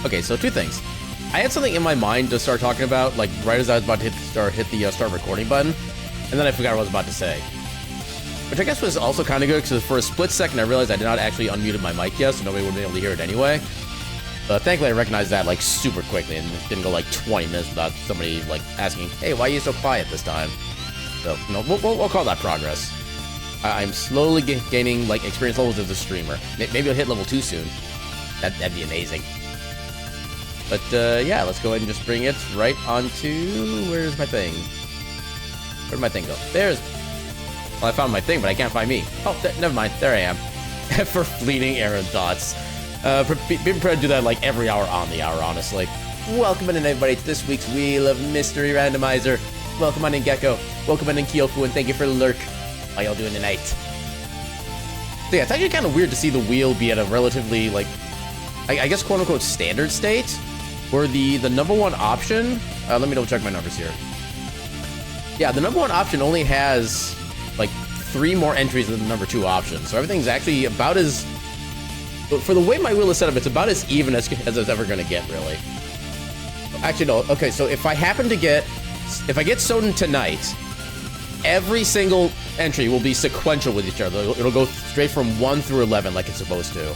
Okay, so two things. I had something in my mind to start talking about, like right as I was about to hit the start recording button, and then I forgot what I was about to say. Which I guess was also kind of good, because for a split second I realized I did not actually unmuted my mic yet, so nobody would have been able to hear it anyway. But thankfully I recognized that like super quickly, and it didn't go like 20 minutes without somebody like asking, hey, why are you so quiet this time? So, you know, we'll call that progress. I'm slowly gaining like experience levels as a streamer. Maybe I'll hit level 2 soon. That'd be amazing. But yeah, let's go ahead and just bring it right onto... Where's my thing? Where'd my thing go? There's... Well, I found my thing, but I can't find me. Oh, never mind. There I am. For fleeting errand thoughts. Be prepared to do that like every hour on the hour, honestly. Welcome in, everybody, to this week's Wheel of Mystery Randomizer. Welcome on in, Gecko. Welcome on in, Kyofu, and thank you for the lurk. How y'all doing tonight? So yeah, it's actually kind of weird to see the wheel be at a relatively, like, I guess, quote-unquote, standard state, where the number one option... let me double-check my numbers here. Yeah, the number one option only has, like, 3 more entries than the number 2 option. So everything's actually about as... For the way my wheel is set up, it's about as even as it's ever going to get, really. Actually, no. Okay, so if I happen to get... If I get Soden tonight, every single entry will be sequential with each other. It'll go straight from 1 through 11 like it's supposed to.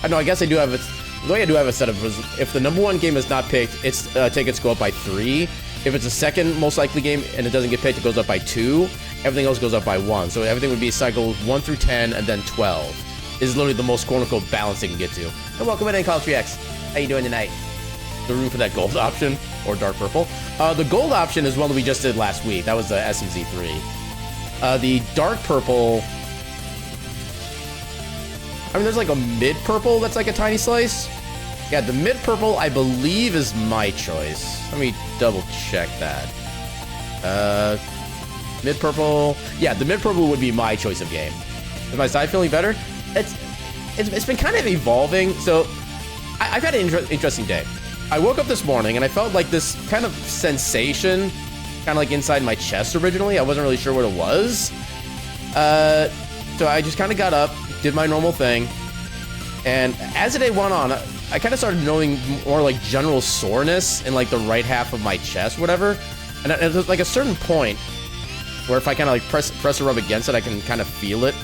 I know, I guess I do have it... The way I do have it set up is if the number 1 game is not picked, its tickets go up by 3. If it's a second most likely game and it doesn't get picked, it goes up by 2. Everything else goes up by 1. So everything would be cycle 1 through 10 and then 12. Is literally the most quote-unquote balance they can get to. And welcome in, College 3X. How you doing tonight? The room for that gold option, or dark purple. The gold option is one that we just did last week. That was the SMZ3. The dark purple... I mean, there's like a mid-purple that's like a tiny slice. Yeah, the mid-purple, I believe, is my choice. Let me double-check that. Mid-purple... Yeah, the mid-purple would be my choice of game. Is my side feeling better? It's been kind of evolving. So I've had an interesting day. I woke up this morning and I felt like this kind of sensation, kind of like inside my chest originally. I wasn't really sure what it was. So I just kind of got up, did my normal thing, and as the day went on, I kind of started knowing more like general soreness in like the right half of my chest, whatever. And at like a certain point where if I kind of like press or rub against it, I can kind of feel it.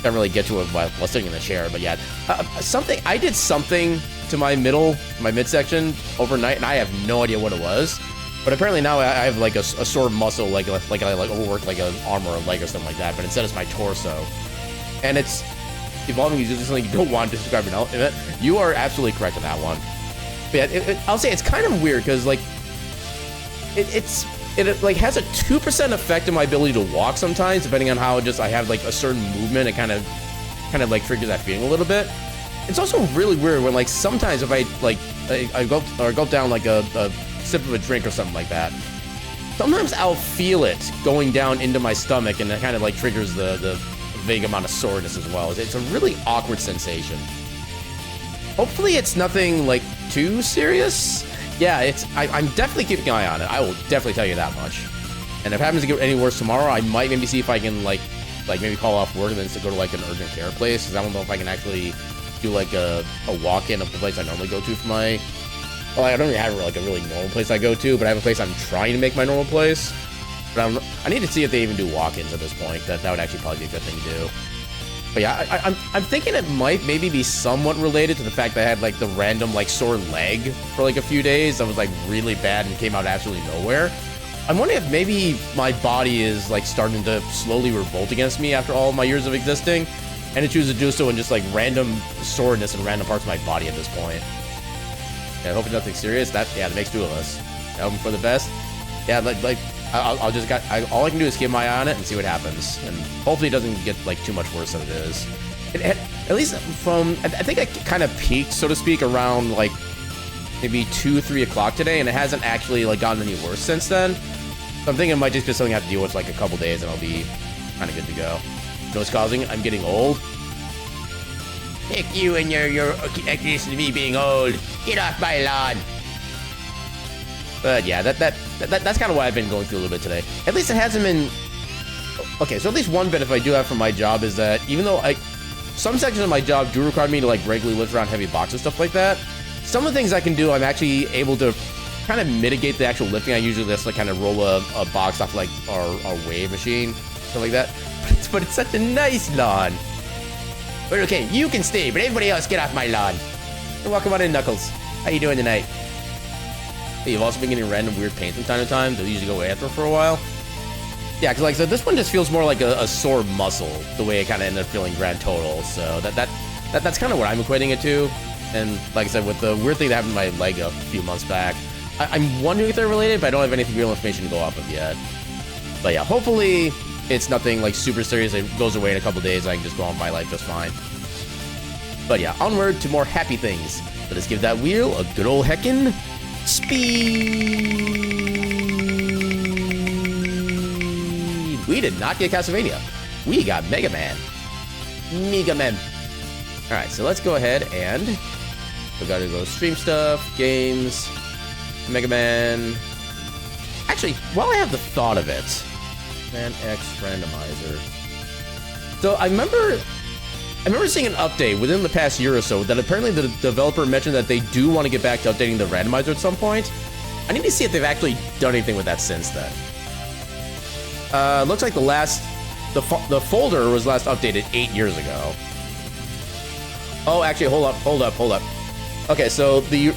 Can't really get to it while sitting in the chair, but yeah, I did something to my midsection overnight, and I have no idea what it was. But apparently now I have like a sore muscle, like I overworked like an arm or a leg or something like that. But instead it's my torso, and it's evolving. Is something you don't want to describe an element. You are absolutely correct on that one. But yeah, I'll say it's kind of weird because like it like has a 2% effect on my ability to walk sometimes, depending on how just I have like a certain movement. It kind of like triggers that feeling a little bit. It's also really weird when like sometimes if I like I go down like a sip of a drink or something like that, sometimes I'll feel it going down into my stomach, and it kind of like triggers the vague amount of soreness as well. It's a really awkward sensation. Hopefully it's nothing like too serious. Yeah, I'm definitely keeping an eye on it. I will definitely tell you that much. And if it happens to get any worse tomorrow, I might maybe see if I can like maybe call off work and then go to like an urgent care place, because I don't know if I can actually do like a walk-in of the place I normally go to for my... Well, I don't really have like a really normal place I go to, but I have a place I'm trying to make my normal place. But I need to see if they even do walk-ins at this point. That would actually probably be a good thing to do. But yeah, I'm thinking it might maybe be somewhat related to the fact that I had like the random like sore leg for like a few days that was like really bad and came out absolutely nowhere. I'm wondering if maybe my body is like starting to slowly revolt against me after all my years of existing, and it chooses to do so in just like random soreness in random parts of my body at this point. Yeah, I hope it's nothing serious. That makes 2 of us. Hoping for the best. Yeah, all I can do is keep my eye on it and see what happens, and hopefully it doesn't get like too much worse than it is. At least from, I think I kind of peaked, so to speak, around like maybe 2-3 o'clock today, and it hasn't actually like gotten any worse since then. So I'm thinking it might just be something I have to deal with like a couple days, and I'll be kind of good to go. You know what's causing it? I'm getting old. Heck you and your accusation of me being old. Get off my lawn. But yeah, that's kind of what I've been going through a little bit today. At least it hasn't been... Okay, so at least one benefit I do have from my job is that even though some sections of my job do require me to like regularly lift around heavy boxes and stuff like that, some of the things I can do, I'm actually able to kind of mitigate the actual lifting. I usually just like kind of roll a box off like our wave machine, stuff like that. But it's such a nice lawn. But okay, you can stay, but everybody else get off my lawn. You're welcome on in, Knuckles. How you doing tonight? Hey, you've also been getting random weird pain from time to time. They'll usually go after for a while. Yeah, because like I said, this one just feels more like a sore muscle, the way it kind of ended up feeling grand total. So that's kind of what I'm equating it to. And like I said, with the weird thing that happened to my leg a few months back, I'm wondering if they're related, but I don't have anything real information to go off of yet. But yeah, hopefully it's nothing like super serious. It goes away in a couple days. I can just go on my life just fine. But yeah, onward to more happy things. Let us give that wheel a good old heckin' speed. We did not get Castlevania. We got Mega Man. Mega Man. All right, so let's go ahead and we gotta go stream stuff, games, Mega Man. Actually, while I have the thought of it, Man X Randomizer. So I remember seeing an update within the past year or so that apparently the developer mentioned that they do want to get back to updating the randomizer at some point. I need to see if they've actually done anything with that since then. Looks like the folder was last updated 8 years ago. Oh, actually, hold up. Okay, so the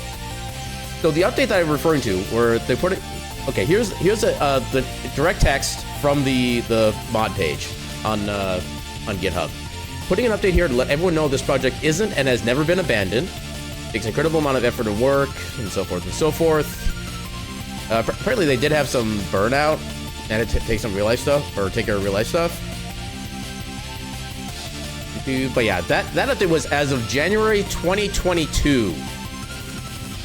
update that I'm referring to, where they put it. Okay, here's the direct text from the mod page on GitHub. Putting an update here to let everyone know this project isn't and has never been abandoned. It takes an incredible amount of effort and work, and so forth and so forth. Apparently, they did have some burnout, and it takes some real life stuff, or take care of real life stuff. But yeah, that update was as of January 2022.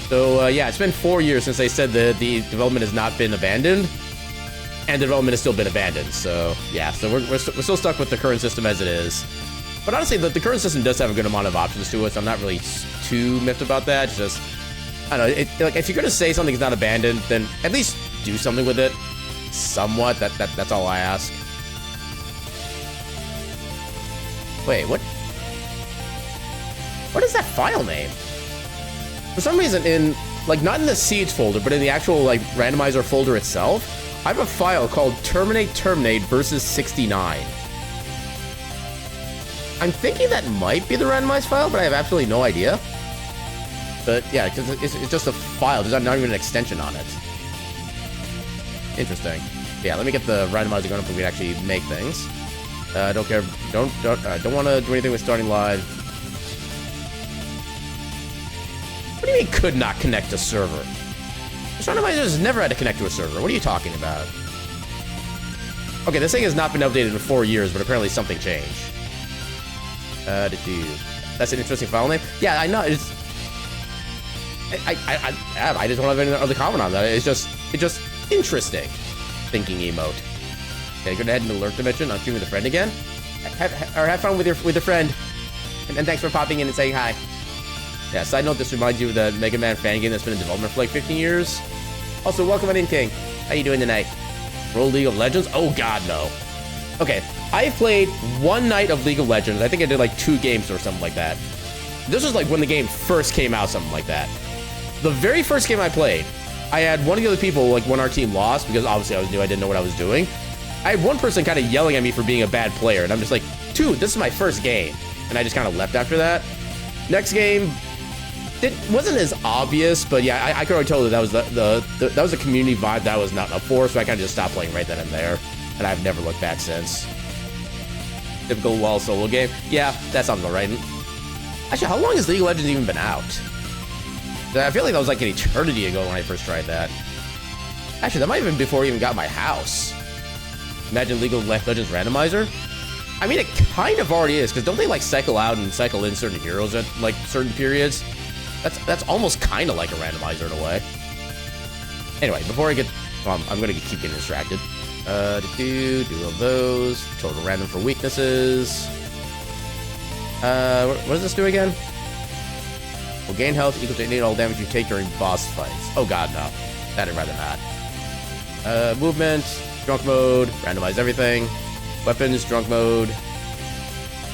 So yeah, it's been 4 years since they said that the development has not been abandoned, and the development has still been abandoned. So yeah, so we're still stuck with the current system as it is. But honestly, the current system does have a good amount of options to it, so I'm not really too miffed about that. It's just, I don't know, like if you're gonna say something's not abandoned, then at least do something with it, somewhat. That's all I ask. Wait, what is that file name? For some reason, not in the seeds folder, but in the actual like randomizer folder itself, I have a file called Terminate versus 69. I'm thinking that might be the randomized file, but I have absolutely no idea. But yeah, because it's just a file. There's not even an extension on it. Interesting. Yeah, let me get the randomizer going up so we can actually make things. Don't care. Don't want to do anything with starting live. What do you mean could not connect to server? This randomizer has never had to connect to a server. What are you talking about? Okay, this thing has not been updated in 4 years, but apparently something changed. That's an interesting file name. Yeah, I know. It's. I just don't have any other comment on that. It's just interesting. Thinking emote. Okay, go ahead and alert dimension. I'm streaming with a friend again. Have fun with your friend. And thanks for popping in and saying hi. Yeah, side note, this reminds you of the Mega Man fan game that's been in development for like 15 years. Also, welcome on in, King. How you doing tonight? Roll League of Legends? Oh god, no. Okay, I've played one night of League of Legends. I think I did like 2 games or something like that. This was like when the game first came out, something like that. The very first game I played, I had one of the other people, like when our team lost, because obviously I was new, I didn't know what I was doing. I had one person kind of yelling at me for being a bad player, and I'm just like, dude, this is my first game. And I just kind of left after that. Next game, it wasn't as obvious, but yeah, I could already tell that was that was a community vibe that I was not up for, so I kind of just stopped playing right then and there, and I've never looked back since. Typical wall solo game. Yeah, that sounds about right. Actually, how long has League of Legends even been out? I feel like that was like an eternity ago when I first tried that. Actually, that might have been before I even got my house. Imagine League of Legends Randomizer. I mean, it kind of already is, because don't they like cycle out and cycle in certain heroes at like certain periods? That's almost kind of like a randomizer in a way. Anyway, before I get, I'm gonna keep getting distracted. Do all those. Total random for weaknesses. What does this do again? Will gain health equal to any all damage you take during boss fights. Oh god, no. That I'd rather not. Movement, drunk mode, randomize everything. Weapons, drunk mode.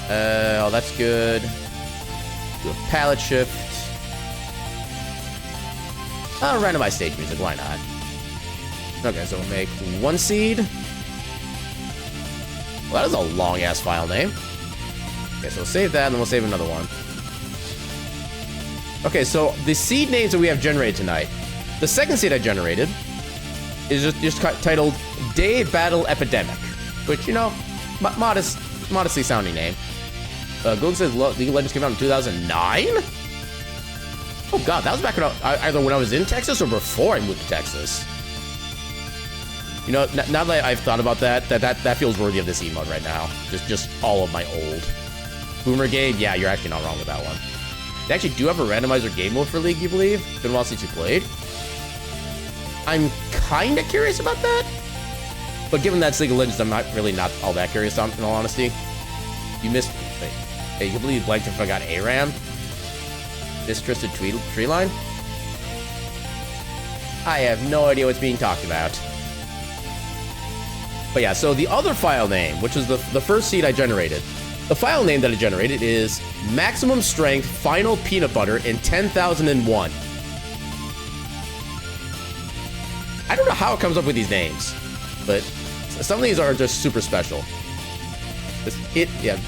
Oh, that's good. Do a palette shift. Randomized stage music, why not? Okay, so we'll make 1 seed. Well, that is a long-ass file name. Okay, so we'll save that, and then we'll save another one. Okay, so the seed names that we have generated tonight. The second seed I generated is just titled Day Battle Epidemic, which, you know, modestly sounding name. Google says League of Legends came out in 2009? Oh god, that was back when either when I was in Texas or before I moved to Texas. You know, now that I've thought about that feels worthy of this emote right now. Just all of my old. Boomer game, yeah, you're actually not wrong with that one. They actually do have a randomizer game mode for League, you believe? Been a while since you played. I'm kinda curious about that. But given that's League of Legends, I'm not all that curious in all honesty. You missed, wait, hey, you completely blanked and forgot ARAM? Distrusted tree line? I have no idea what's being talked about. But yeah, so the other file name, which was the first seed I generated, the file name that I generated is Maximum Strength Final Peanut Butter in 10,001. I don't know how it comes up with these names, but some of these are just super special.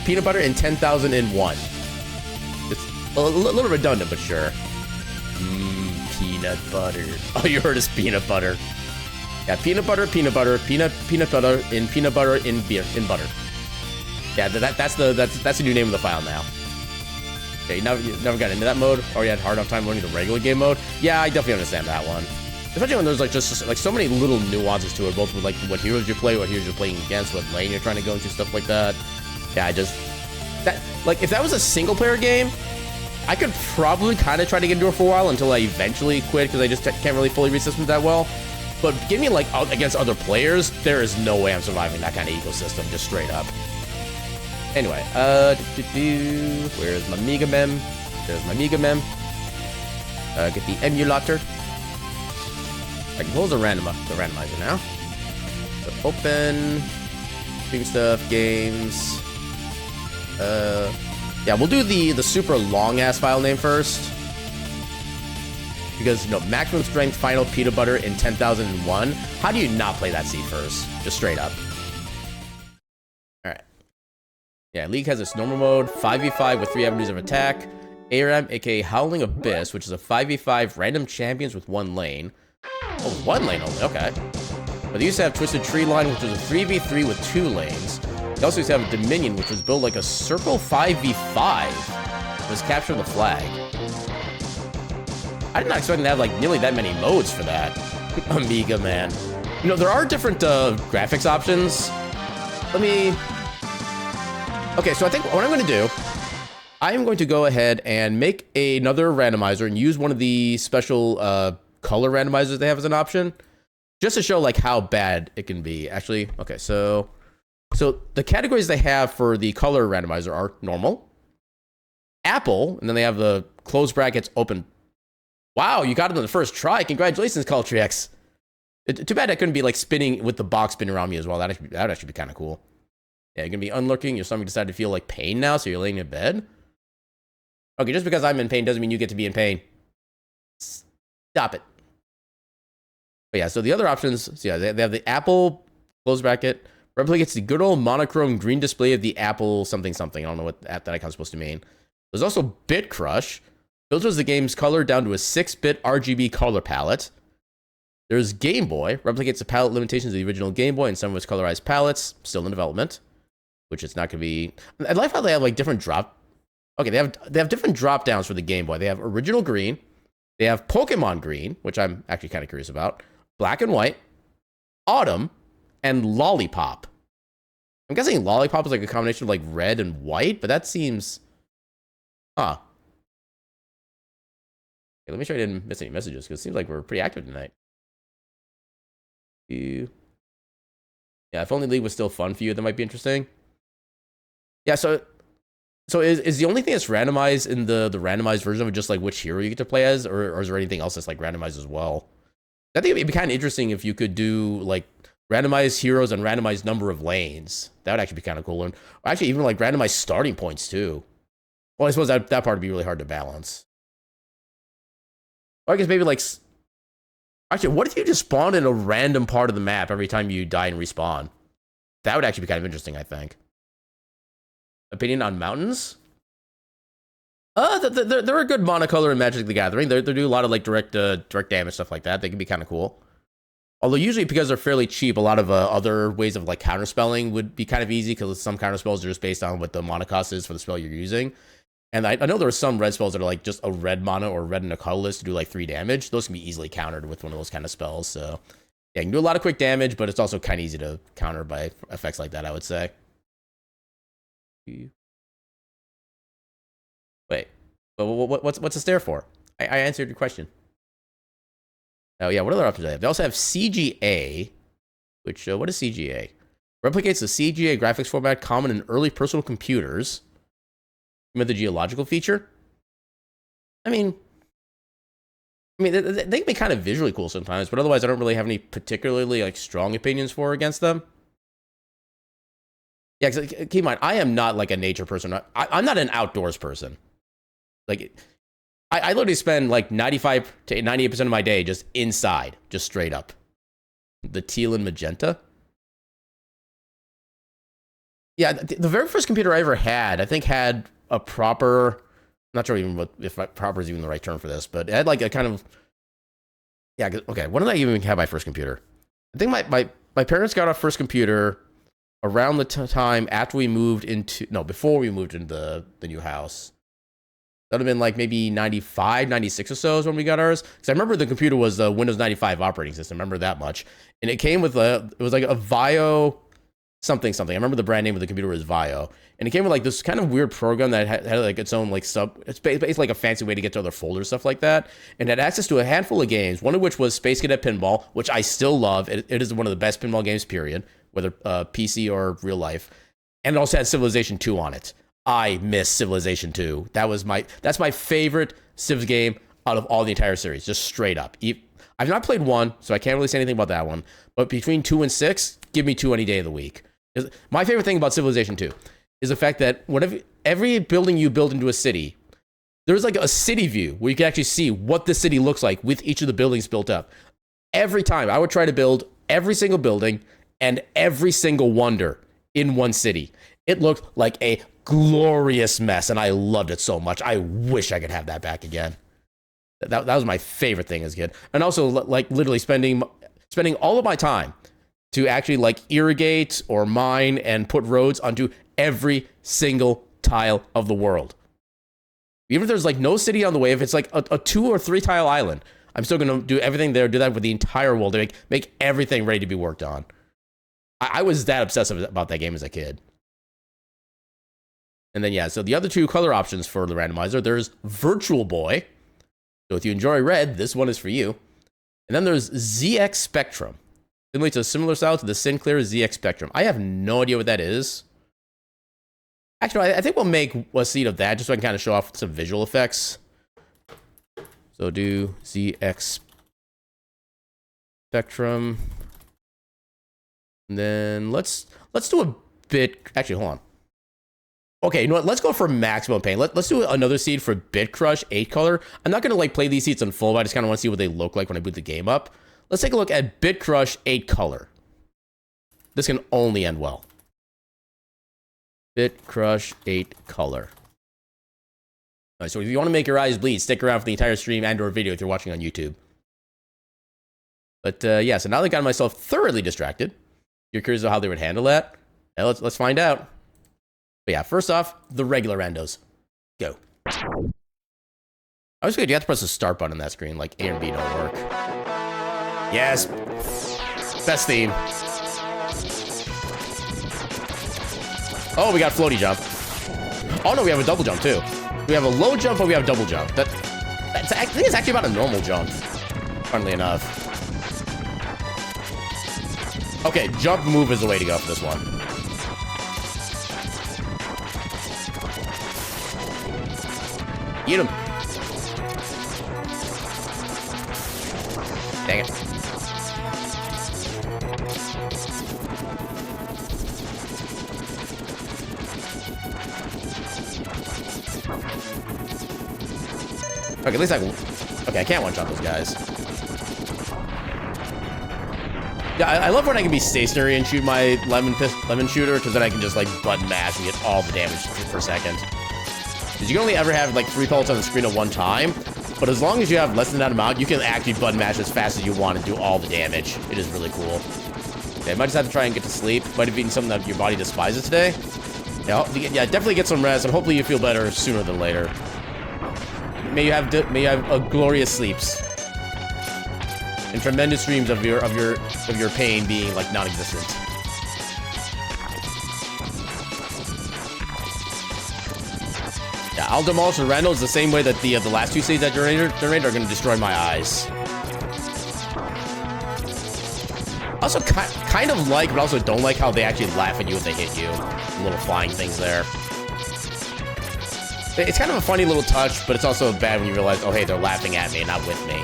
Peanut Butter in 10,001. It's a little redundant, but sure. Peanut butter. Oh, you heard us, peanut butter. Yeah, peanut butter, peanut butter in butter. Yeah, that's the new name of the file now. Okay, you never got into that mode, or you had a hard enough time learning the regular game mode. Yeah, I definitely understand that one. Especially when there's like just like so many little nuances to it, both with like what heroes you play, what heroes you're playing against, what lane you're trying to go into, stuff like that. Yeah, like if that was a single player game, I could probably kind of try to get into it for a while until I eventually quit because I just can't really fully read systems that well. But give me like against other players, there is no way I'm surviving that kind of ecosystem, just straight up. Anyway, where's my Mega Mem? There's my Mega Mem. Get the emulator. I can close the randomizer now. So open, stream stuff, games. Yeah, we'll do the super long ass file name first. Because, you know, maximum strength final peanut butter in 10,001. How do you not play that seed first? Just straight up. Alright. Yeah, League has its normal mode, 5v5 with 3 avenues of attack. ARAM, aka Howling Abyss, which is a 5v5 random champions with 1 lane. Oh, 1 lane only, okay. But they used to have Twisted Tree Line, which was a 3v3 with 2 lanes. They also used to have Dominion, which was built like a circle 5v5. It was Capture the Flag. I did not expect them to have like nearly that many modes for that. Amiga, man. You know, there are different graphics options. Okay, so I think what I'm going to do, I am going to go ahead and make another randomizer and use one of the special color randomizers they have as an option, just to show like how bad it can be. Actually, okay, so the categories they have for the color randomizer are normal, Apple, and then they have the closed brackets, open. Wow, you got it on the first try. Congratulations, Cultrix. Too bad I couldn't be like spinning with the box spinning around me as well. That would actually be kind of cool. Yeah, you're gonna be unlurking. Your stomach decided to feel like pain now, so you're laying in bed. Okay, just because I'm in pain doesn't mean you get to be in pain. Stop it. But yeah, so the other options, so yeah, they have the Apple close bracket, replicates the good old monochrome green display of the Apple something something. I don't know what that icon's supposed to mean. There's also Bit Crush, filters the game's color down to a 6-bit RGB color palette. There's Game Boy, replicates the palette limitations of the original Game Boy and some of its colorized palettes, still in development, which it's not gonna be. I like how they have like different drop. Okay, they have different drop downs for the Game Boy. They have original green, they have Pokemon green, which I'm actually kind of curious about, black and white, autumn, and lollipop. I'm guessing lollipop is like a combination of like red and white, but that seems, huh. Okay, let me try to didn't miss any messages because it seems like we're pretty active tonight. Yeah, if only League was still fun for you, that might be interesting. Yeah, so is the only thing that's randomized in the randomized version of it just like which hero you get to play as, or is there anything else that's like randomized as well? I think it'd be kind of interesting if you could do like randomized heroes and randomized number of lanes. That would actually be kind of cool. Or actually even like randomized starting points too. Well, I suppose that part would be really hard to balance. Or I guess maybe like Actually, what if you just spawned in a random part of the map every time you die and respawn? That would actually be kind of interesting, I think. Opinion on mountains? They're a good monocolor in Magic the Gathering. They do a lot of like direct damage, stuff like that. They can be kind of cool. Although usually because they're fairly cheap, a lot of other ways of like counterspelling would be kind of easy because some counterspells are just based on what the mana cost is for the spell you're using. And I know there are some red spells that are like just a red mana or red and a colorless to do like 3 damage. Those can be easily countered with one of those kind of spells. So yeah, you can do a lot of quick damage, but it's also kind of easy to counter by effects like that, I would say. Wait, but what's a stare for? I answered your question. Oh yeah, what other options do they have? They also have CGA, which what is CGA? Replicates the CGA graphics format common in early personal computers. With the geological feature. I mean, they can be kind of visually cool sometimes, but otherwise I don't really have any particularly like strong opinions for or against them. Yeah, keep in mind, I am not like a nature person. I'm not an outdoors person. Like, I literally spend like 95 to 98% of my day just inside, just straight up. The teal and magenta. Yeah, the very first computer I ever had, I think had a proper, I'm not sure even if proper is even the right term for this, but it had like a kind of, yeah, okay, when did I even have my first computer? I think my parents got our first computer around the time after we moved into, no, before we moved into the new house. That would have been like maybe 95, 96 or so is when we got ours. Because I remember the computer was the Windows 95 operating system, I remember that much. And it came with it was like a Vio something. I remember the brand name of the computer was Vio. And it came with like this kind of weird program that had like its own like it's basically like a fancy way to get to other folders, stuff like that. And had access to a handful of games, one of which was Space Cadet Pinball, which I still love. It is one of the best pinball games, period, whether PC or real life. And it also had Civilization 2 on it. I miss Civilization 2. That's my favorite Civs game out of all the entire series, just straight up. I've not played 1, so I can't really say anything about that one. But between 2 and 6, give me 2 any day of the week. My favorite thing about Civilization 2 is the fact that every building you build into a city, there's like a city view where you can actually see what the city looks like with each of the buildings built up. Every time I would try to build every single building and every single wonder in one city. It looked like a glorious mess, and I loved it so much. I wish I could have that back again. That was my favorite thing as a kid. And also, like, literally spending all of my time to actually, like, irrigate or mine and put roads onto every single tile of the world. Even if there's, like, no city on the way, if it's, like, a 2 or 3 tile island, I'm still going to do everything there, do that with the entire world to make everything ready to be worked on. I was that obsessive about that game as a kid. And then, yeah, so the other 2 color options for the randomizer, there's Virtual Boy. So if you enjoy red, this one is for you. And then there's ZX Spectrum. It's a similar style to the Sinclair ZX Spectrum. I have no idea what that is. Actually, I think we'll make a seed of that just so I can kind of show off some visual effects. So do ZX Spectrum. And then let's do a bit. Actually, hold on. Okay, you know what? Let's go for maximum pain. Let's do another seed for Bit Crush 8 color. I'm not gonna like play these seeds in full, but I just kind of want to see what they look like when I boot the game up. Let's take a look at Bit Crush 8 color. This can only end well. Bit Crush 8 color. All right, so if you want to make your eyes bleed, stick around for the entire stream and/or video if you're watching on YouTube. But yeah, so now that I got myself thoroughly distracted, you're curious about how they would handle that? Now let's find out. But yeah, first off, the regular randos. Go. I was good. You have to press the start button on that screen. Like A and B don't work. Yes. Best theme. Oh, we got floaty jump. Oh no, we have a double jump too. We have a low jump, but we have double jump. I think it's actually about a normal jump. Funnily enough. Okay, jump move is the way to go for this one. Eat him. Dang it. Okay, at least I can... Okay, I can't one-shot those guys. Yeah, I love when I can be stationary and shoot my lemon shooter, because then I can just like button mash and get all the damage per second. Because you can only ever have like 3 pellets on the screen at one time, but as long as you have less than that amount, you can actually button mash as fast as you want and do all the damage. It is really cool. Okay, I might just have to try and get to sleep. Might have eaten something that your body despises today. Yeah, definitely get some rest, and hopefully you feel better sooner than later. May you have a glorious sleeps. And tremendous dreams of your pain being like non-existent. Yeah, I'll demolish the Randalls the same way that the last 2 stages that generated are gonna destroy my eyes. Also, kind of like, but also don't like how they actually laugh at you if they hit you. The little flying things there. It's kind of a funny little touch, but it's also bad when you realize, oh hey, they're laughing at me, not with me.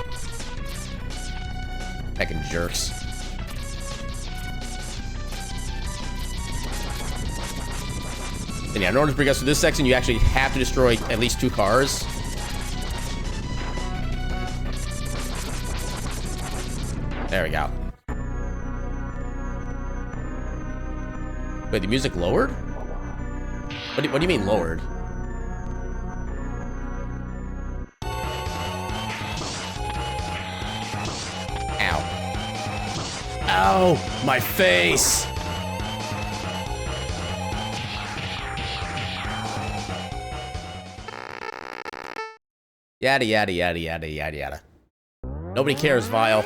Heckin' jerks. And yeah, in order to progress through this section, you actually have to destroy at least 2 cars. There we go. Wait, the music lowered? What do you mean lowered? Ow, my face! Yada, yada, yada, yada, yada, yada. Nobody cares, Vile.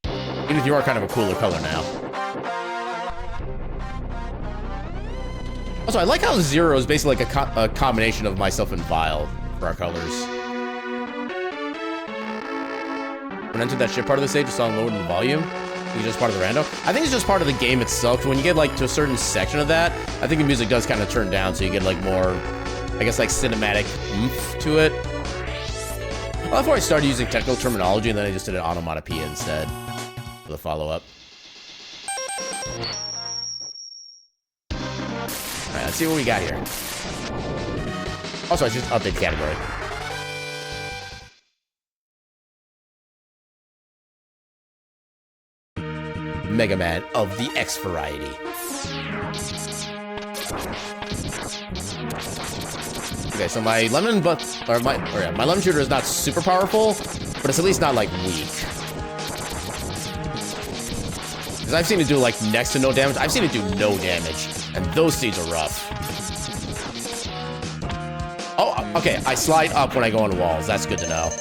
Even if you are kind of a cooler color now. Also, I like how Zero is basically like a combination of myself and Vile for our colors. When I entered that shit part of the stage, the song lowered in the volume. It's just part of the rando. I think it's just part of the game itself. When you get like to a certain section of that, I think the music does kind of turn down, so you get like more, I guess, like cinematic oomph to it. Well, before I started using technical terminology, and then I just did an onomatopoeia instead for the follow-up. Alright, let's see what we got here. Also, I should update category. Mega Man of the X variety. Okay, so my my lemon shooter is not super powerful, but it's at least not like weak. Because I've seen it do like next to no damage. I've seen it do no damage, and those seeds are rough. Oh, okay, I slide up when I go on walls. That's good to know.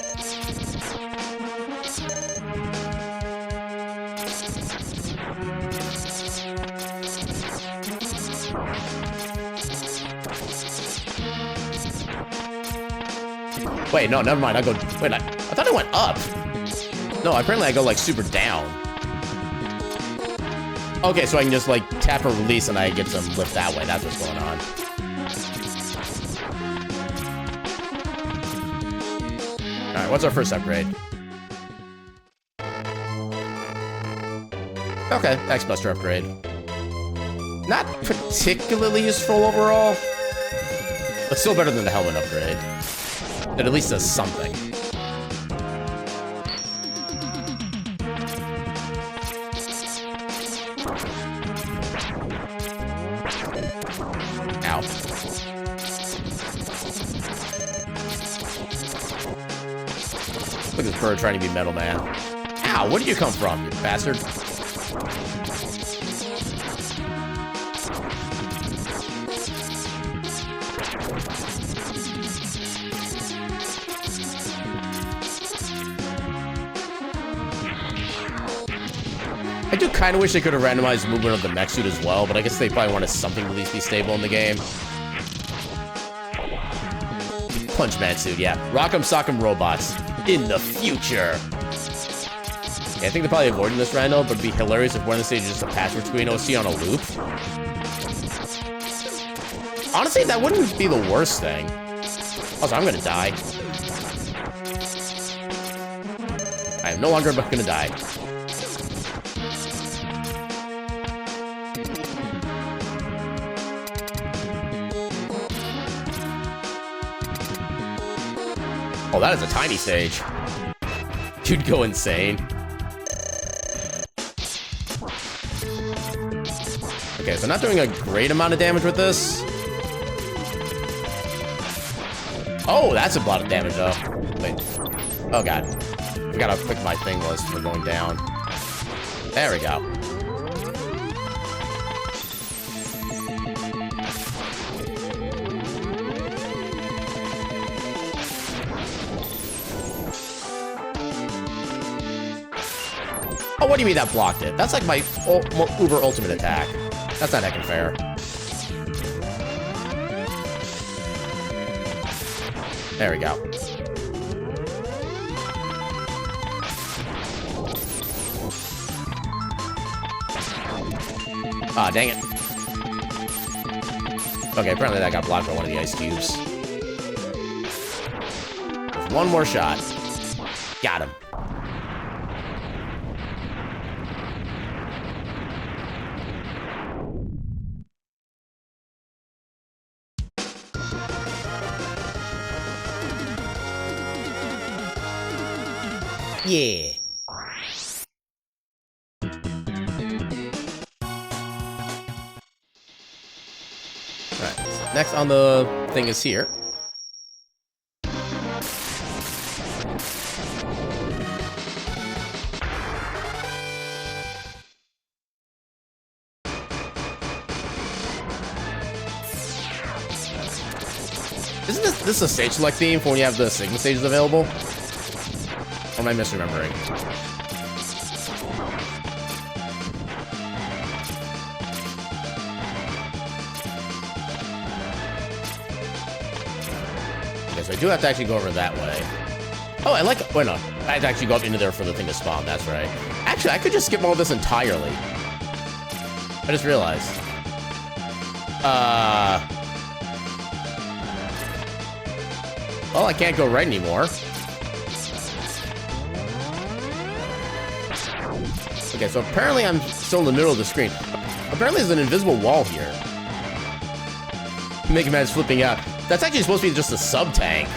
Wait, no, never mind. I go. Wait, I thought I went up. No, apparently I go like super down. Okay, so I can just like tap or release and I get some lift that way. That's what's going on. All right, what's our first upgrade? Okay, X-Buster upgrade. Not particularly useful overall, but still better than the helmet upgrade. It at least does something. Ow. Look at this bird trying to be Metal Man. Ow, where did you come from, you bastard? I do kind of wish they could have randomized the movement of the mech suit as well, but I guess they probably wanted something to at least be stable in the game. Punch Man suit, yeah. Rock'em Sock'em robots in the future. Yeah, I think they're probably avoiding this rando, but it'd be hilarious if one of the stages is just a password screen OC on a loop. Honestly, that wouldn't be the worst thing. Also, I'm gonna die. I am no longer gonna die. Oh, that is a tiny stage. You'd go insane. Okay, so not doing a great amount of damage with this. Oh, that's a lot of damage, though. Wait. Oh, God. I forgot how quick my thing was for going down. There we go. Oh, what do you mean that blocked it? That's like my uber ultimate attack. That's not heckin' fair. There we go. Ah, dang it. Okay, apparently that got blocked by one of the ice cubes. One more shot. Got him. Yeah. Alright, next on the thing is here. Isn't this a stage select theme for when you have the Sigma stages available? Or am I misremembering? Okay, so I do have to actually go over that way. Oh, I like... Wait, no. I had to actually go up into there for the thing to spawn. That's right. Actually, I could just skip all this entirely. I just realized. Well, I can't go right anymore. Okay, so apparently I'm still in the middle of the screen. Apparently there's an invisible wall here. Mega Man's flipping out. That's actually supposed to be just a sub-tank.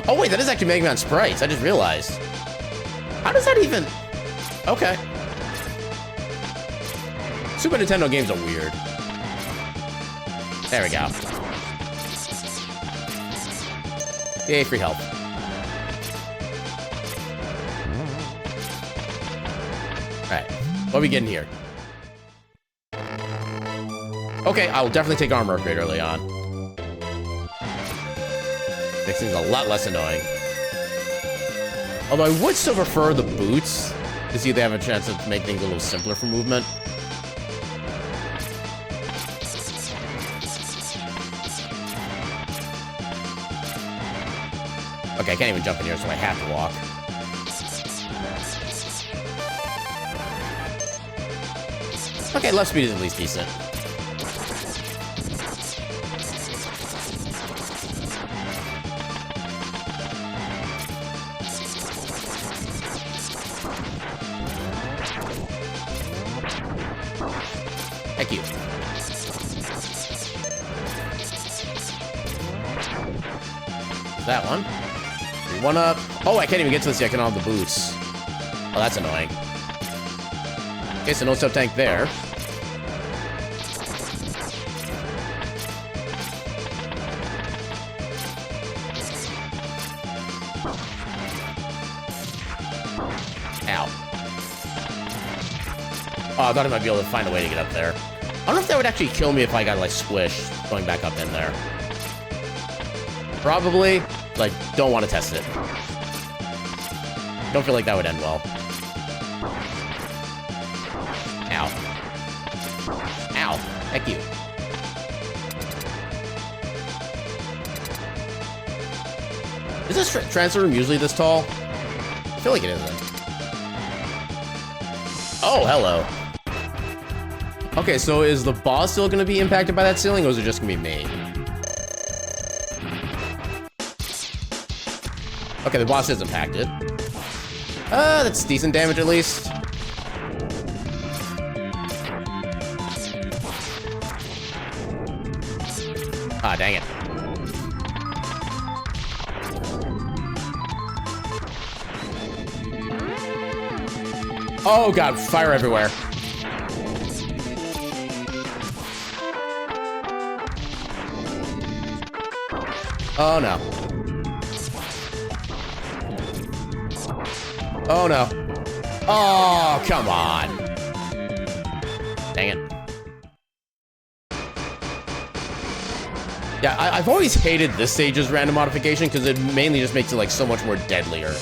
Oh wait, that is actually Mega Man sprites. I just realized. How does that even... Okay. Super Nintendo games are weird. There we go. Yay, free health. Alright, what are we getting here? Okay, I will definitely take armor upgrade early on. Makes things a lot less annoying. Although I would still prefer the boots to see if they have a chance to make things a little simpler for movement. Okay, I can't even jump in here, so I have to walk. Okay, left speed is at least decent. Thank you. That one. One up. Oh, I can't even get to this yet. I can't have the boots. Oh, that's annoying. Okay, so no sub-tank there. Ow. Oh, I thought I might be able to find a way to get up there. I don't know if that would actually kill me if I got, like, squished going back up in there. Probably. Like, don't want to test it. Don't feel like that would end well. Ow. Ow. Heck you. Is this transfer room usually this tall? I feel like it isn't. Oh, hello. Okay, so is the boss still going to be impacted by that ceiling, or is it just going to be me? Okay, the boss is impacted. That's decent damage at least. Ah, dang it. Oh god, fire everywhere. Oh, no. Oh, no. Oh, come on. Dang it. Yeah, I've always hated this stage's random modification because it mainly just makes it like so much more deadlier.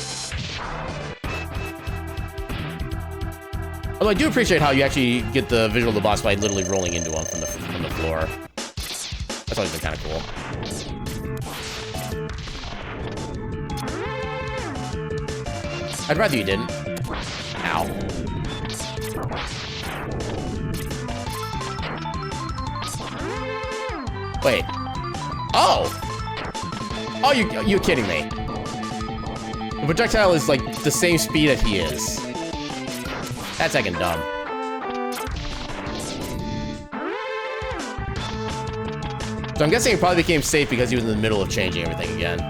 Although I do appreciate how you actually get the visual of the boss by literally rolling into him from the floor. That's always been kind of cool. I'd rather you didn't. Ow. Wait. Oh! Oh, you're kidding me. The projectile is like the same speed that he is. That's heckin' dumb. So I'm guessing he probably became safe because he was in the middle of changing everything again.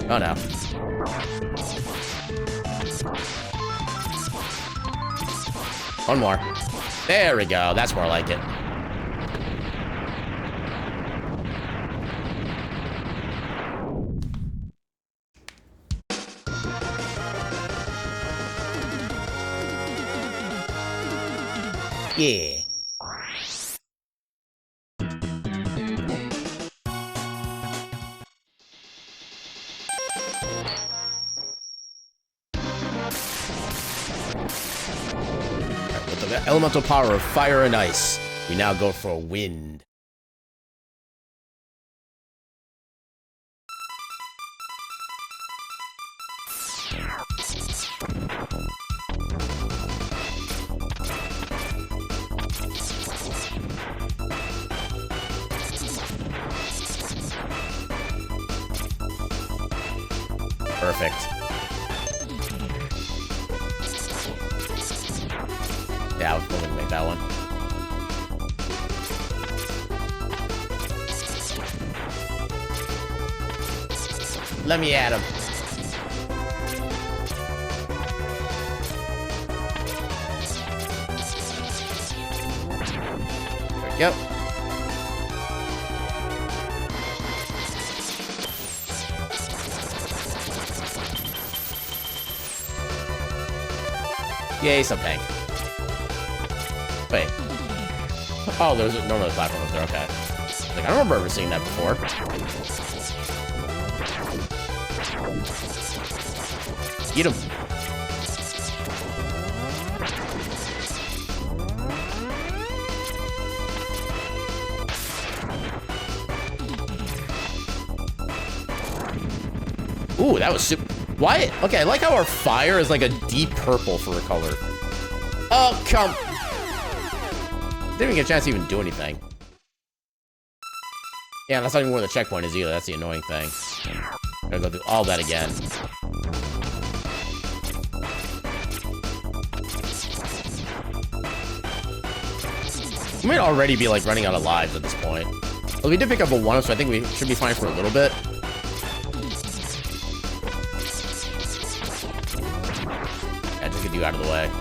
Oh no. One more. There we go. That's more like it. Yeah. With the elemental power of fire and ice, we now go for wind. Perfect. Yeah, I was going to make that one. Let me at him. There we go. Yay, some tank. Wait. Oh, there's no other platform up there. Okay. Like, I don't remember ever seeing that before. Eat him. Ooh, that was super. Why? Okay, I like how our fire is like a deep purple for a color. Oh, come. Didn't even get a chance to even do anything. Yeah, that's not even where the checkpoint is either. That's the annoying thing. Gotta go through all that again. We might already be like running out of lives at this point. Well, we did pick up a 1-up, so I think we should be fine for a little bit. Yeah, just get you out of the way.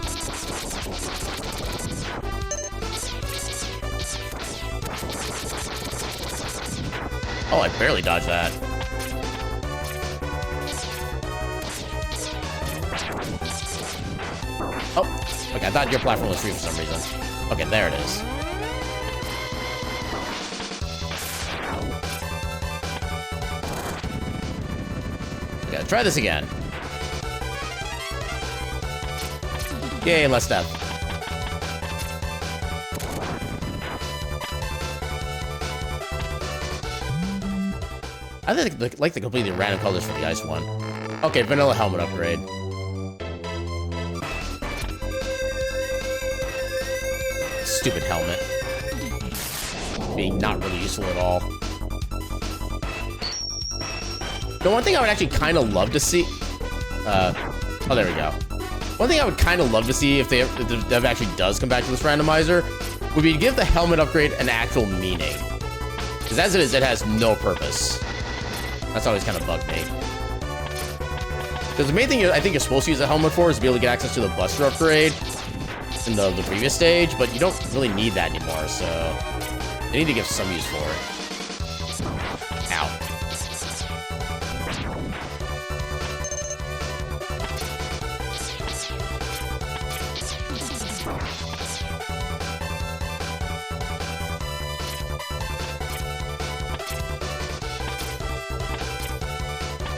Oh, I barely dodged that. Oh, okay, I thought your platform was free for some reason. Okay, there it is. Okay, try this again. Yay, less death. I like the completely random colors for the ice one. Okay, vanilla helmet upgrade. Stupid helmet. Being not really useful at all. The one thing I would actually kind of love to see... oh, there we go. One thing I would kind of love to see if the dev actually does come back to this randomizer would be to give the helmet upgrade an actual meaning. Because as it is, it has no purpose. That's always kind of bugged me. Because the main thing I think you're supposed to use the helmet for is to be able to get access to the Buster upgrade in the previous stage, but you don't really need that anymore, so they need to give some use for it.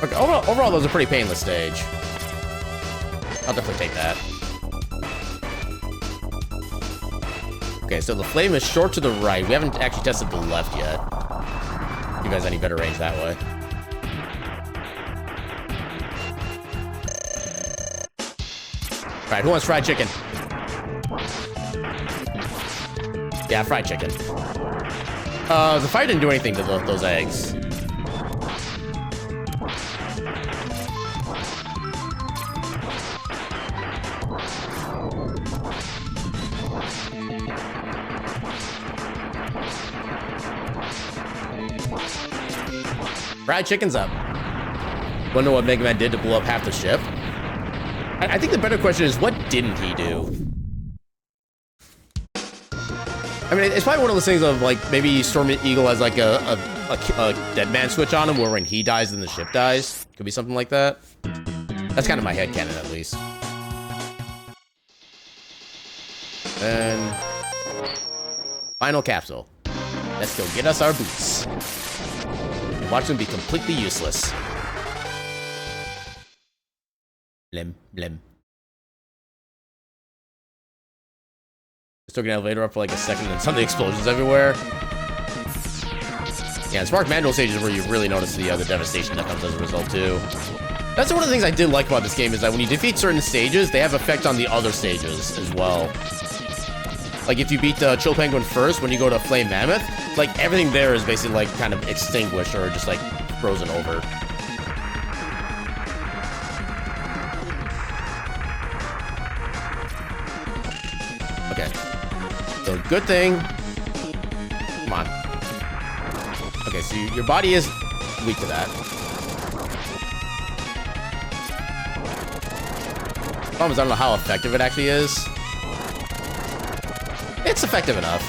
Okay, overall, that was a pretty painless stage. I'll definitely take that. Okay, so the flame is short to the right. We haven't actually tested the left yet. You guys any better range that way? All right, who wants fried chicken? Yeah, fried chicken. The fire didn't do anything to those eggs. Fried chicken's up. Wonder what Mega Man did to blow up half the ship. I think the better question is, what didn't he do? I mean, it's probably one of those things of, like, maybe Storm Eagle has, like, a dead man switch on him, where when he dies, then the ship dies. Could be something like that. That's kind of my headcanon, at least. And... final capsule. Let's go get us our boots. And watch them be completely useless. Blim, blim. Just took an elevator up for like a second and suddenly explosions everywhere. Yeah, and Spark Manual stages where you really notice the devastation that comes as a result too. That's one of the things I did like about this game is that when you defeat certain stages, they have effect on the other stages as well. Like if you beat Chill Penguin first, when you go to Flame Mammoth, like everything there is basically like kind of extinguished or just like frozen over. Okay. So good thing. Come on. Okay, so your body is weak to that. Problem is I don't know how effective it actually is. It's effective enough.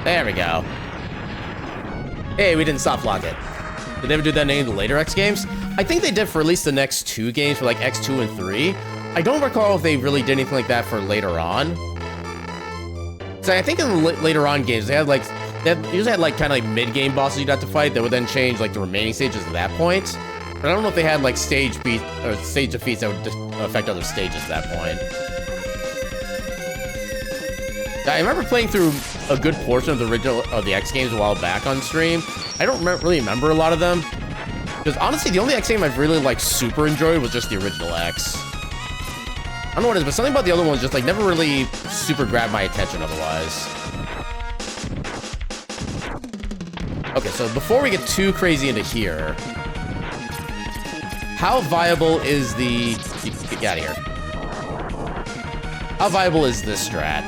There we go. Hey, we didn't soft lock it. Did they ever do that in any of the later X games? I think they did for at least the next 2 games, for like X2 and 3. I don't recall if they really did anything like that for later on. So I think in the later on games, they had like, they usually had like kind of like mid-game bosses you'd have to fight that would then change like the remaining stages at that point. But I don't know if they had like stage defeats that would affect other stages at that point. I remember playing through a good portion of the original the X games a while back on stream. I don't really remember a lot of them because honestly, the only X game I've really like super enjoyed was just the original X. I don't know what it is, but something about the other ones just like never really super grabbed my attention otherwise. Okay, so before we get too crazy into here, how viable is the... Get out of here. How viable is this strat?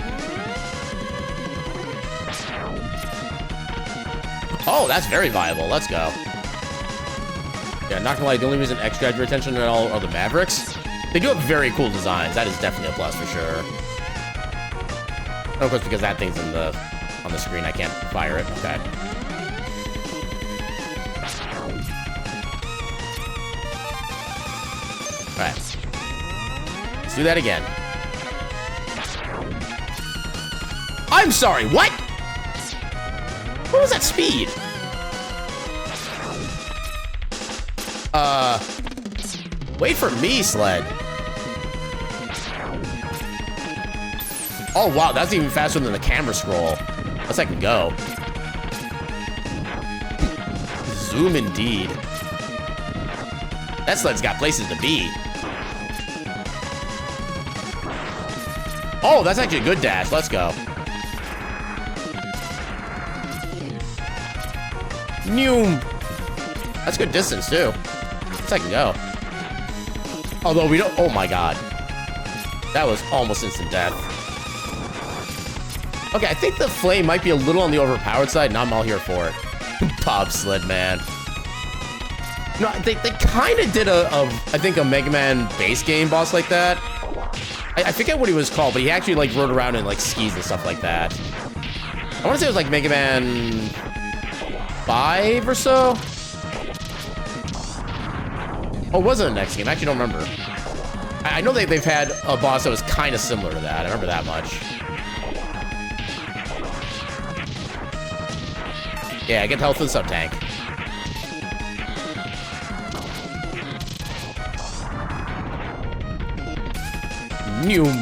Oh, that's very viable. Let's go. Yeah, not gonna lie, the only reason X grabbed your attention at all are the Mavericks. They do have very cool designs. That is definitely a plus for sure. And of course, because that thing's on the screen, I can't fire it. Okay. Alright. Let's do that again. I'm sorry, what? What was that speed? Wait for me, Sled. Oh, wow, that's even faster than the camera scroll. Let's I can go. Zoom indeed. That Sled's got places to be. Oh, that's actually a good dash. Let's go. Noom. That's good distance, too. Let's I can go. Although we don't... Oh, my God. That was almost instant death. Okay, I think the flame might be a little on the overpowered side, and I'm all here for it. Bobsled, man. No, they kind of did I think a Mega Man base game boss like that. I forget what he was called, but he actually like rode around in like skis and stuff like that. I want to say it was like Mega Man 5 or so. Oh, was it the next game? I actually don't remember. I know they've had a boss that was kind of similar to that. I remember that much. Yeah, get health for the sub-tank. Noom.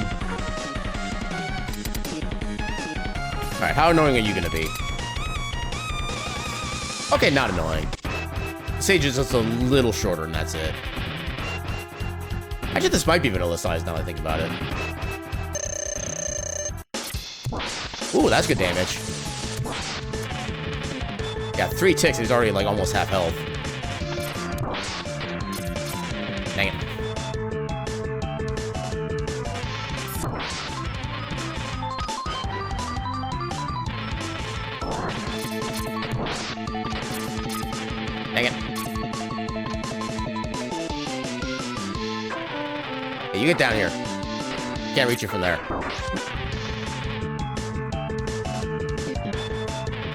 Alright, how annoying are you gonna be? Okay, not annoying. Sage is just a little shorter and that's it. Actually, this might be vanilla size now that I think about it. Ooh, that's good damage. Yeah, 3 ticks, he's already like almost half health. Dang it. Dang it. Hey, you get down here. Can't reach you from there.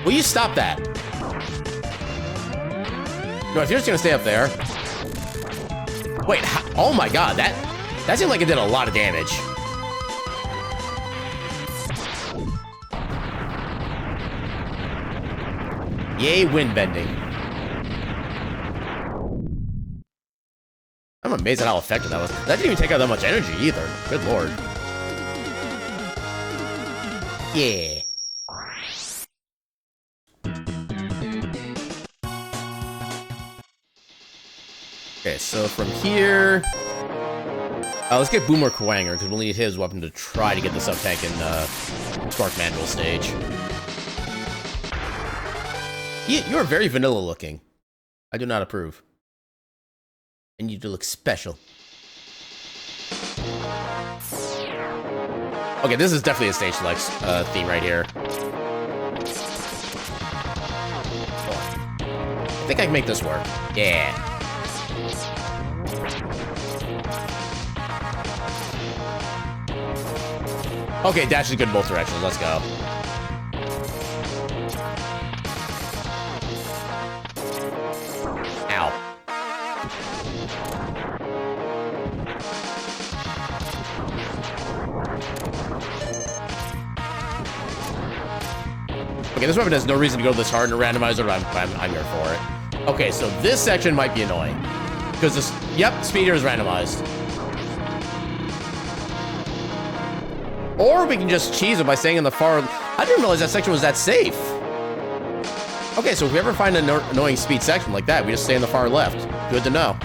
Will you stop that? No, if you're just gonna stay up there. Wait, oh my god, that seemed like it did a lot of damage. Yay, wind bending. I'm amazed at how effective that was. That didn't even take out that much energy either. Good lord. Yeah. Okay, so from here... let's get Boomer Kwanger, because we'll need his weapon to try to get the sub-tank in Spark Manual stage. You are very vanilla looking. I do not approve. And you do look special. Okay, this is definitely a stage select theme right here. I think I can make this work. Yeah. Okay, dash is good in both directions. Let's go. Ow. Okay, this weapon has no reason to go this hard in a randomizer, but I'm here for it. Okay, so this section might be annoying. Because this, yep, speeder is randomized. Or we can just cheese it by staying in the far... I didn't realize that section was that safe. Okay, so if we ever find an annoying speed section like that, we just stay in the far left. Good to know.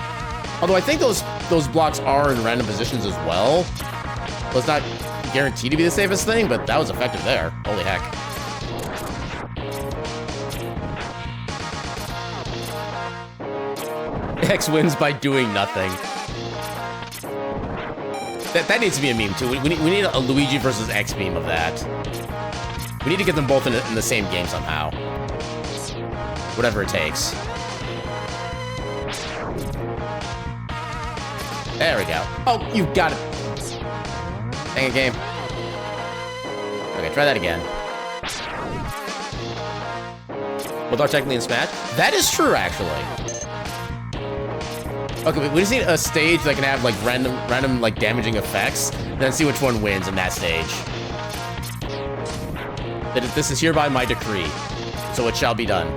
Although I think those blocks are in random positions as well. So it's not guaranteed to be the safest thing, but that was effective there. Holy heck. X wins by doing nothing. That needs to be a meme, too. We need a Luigi versus X meme of that. We need to get them both in the same game somehow. Whatever it takes. There we go. Oh, you got it. Dang it, game. Okay, try that again. Both are technically in Smash? That is true, actually. Okay, we just need a stage that can have like random like damaging effects, and then see which one wins in that stage. This is hereby my decree, so it shall be done.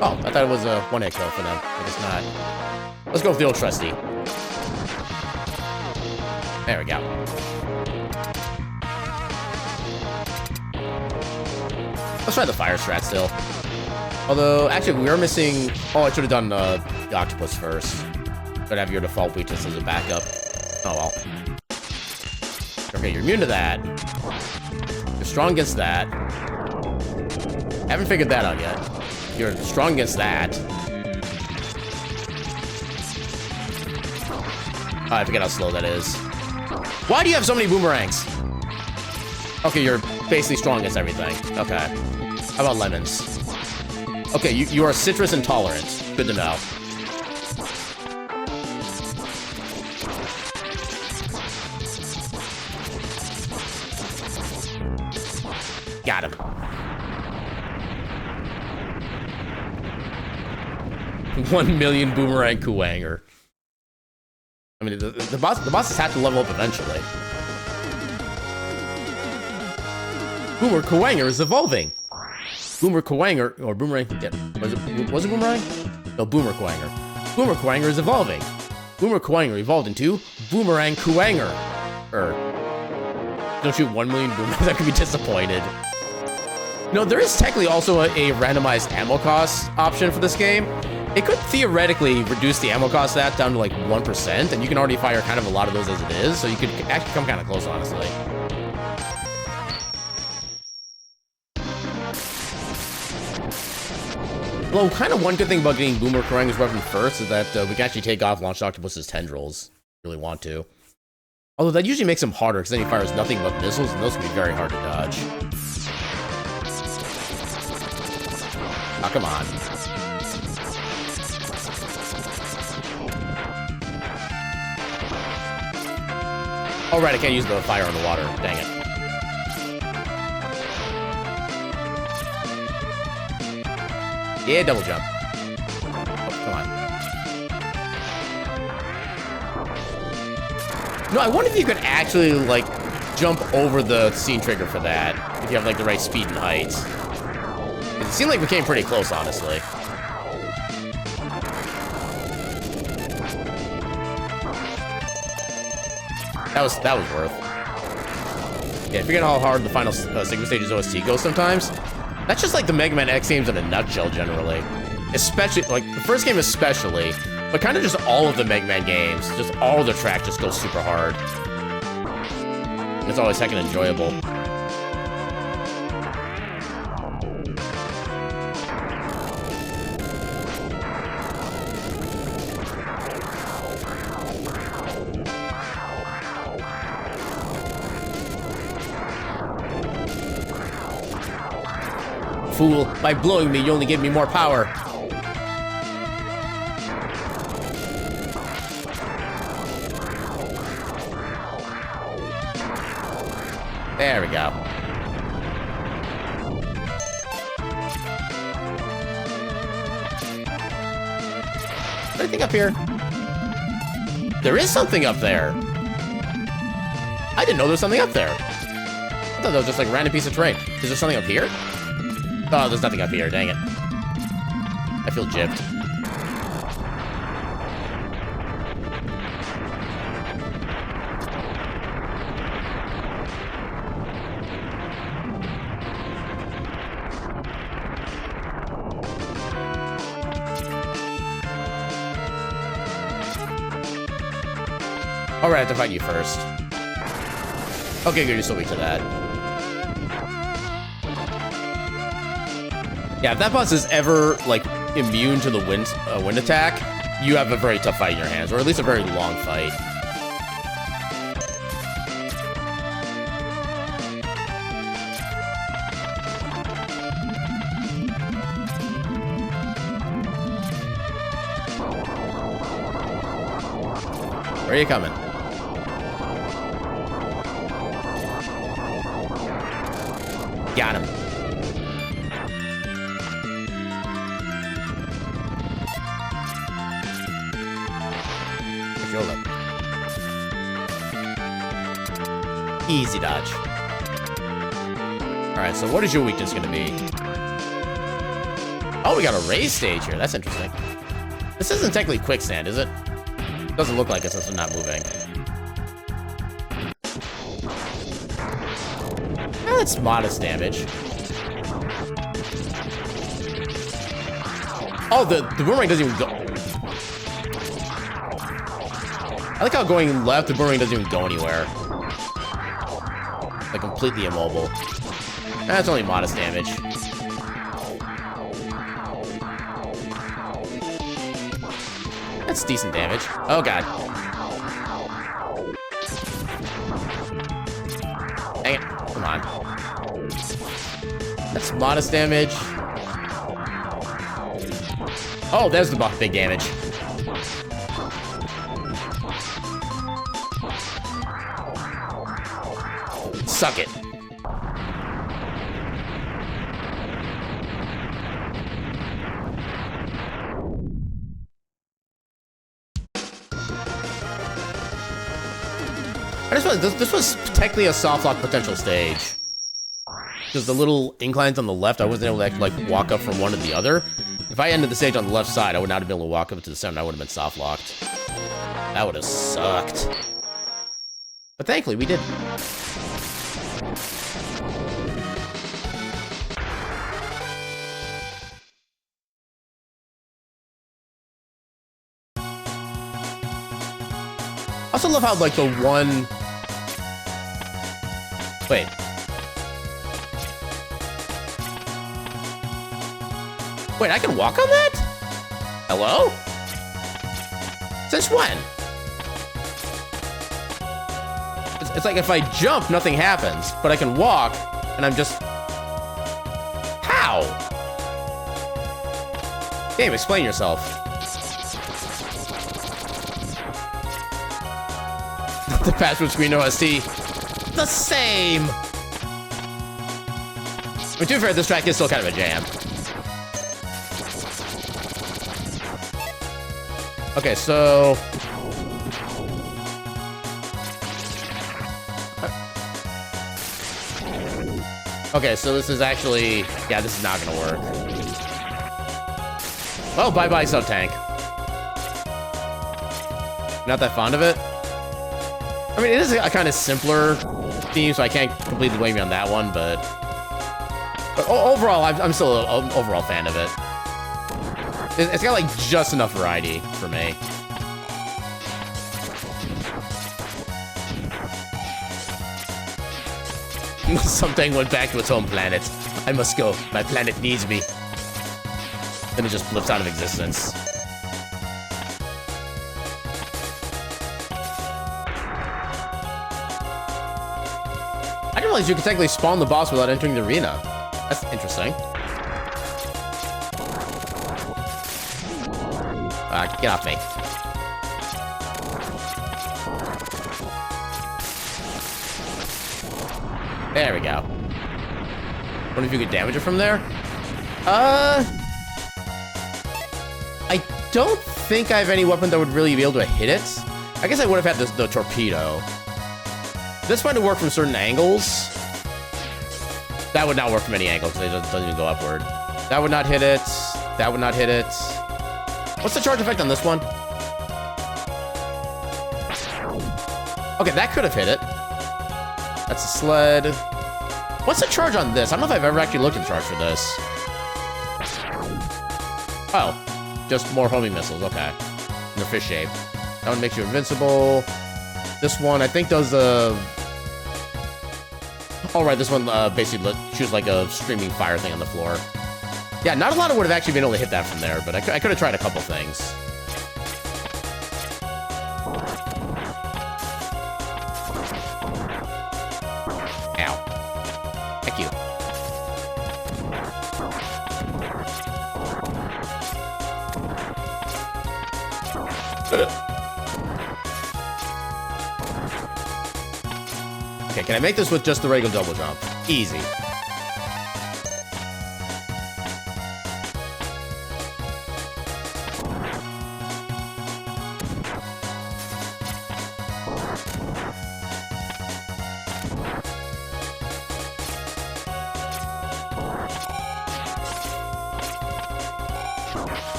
Oh, I thought it was a one-hit kill for them. I guess not. Let's go with the old trusty. There we go. Let's try the fire strat still. Although, actually, we are missing... Oh, I should have done the octopus first. Could have your default weakness as a backup. Oh, well. Okay, you're immune to that. You're strong against that. Haven't figured that out yet. You're strong against that. Oh, I forget how slow that is. Why do you have so many boomerangs? Okay, you're basically strong against everything. Okay. How about lemons? Okay, you are citrus intolerant. Good to know. Got him. 1 million boomerang Kuwanger. I mean, the bosses have to level up eventually. Boomer Kuwanger is evolving. Boomer Kuwanger, or Boomerang, yeah, was it Boomerang? No, Boomer Kuwanger. Boomer Kuwanger is evolving. Boomer Kuwanger evolved into Boomerang Kuwanger. Don't shoot 1 million boomerangs, I could be disappointed. No, there is technically also a randomized ammo cost option for this game. It could theoretically reduce the ammo cost of that down to like 1%, and you can already fire kind of a lot of those as it is, so you could actually come kind of close, honestly. Well, kind of one good thing about getting Boomer Kuwanger's weapon first is that we can actually take off Launched Octopus's tendrils, if you really want to. Although that usually makes him harder, because then he fires nothing but missiles, and those can be very hard to dodge. Oh, come on. Oh, right, I can't use the fire on the water. Dang it. Yeah, double jump. Oh, come on. No, I wonder if you could actually, like, jump over the scene trigger for that. If you have, like, the right speed and height. It seemed like we came pretty close, honestly. That was worth. Yeah, forget how hard the final Sigma Stage's OST goes sometimes. That's just like the Mega Man X games in a nutshell, generally. Especially, like, the first game especially, but kind of just all of the Mega Man games. Just all the track just goes super hard. It's always heckin' enjoyable. Fool, by blowing me, you only give me more power. There we go. Anything up here? There is something up there. I didn't know there was something up there. I thought that was just like a random piece of terrain. Is there something up here? Oh, there's nothing up here, dang it. I feel gypped. Alright, I have to fight you first. Okay, good, you're still weak to that. Yeah, if that boss is ever, like, immune to the wind attack, you have a very tough fight in your hands, or at least a very long fight. Where are you coming? Got him. Easy dodge. Alright, so what is your weakness gonna be? Oh, we got a raise stage here. That's interesting. This isn't technically quicksand, is it? Doesn't look like it since we're not moving. That's modest damage. Oh, the boomerang doesn't even go. I like how going left, the boomerang doesn't even go anywhere. Like, completely immobile. That's only modest damage. That's decent damage. Oh, God. Dang it. Come on. That's modest damage. Oh, there's the big damage. Suck it. I just realized this was technically a soft lock potential stage. Because the little inclines on the left, I wasn't able to like walk up from one to the other. If I ended the stage on the left side, I would not have been able to walk up to the center. I would have been soft locked. That would have sucked. But thankfully, we didn't. I also love how, like, the one... Wait. Wait, I can walk on that? Hello? Since when? It's like if I jump, nothing happens, but I can walk, and I'm just... How? Game, explain yourself. The password screen OST. The same! I mean, to be fair, this track is still kind of a jam. Okay, so... Okay, so this is actually... Yeah, this is not gonna work. Oh, bye-bye, sub-tank. Not that fond of it? I mean, it is a kind of simpler theme, so I can't completely blame you on that one, but overall, I'm still an overall fan of it. It's got, like, just enough variety for me. Something went back to its home planet. I must go. My planet needs me. Then it just flips out of existence. I didn't realize you could technically spawn the boss without entering the arena. That's interesting. Get off me. There we go. Wonder if you could damage it from there? I don't think I have any weapon that would really be able to hit it. I guess I would have had the torpedo. This might have worked from certain angles. That would not work from any angle because it doesn't even go upward. That would not hit it. That would not hit it. What's the charge effect on this one? Okay, that could have hit it. That's a sled. What's the charge on this? I don't know if I've ever actually looked at the charge for this. Oh, just more homing missiles. Okay. In the fish shape. That one makes you invincible. This one, I think, does a... Oh, right, this one basically shoots like a streaming fire thing on the floor. Yeah, not a lot of would have actually been able to hit that from there, but I could have tried a couple things. Ow. Thank you. Okay, can I make this with just the regular double jump? Easy.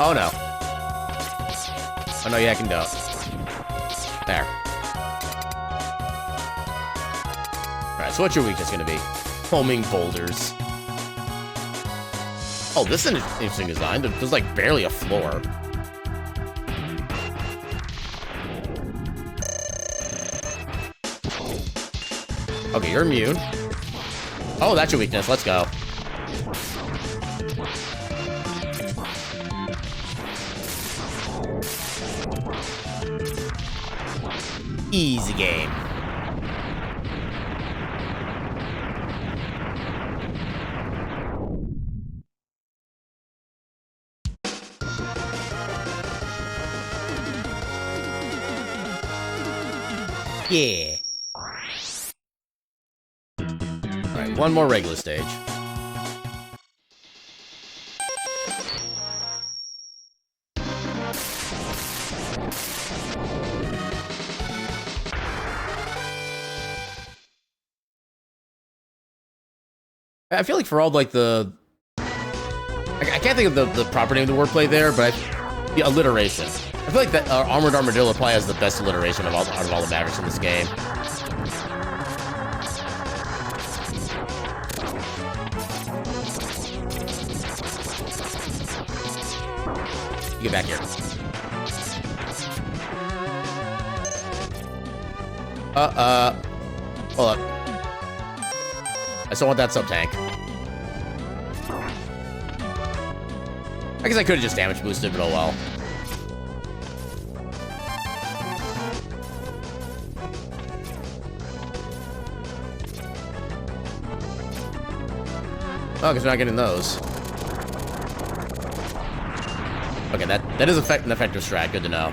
Oh no. Oh no, yeah, I can do it. There. Alright, so what's your weakness gonna be? Homing boulders. Oh, this is an interesting design. There's like barely a floor. Okay, you're immune. Oh, that's your weakness. Let's go. Easy game. Yeah. Alright, one more regular stage. I feel like for all like the, I can't think of the proper name of the wordplay there, but the alliteration. I feel like that Armored Armadillo probably has the best alliteration of all the Mavericks in this game. Get back here. Hold up. I still want that sub-tank. I guess I could have just damage boosted, but oh well. Oh, because we're not getting those. Okay, that is an effective strat. Good to know.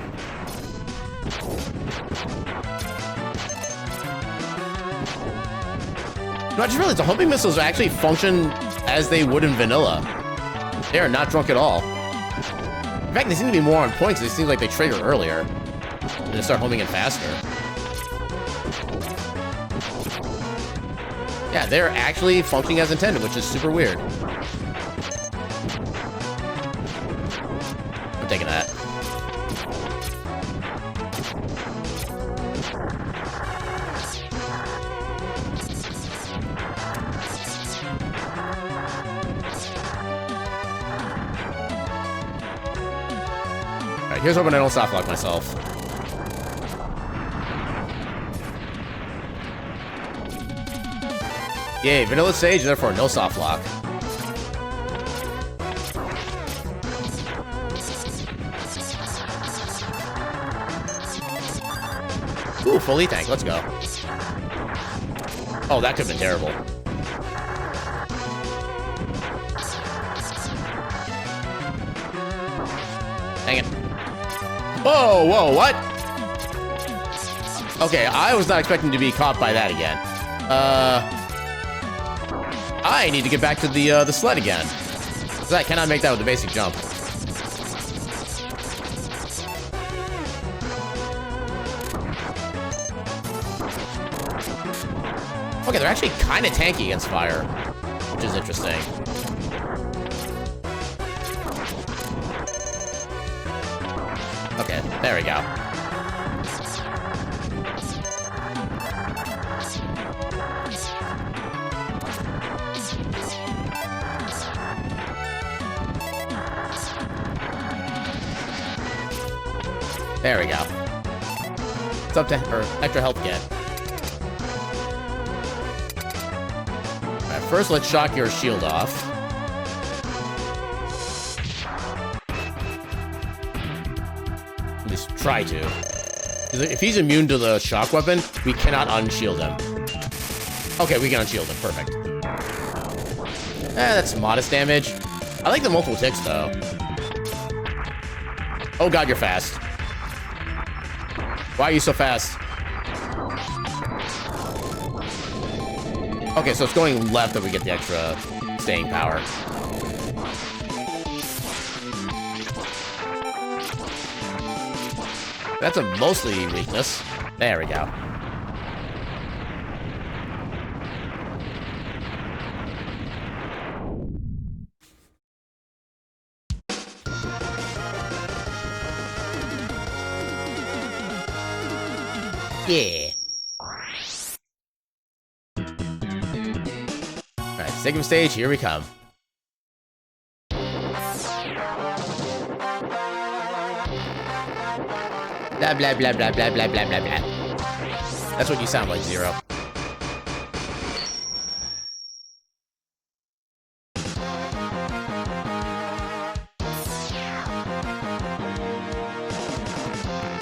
No, I just realized the homing missiles actually function as they would in vanilla. They are not drunk at all. In fact, they seem to be more on point because it seems like they trigger earlier. And just start homing in faster. Yeah, they're actually functioning as intended, which is super weird. I'm taking that. Alright, here's hoping I don't soft lock myself. Yay, vanilla stage, therefore no soft lock. Ooh, full E-tank, let's go. Oh, that could have been terrible. Dang it. Whoa, whoa, what? Okay, I was not expecting to be caught by that again. I need to get back to the sled again. Because I cannot make that with the basic jump. Okay, they're actually kind of tanky against fire, which is interesting. Okay, there we go. There we go. It's up to or extra health get. Alright, first let's shock your shield off. At least try to. Because if he's immune to the shock weapon, we cannot unshield him. Okay, we can unshield him. Perfect. That's modest damage. I like the multiple ticks though. Oh god, you're fast. Why are you so fast? Okay, so it's going left that we get the extra staying power. That's a mostly weakness. There we go. Yeah. Alright, second stage, here we come. Blah, blah, blah, blah, blah, blah, blah, blah, blah. That's what you sound like, Zero.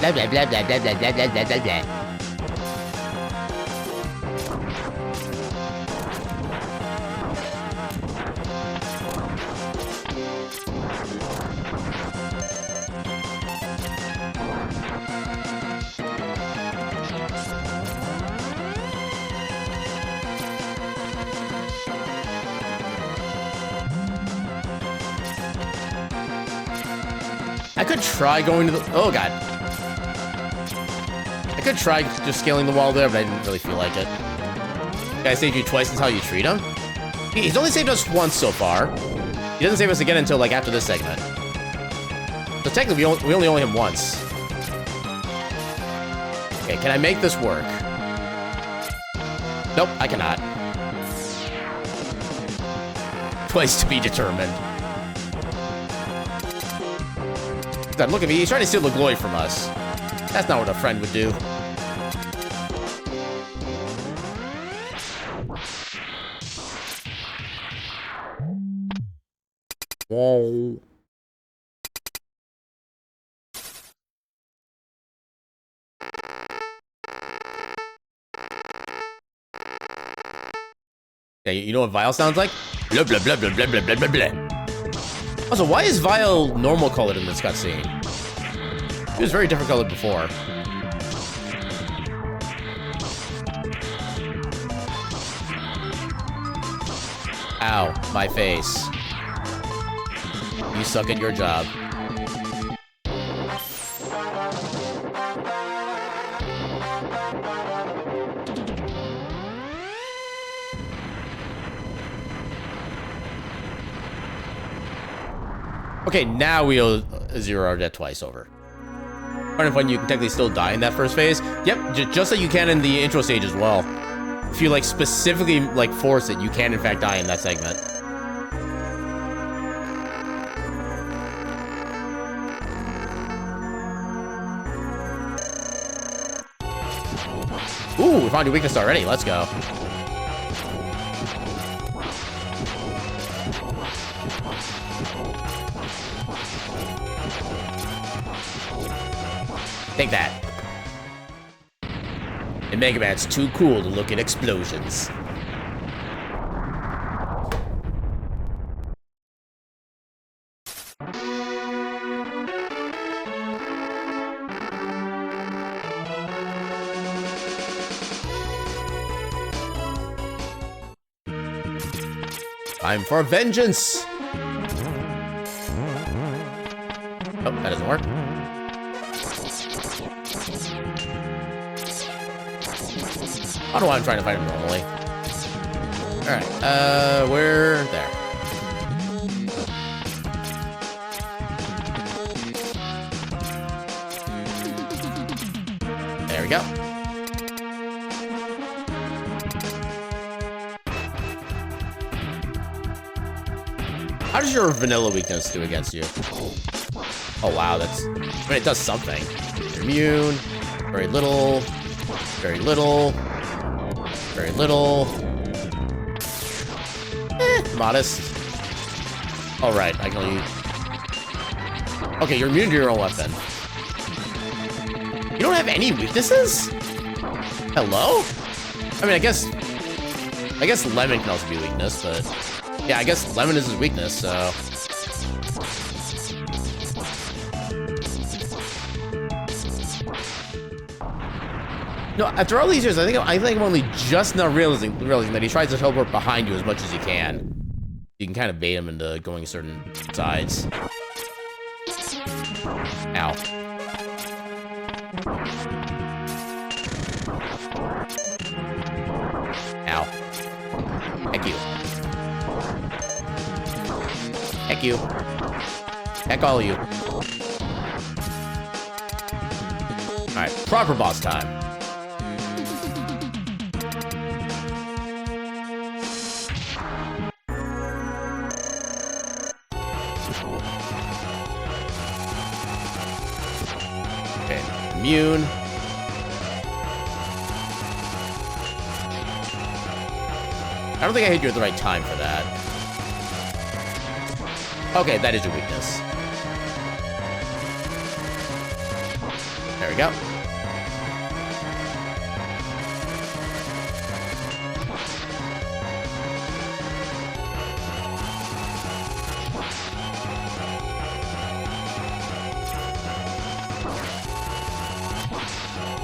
Blah, blah, blah, blah, blah, blah, blah, blah, blah, blah, blah. I could try going to the... Oh, God. I could try just scaling the wall there, but I didn't really feel like it. Guys save you twice is how you treat him? He's only saved us once so far. He doesn't save us again until, like, after this segment. So technically, we only owe him once. Okay, can I make this work? Nope, I cannot. Place to be determined. God, look at me. He's trying to steal the glory from us. That's not what a friend would do. Whoa. Yeah, you know what Vile sounds like? Blah, blah, blah, blah, blah, blah, blah, blah, blah. Also, why is Vile normal colored in this cutscene? He was very different colored before. Ow, my face. You suck at your job. Okay, now we owe zero our debt twice over. Kind of fun, you can technically still die in that first phase. Yep, just like you can in the intro stage as well. If you like specifically like force it, you can in fact die in that segment. Ooh, we found your weakness already. Let's go. Take that. And Mega Man's too cool to look at explosions. Time for vengeance! Oh, that doesn't work. I don't know why I'm trying to fight him normally. Alright, we're there. There we go. How does your vanilla weakness do against you? Oh wow, that's... I mean, it does something. You're immune. Very little. Very little. Very little. Modest. Alright, I can only... Okay, you're immune to your own weapon. You don't have any weaknesses? Hello? I mean, I guess Lemon can also be a weakness, but... Yeah, I guess Lemon is his weakness, so... No, after all these years, I think I'm only just now realizing that he tries to teleport behind you as much as he can. You can kind of bait him into going certain sides. Ow. Ow. Heck you. Heck you. Heck all of you. Alright, proper boss time. Okay, immune. I don't think I hit you at the right time for that. Okay, that is your weakness. There we go.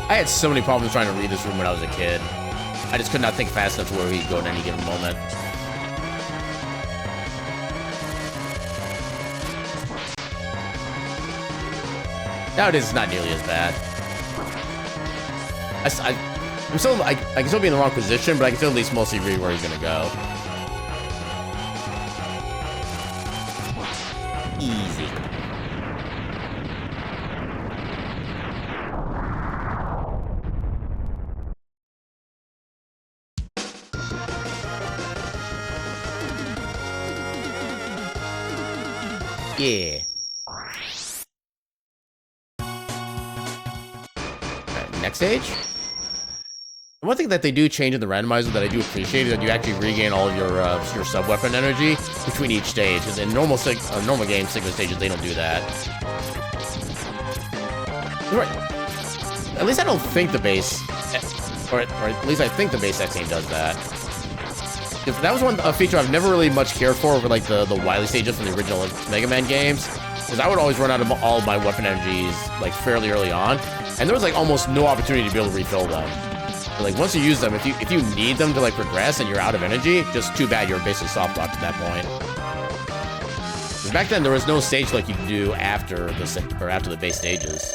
I had so many problems trying to read this room when I was a kid. I just could not think fast enough to where he'd go at any given moment. Nowadays, it's not nearly as bad. I can still be in the wrong position, but I can still at least mostly read where he's gonna go. Easy. Yeah. Alright, next stage. One thing that they do change in the randomizer that I do appreciate is that you actually regain all of your sub-weapon energy between each stage. Because in normal game Sigma stages, they don't do that. Right. At least I don't think the base, or at least I think the base X game does that. If that was a feature I've never really much cared for over like the Wily stages from the original Mega Man games, because I would always run out of all of my weapon energies like fairly early on, and there was like almost no opportunity to be able to refill them. But, like once you use them, if you need them to like progress and you're out of energy, just too bad you're basically soft locked at that point. Back then there was no stage like you could do after the base stages.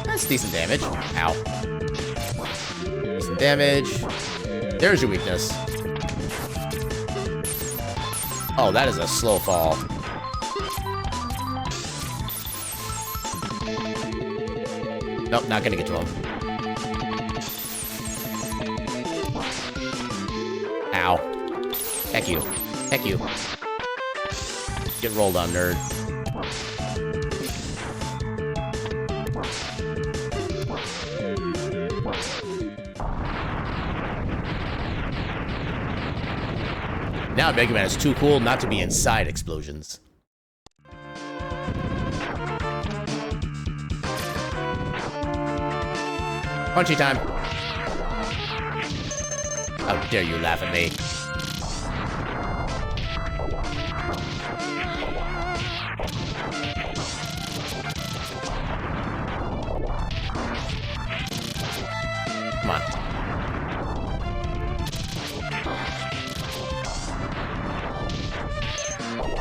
That's decent damage. Ow. Decent damage. There's your weakness. Oh, that is a slow fall. Nope, not gonna get to him. Ow. Heck you. Heck you. Get rolled on, nerd. Now Mega Man is too cool not to be inside explosions. Punchy time. How dare you laugh at me? Come on.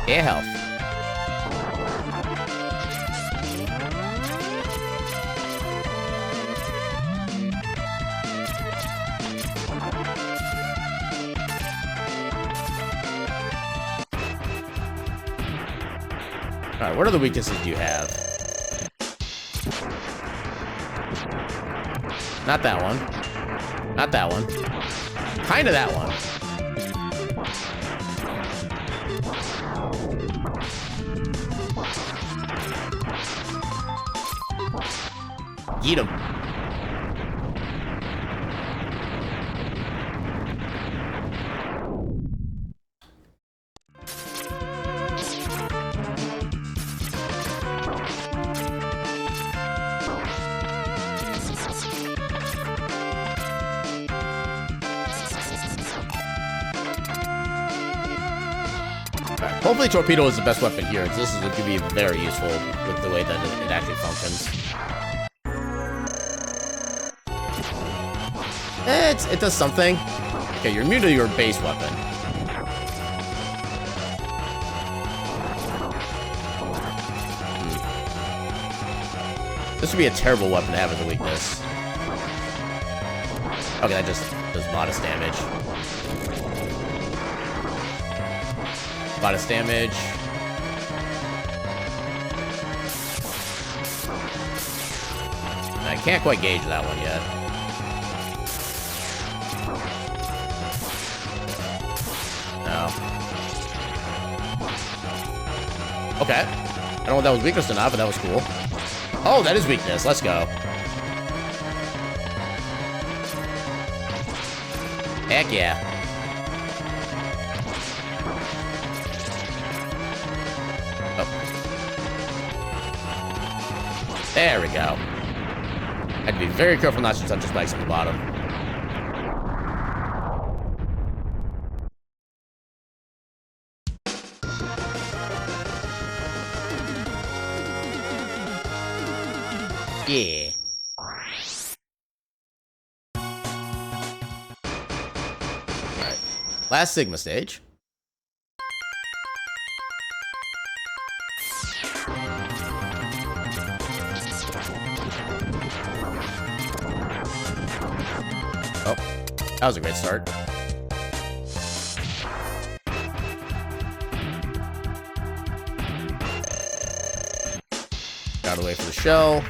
Air health. Alright, what other weaknesses do you have? Not that one. Not that one. Kinda that one. Eat him. Hopefully Torpedo is the best weapon here, because this is going to be very useful with the way that it actually functions. It does something. Okay, you're immune to your base weapon. This would be a terrible weapon to have as a weakness. Okay, that just does modest damage. Modest damage. I can't quite gauge that one yet. No. Okay. I don't know if that was weakness or not, but that was cool. Oh, that is weakness. Let's go. Heck yeah. Oh. There we go. I had to be very careful not to touch the spikes on the bottom. Yeah. Alright. Last Sigma stage. Oh, that was a great start. the way for the shell.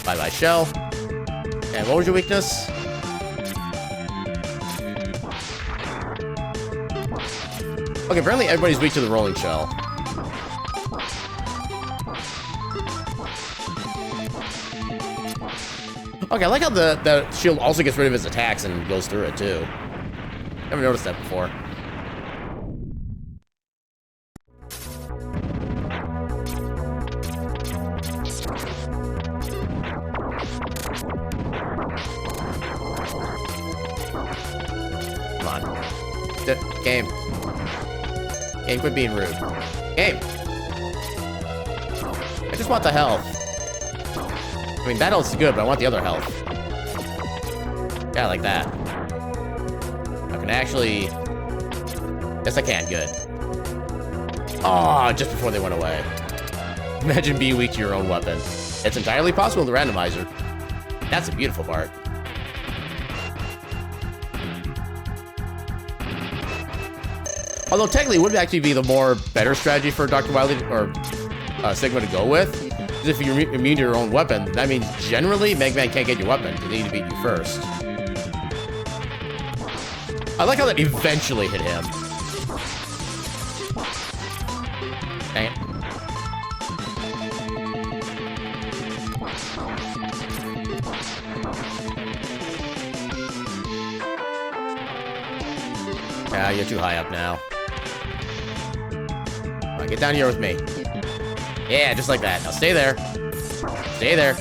Bye-bye, shell. And what was your weakness? Okay, apparently everybody's weak to the rolling shell. Okay, I like how the shield also gets rid of his attacks and goes through it, too. Never noticed that before. Come on. Game. Game, quit being rude. Game! I just want the health. I mean, that health's good, but I want the other health. Yeah, like that. I can actually... Yes, I can. Good. Oh, just before they went away. Imagine being weak to your own weapon. It's entirely possible in the randomizer. That's the beautiful part. Although technically it would actually be the more better strategy for Dr. Wily or Sigma to go with. Because if you're immune to your own weapon, that means generally Mega Man can't get your weapon. They need to beat you first. I like how that eventually hit him. Dang it. Yeah, you're too high up now. Come on, get down here with me. Yeah, just like that. Now stay there. Stay there.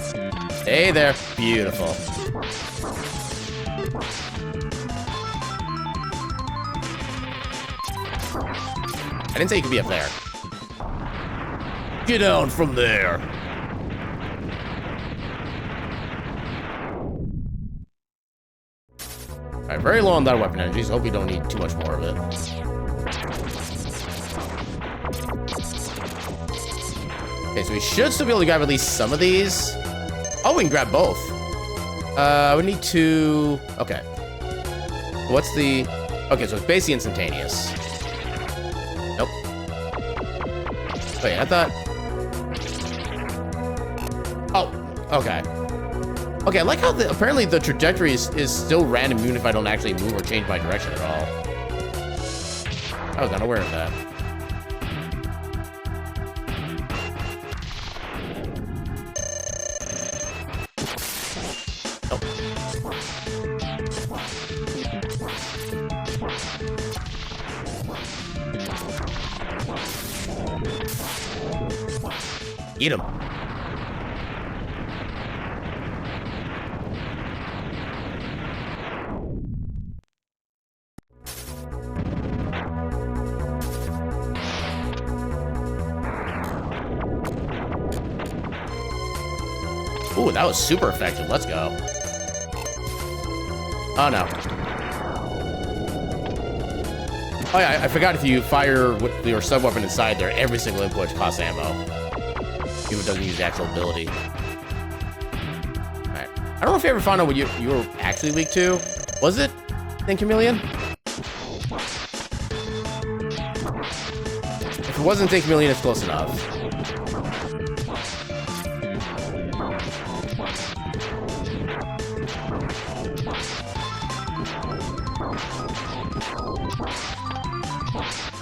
Stay there. Beautiful. I didn't say you could be up there. Get down from there. Alright, very low on that weapon energy, so hope you don't need too much more of it. Okay, so we should still be able to grab at least some of these. Oh, we can grab both. We need to... Okay. What's the... Okay, so it's basically instantaneous. Nope. Wait, I thought... Oh, okay. Okay, I like how apparently the trajectory is still random even if I don't actually move or change my direction at all. I was unaware of that. Oh. Eat him. Ooh, that was super effective. Let's go. Oh, no. Oh, yeah, I forgot if you fire with your sub-weapon inside there, every single input costs ammo. Even if it doesn't use the actual ability. Alright. I don't know if you ever found out what you were actually weak to. Was it Think Chameleon? If it wasn't Think Chameleon, it's close enough.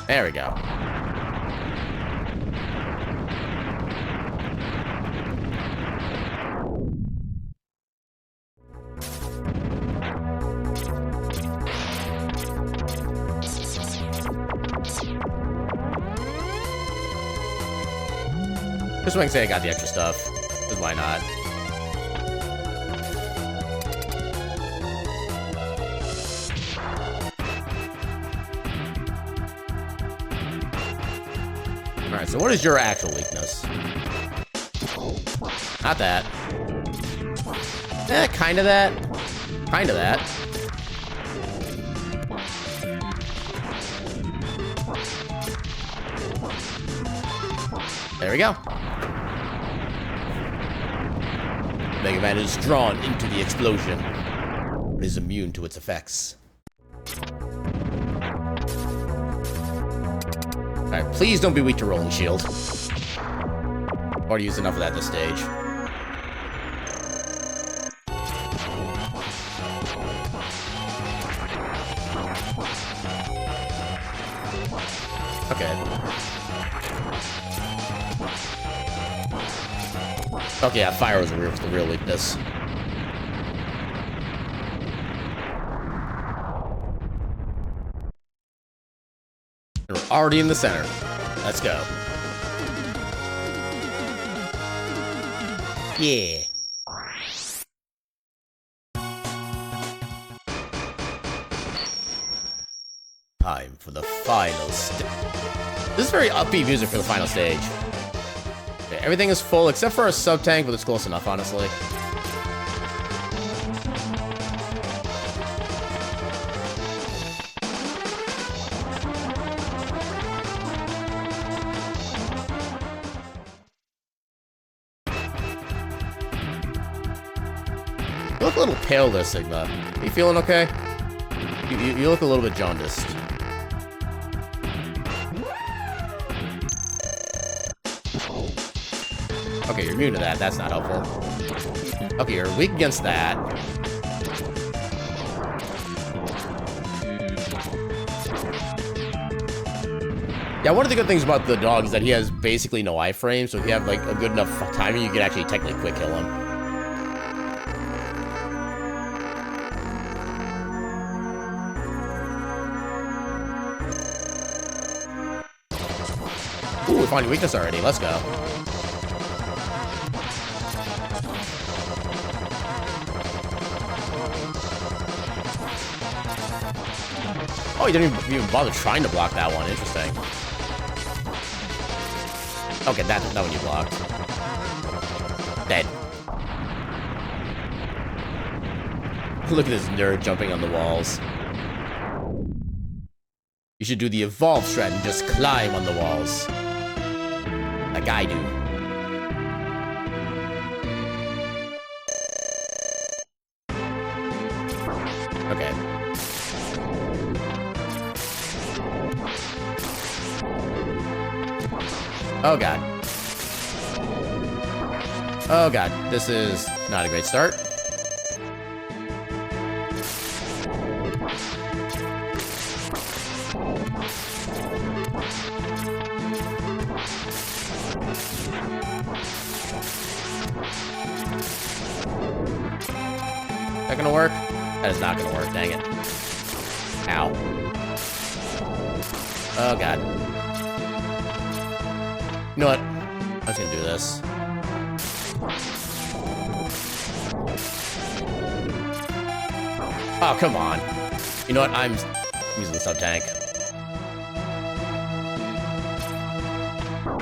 There we go. Just so I can say I got the extra stuff. Because why not? Alright, so what is your actual weakness? Not that. Kinda that. Kinda that. There we go. Mega Man is drawn into the explosion, but is immune to its effects. Alright, please don't be weak to Rolling Shield. Already used enough of that this stage. Okay. Okay, yeah, fire was the real weakness. We're already in the center. Let's go. Yeah. Time for the final stage. This is very upbeat music for the final stage. Okay, everything is full except for our sub-tank, but it's close enough, honestly. You look a little pale there, Sigma. Are you feeling okay? You look a little bit jaundiced. Okay, you're immune to that. That's not helpful. Okay, you're weak against that. Yeah, one of the good things about the dog is that he has basically no iframe, so if you have like a good enough timing, you can actually technically quick kill him. Ooh, we found your weakness already. Let's go. Oh, you didn't even bother trying to block that one. Interesting. Okay, that one you blocked. Dead. Look at this nerd jumping on the walls. You should do the evolve strat and just climb on the walls. Like I do. Okay. Oh god. Oh god, this is not a great start. That gonna work? That is not gonna work, dang it. Ow. Oh god. You know what? I'm just gonna do this. Oh, come on. You know what? I'm using the sub-tank.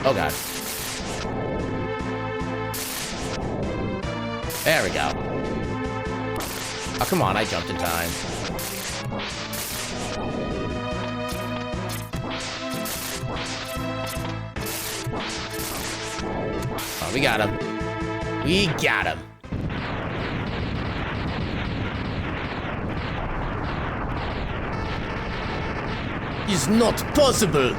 Oh god. There we go. Oh, come on, I jumped in time. Oh, we got him. We got him. It's not possible.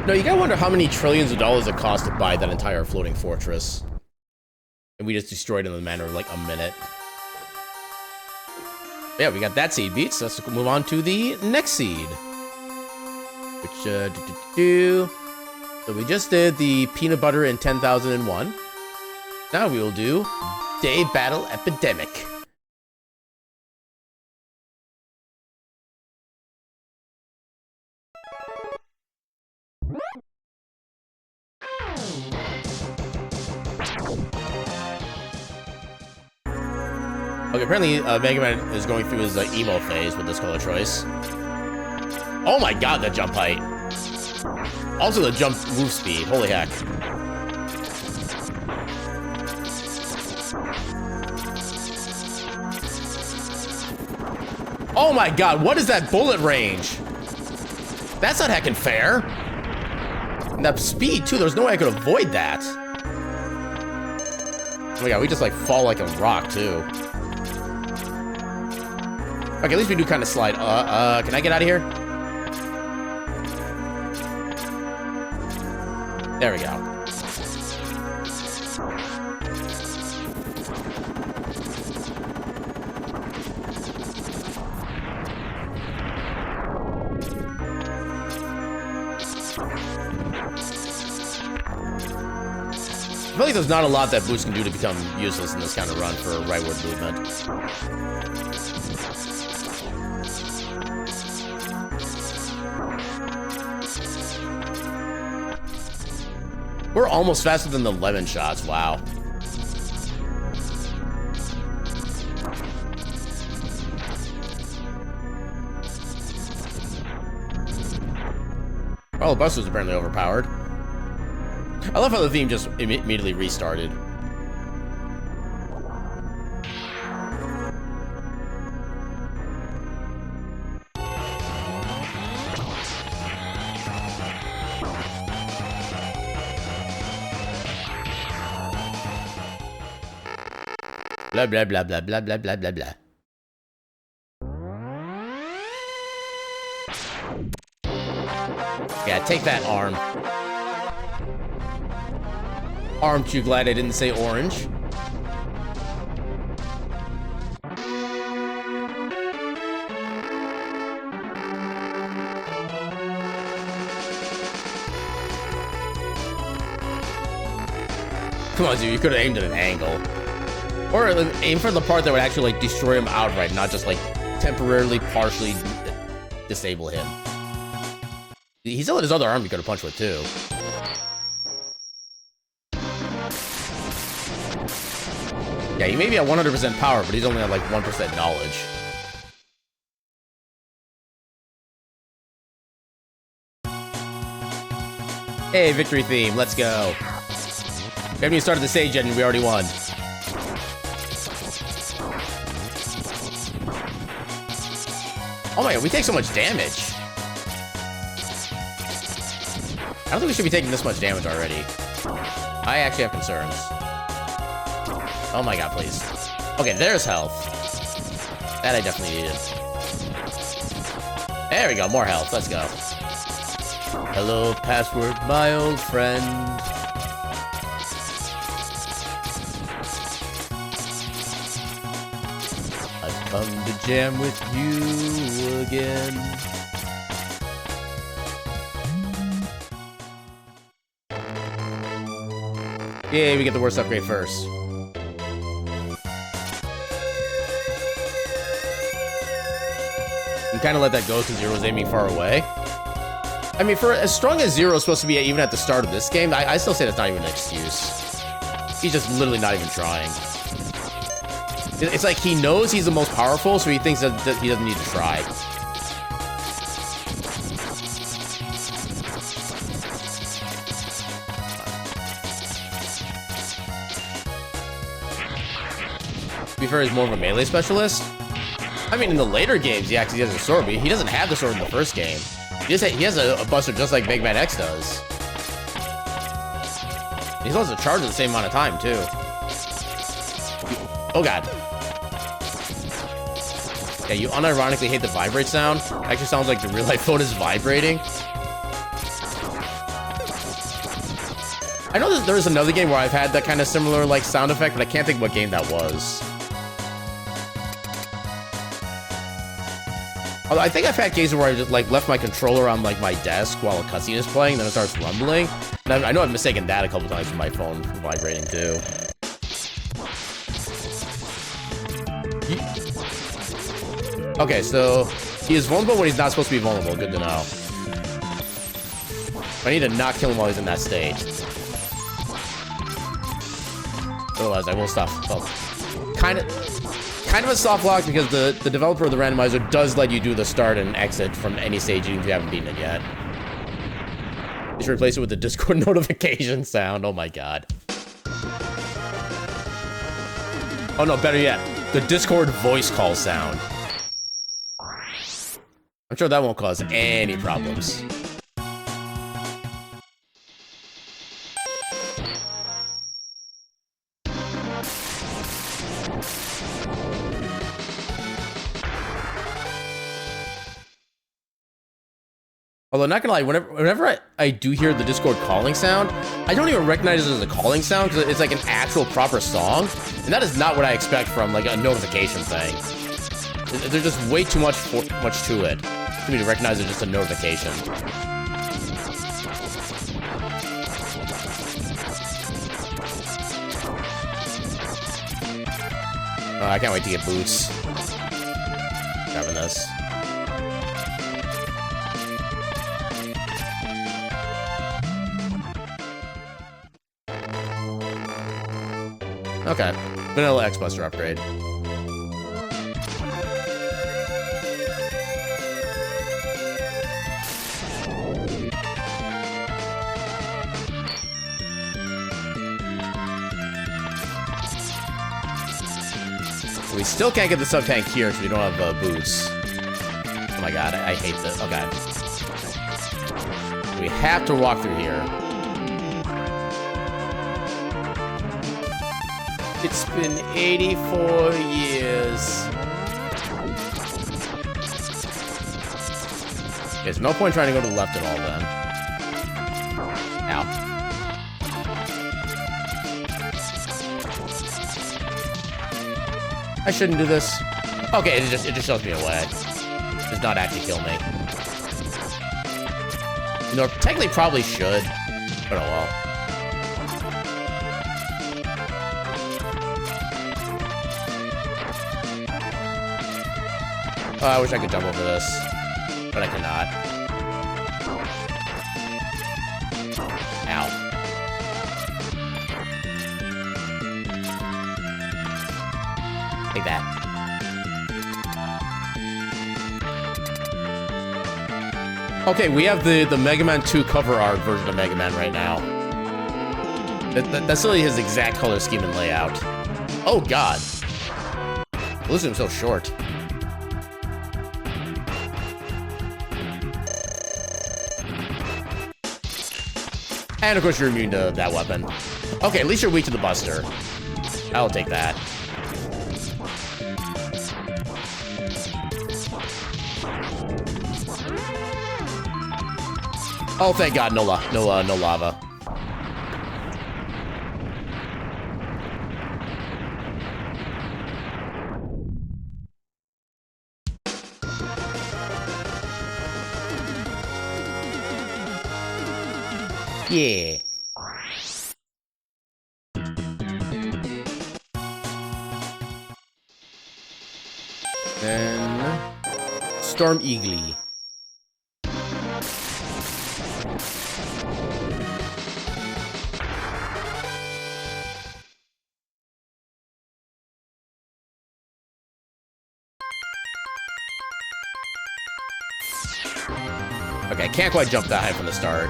No, you gotta wonder how many trillions of dollars it cost to buy that entire floating fortress. And we just destroyed it in a matter of like a minute. But yeah, we got that seed beat, so let's move on to the next seed. Which, So we just did the peanut butter in 10,001. Now we will do Day Battle Epidemic. Okay, apparently Mega Man is going through his emo phase with this color choice. Oh my god, that jump height. Also the jump move speed, holy heck. Oh my god, what is that bullet range? That's not heckin' fair. that speed, too. There's no way I could avoid that. Oh my god, we just, like, fall like a rock, too. Okay, at least we do kind of slide. Can I get out of here? There we go. I feel like there's not a lot that boost can do to become useless in this kind of run for rightward movement. We're almost faster than the lemon shots, wow. Oh, the bus was apparently overpowered. I love how the theme just immediately restarted. Blah, blah, blah, blah, blah, blah, blah, blah, blah. Yeah, take that, arm. Aren't you glad I didn't say orange? Come on, dude, you could have aimed at an angle. Or aim for the part that would actually, like, destroy him outright, not just, like, temporarily, partially disable him. He still had his other arm you could have punched with, too. Yeah, he may be at 100% power, but he's only at, like, 1% knowledge. Hey, victory theme, let's go. We haven't even started the stage yet, and we already won. Oh my god, we take so much damage. I don't think we should be taking this much damage already. I actually have concerns. Oh my god, please. Okay, there's health. That I definitely needed. There we go, more health. Let's go. Hello, password, my old friend. I've come to jam with you again. Yay, we get the worst upgrade first. You kind of let that go because Zero's aiming far away. I mean, for as strong as Zero's supposed to be even at the start of this game, I still say that's not even an excuse. He's just literally not even trying. It's like he knows he's the most powerful, so he thinks that he doesn't need to try. To be fair, he's more of a melee specialist. I mean, in the later games, he actually has a sword, but he doesn't have the sword in the first game. He has a buster just like Big Man X does. He's also charged at the same amount of time, too. Oh, God. Yeah, you unironically hate the vibrate sound. It actually sounds like the real-life phone is vibrating. I know there was another game where I've had that kind of similar, like, sound effect, but I can't think what game that was. Although I think I've had cases where I just, like, left my controller on, like, my desk while a cutscene is playing, and then it starts rumbling. And I know I've mistaken that a couple times with my phone vibrating, too. Okay, so he is vulnerable when he's not supposed to be vulnerable. Good to know. I need to not kill him while he's in that state. Otherwise, I will stop. Well, kind of a soft lock because the developer of the randomizer does let you do the start and exit from any stage even if you haven't beaten it yet. You should replace it with the Discord notification sound. Oh my god. Oh no, better yet, the Discord voice call sound. I'm sure that won't cause any problems. Although, not gonna lie, whenever I do hear the Discord calling sound, I don't even recognize it as a calling sound because it's like an actual proper song. And that is not what I expect from like a notification thing. There's just way too much to it for me to recognize it's just a notification. Oh, I can't wait to get boots. Grabbing this. Okay, vanilla X-Buster upgrade. We still can't get the sub-tank here because we don't have boots. Oh my god, I hate this. Okay. We have to walk through here. It's been 84 years. There's no point trying to go to the left at all then. Ow. I shouldn't do this. Okay, it just shows me a way. It does not actually kill me. You know, technically probably should, but oh well. Oh, I wish I could jump over this, but I cannot. Ow. Take that. Okay, we have the Mega Man 2 cover art version of Mega Man right now. That's really his exact color scheme and layout. Oh god. Listen, I'm so short. And of course you're immune to that weapon. Okay, at least you're weak to the Buster. I'll take that. Oh, thank God, no lava. Yeah. Then Storm Eagly. Okay, I can't quite jump that high from the start.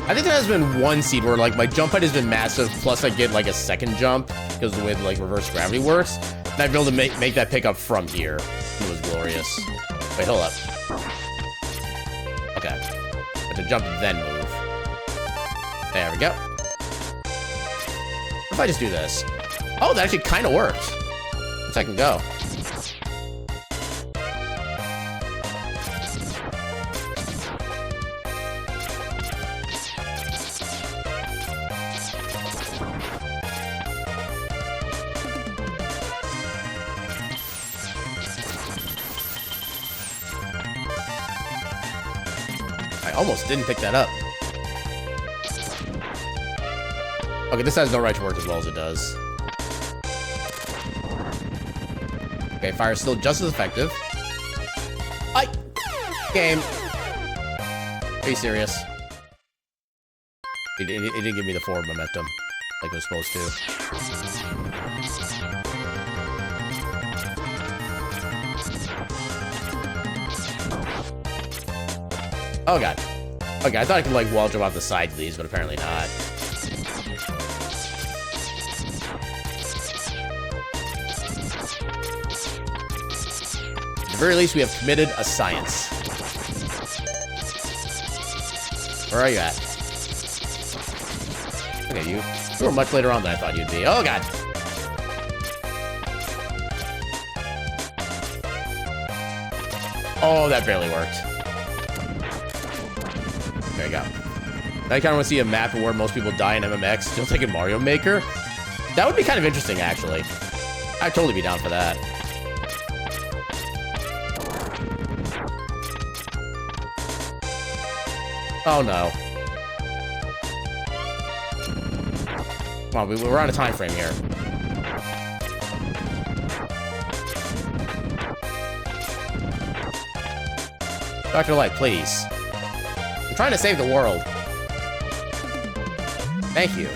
I think there has been one seed where like my jump height has been massive, plus I get like a second jump because of the way like reverse gravity works. And I've been able to make that pickup from here. It was glorious. Wait, hold up. Okay. But to jump then move. There we go. What if I just do this? Oh, that actually kind of worked. Let's I can go. I almost didn't pick that up. Okay, this has no right to work as well as it does. Okay, fire's still just as effective. Game. Are you serious? It didn't give me the forward momentum like it was supposed to. Oh god. Okay, I thought I could like wall jump off the sides of these, but apparently not. At the very least, we have committed a science. Where are you at? Okay, you were much later on than I thought you'd be. Oh god. Oh, that barely worked. There you go. I kind of want to see a map where most people die in MMX, just like in Mario Maker. That would be kind of interesting, actually. I'd totally be down for that. Oh, no. Come on, we're on a time frame here. Dr. Light, please. I'm trying to save the world. Thank you.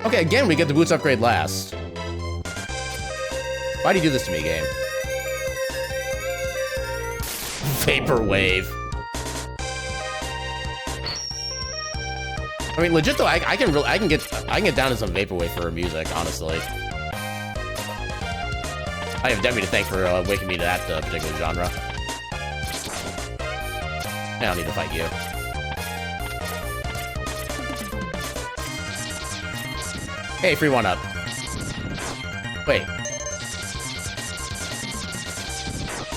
Okay, again, we get the boots upgrade last. Why do you do this to me, game? Vaporwave. I mean, legit though, I can get down to some vaporwave for music, honestly. I have Demi to thank for waking me to that particular genre. I don't need to fight you. Hey, free one up. Wait.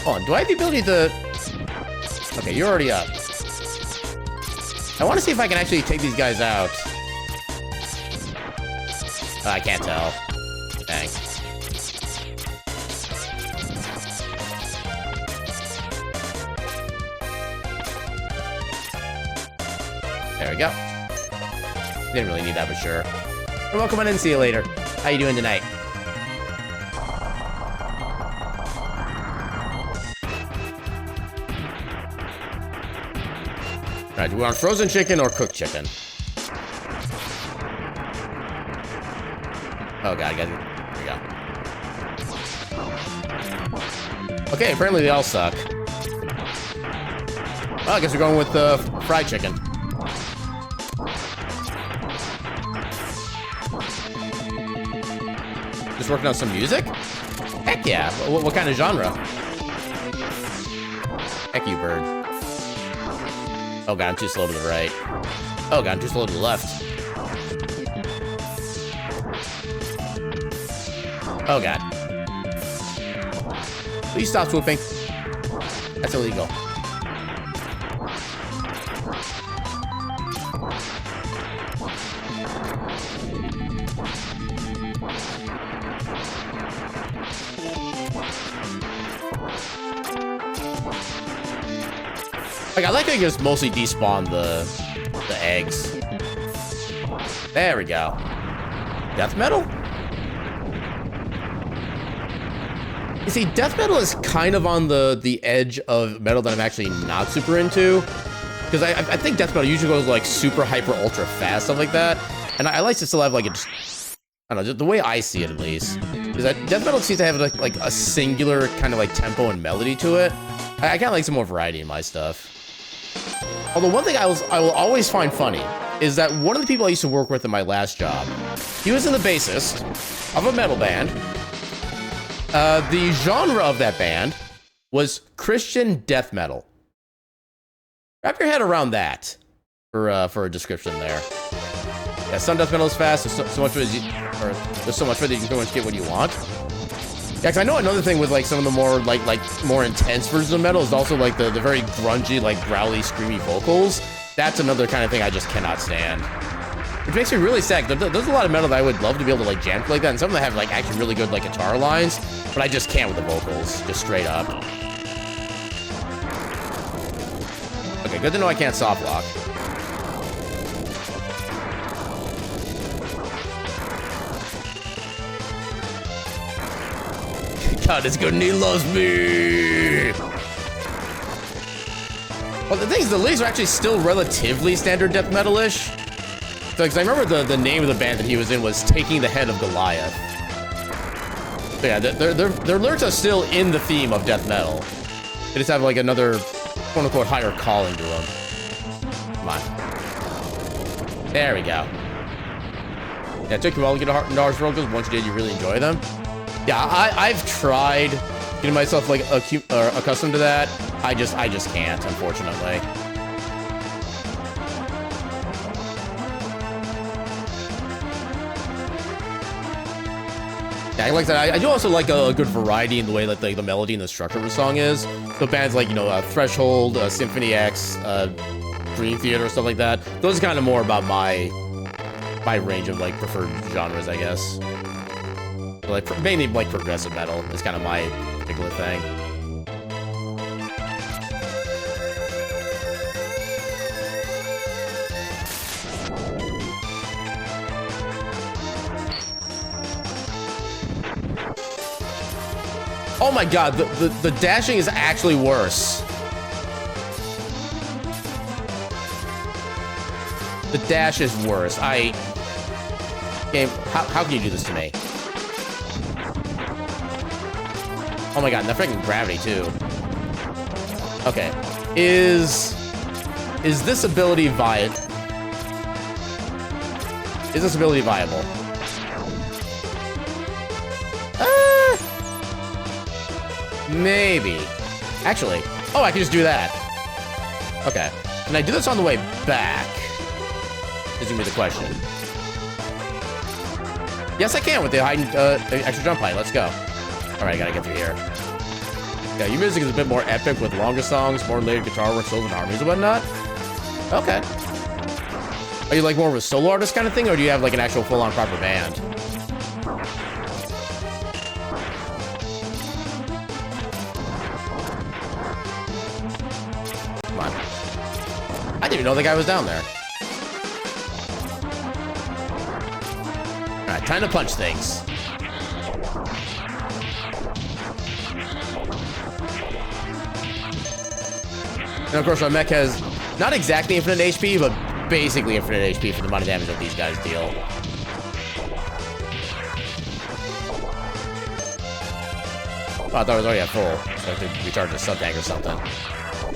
Hold on, do I have the ability to... Okay, you're already up. I want to see if I can actually take these guys out. I can't tell. Dang. There we go. Didn't really need that for sure. Well, come on in, see you later. How you doing tonight? Alright, do we want frozen chicken or cooked chicken? Oh god, guys. There we go. Okay, apparently they all suck. Well, I guess we're going with fried chicken. Just working on some music? Heck yeah. What kind of genre? Heck you, bird. Oh god, I'm too slow to the right. Oh god, I'm too slow to the left. Oh god. Please stop swooping. That's illegal. Like, I like how you just mostly despawn the eggs. There we go. Death metal? You see, death metal is kind of on the edge of metal that I'm actually not super into. Because I think death metal usually goes like super hyper ultra fast, stuff like that. And I like to still have like a, I don't know, the way I see it at least. Is that death metal seems to have like a singular kind of like tempo and melody to it. I kind of like some more variety in my stuff. Although one thing I will always find funny is that one of the people I used to work with in my last job, he was in the bassist of a metal band. The genre of that band was Christian death metal. Wrap your head around that for a description there. Yeah, some death metal is fast. There's so much for there's so much for that you can pretty much get what you want. Yeah, because I know another thing with like some of the more like more intense versions of metal is also like the very grungy, like growly, screamy vocals. That's another kind of thing I just cannot stand. Which makes me really sad. There's a lot of metal that I would love to be able to like jam like that, and some of them have like actually really good like guitar lines, but I just can't with the vocals, just straight up. Okay, good to know I can't soft lock. God, it's good and he loves me. Well, the thing is, the lyrics are actually still relatively standard death metal-ish. So, because I remember the name of the band that he was in was Taking the Head of Goliath. So yeah, their lyrics are still in the theme of death metal. They just have like another quote-unquote higher calling to them. Come on. There we go. Yeah, it took you a while to get into Harsh vocals. Once you did, you really enjoy them. Yeah, I've tried getting myself like accustomed to that. I just can't, unfortunately. Yeah, like that. I do also like a good variety in the way that the melody and the structure of the song is. So bands like, you know, Threshold, Symphony X, Dream Theater, stuff like that. Those are kind of more about my range of like preferred genres, I guess. But, like mainly like progressive metal is kind of my particular thing. Oh my god, the dashing is actually worse. The dash is worse. Game, how can you do this to me? Oh my god, and the freaking gravity too. Okay. Is this ability viable? Is this ability viable? Maybe. Actually. Oh, I can just do that. Okay. Can I do this on the way back? Is gonna be the question. Yes, I can with the extra jump height. Let's go. All right, I gotta get through here. Yeah, your music is a bit more epic with longer songs, more layered guitar work, solos, and harmonies and whatnot. Okay. Are you like more of a solo artist kind of thing, or do you have like an actual full-on proper band? I didn't even know the guy was down there. Alright, time to punch things. And of course our mech has not exactly infinite HP, but basically infinite HP for the amount of damage that these guys deal. Oh, I thought it was already at full, so I could recharge a sub-tank or something.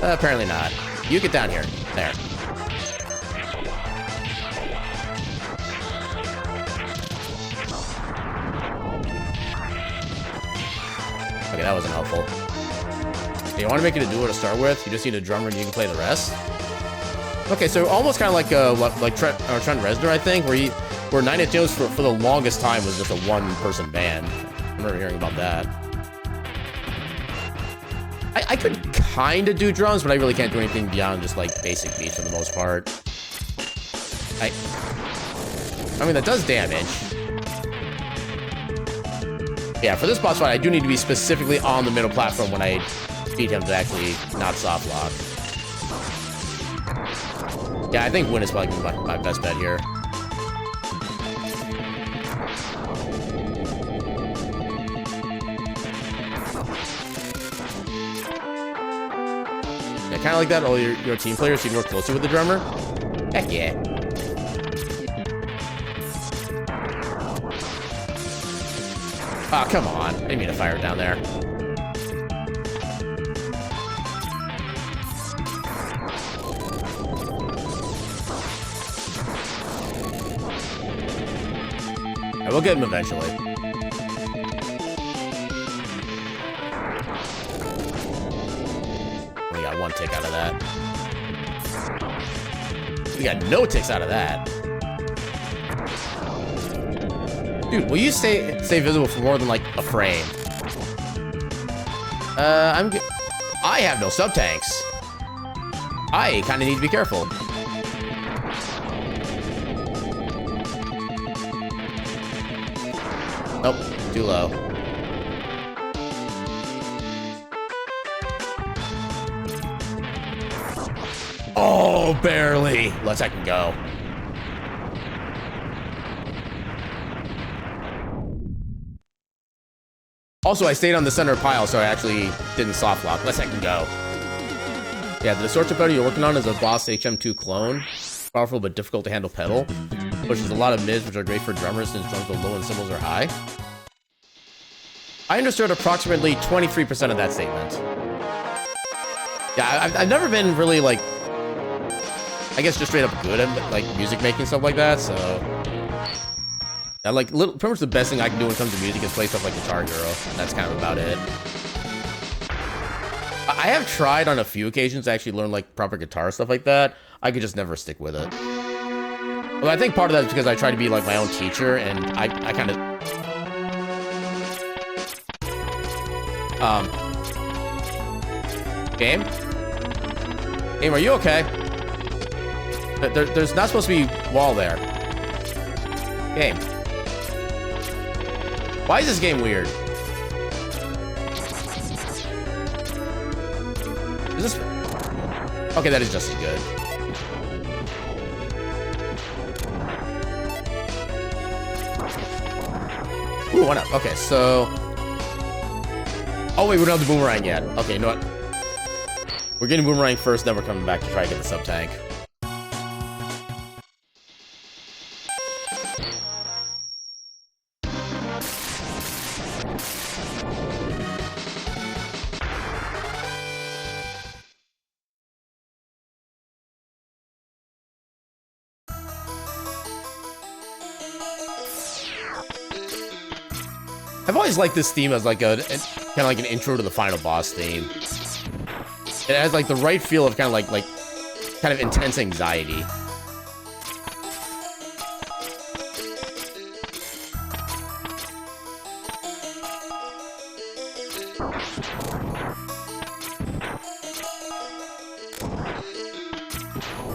Apparently not. You get down here. There. Okay, that wasn't helpful. Okay, you want to make it a duo to start with? You just need a drummer and you can play the rest? Okay, so almost kind of like Trent Reznor, I think, where Nine Inch Nails for the longest time was just a one-person band. I remember hearing about that. I could kind of do drums, but I really can't do anything beyond just like basic beats for the most part. I mean, that does damage. Yeah, for this boss fight, I do need to be specifically on the middle platform when I beat him to actually not soft lock. Yeah, I think win is probably my best bet here. Yeah, kind of like that. All your team players should work closer with the drummer. Heck yeah. Oh, come on. I didn't mean to fire it down there. I will get him eventually. We got one tick out of that. We got no ticks out of that. Dude, will you stay visible for more than like a frame? I have no sub-tanks. I kind of need to be careful. Nope, too low. Oh, barely. Let's I can go. Also, I stayed on the center pile, so I actually didn't soft lock. Let's I can go. Yeah, the distortion pedal you're working on is a Boss HM2 clone. Powerful but difficult to handle pedal. Pushes a lot of mids, which are great for drummers since drums go low and cymbals are high. I understood approximately 23% of that statement. Yeah, I've never been really, like, I guess just straight up good at, like, music making, stuff like that, so... Yeah, like, pretty much the best thing I can do when it comes to music is play stuff like Guitar Hero. That's kind of about it. I have tried on a few occasions to actually learn, like, proper guitar stuff like that. I could just never stick with it. Well, I think part of that is because I try to be, like, my own teacher, and I kind of... Game? Game, are you okay? There's not supposed to be wall there. Game. Why is this game weird? Is this... Okay, that is just as good. Ooh, why not? Okay, so... Oh, wait, we don't have the boomerang yet. Okay, you know what? We're getting boomerang first, then we're coming back to try to get the sub-tank. I've always liked this theme as like a kind of like an intro to the final boss theme. It has like the right feel of kind of intense anxiety.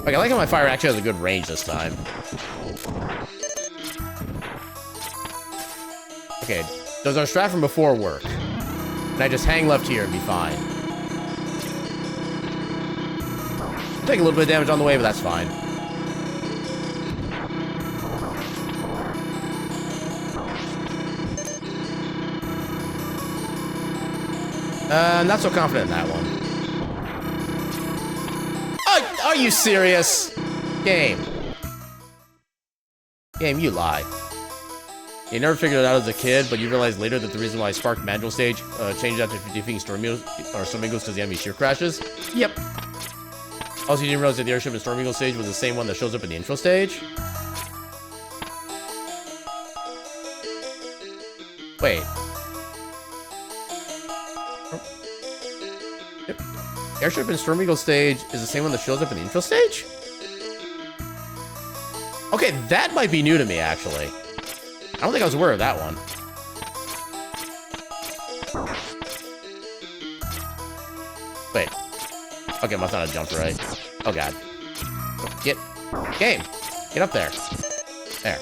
Like, I like how my fire actually has a good range this time. Okay, does our strat from before work? Can I just hang left here and be fine? Take a little bit of damage on the way, but that's fine. Not so confident in that one. Are you serious? Game. Game, you lie. You never figured it out as a kid, but you realized later that the reason why Spark Mandrill stage changed after defeating Storm Eagles because the enemy shear crashes? Yep. Also, you didn't realize that the airship in Storm Eagle stage was the same one that shows up in the intro stage? Wait. Yep. Airship in Storm Eagle stage is the same one that shows up in the intro stage? Okay, that might be new to me, actually. I don't think I was aware of that one. Wait. Okay, must not have jumped right. Oh, God. Game! Get up there. There.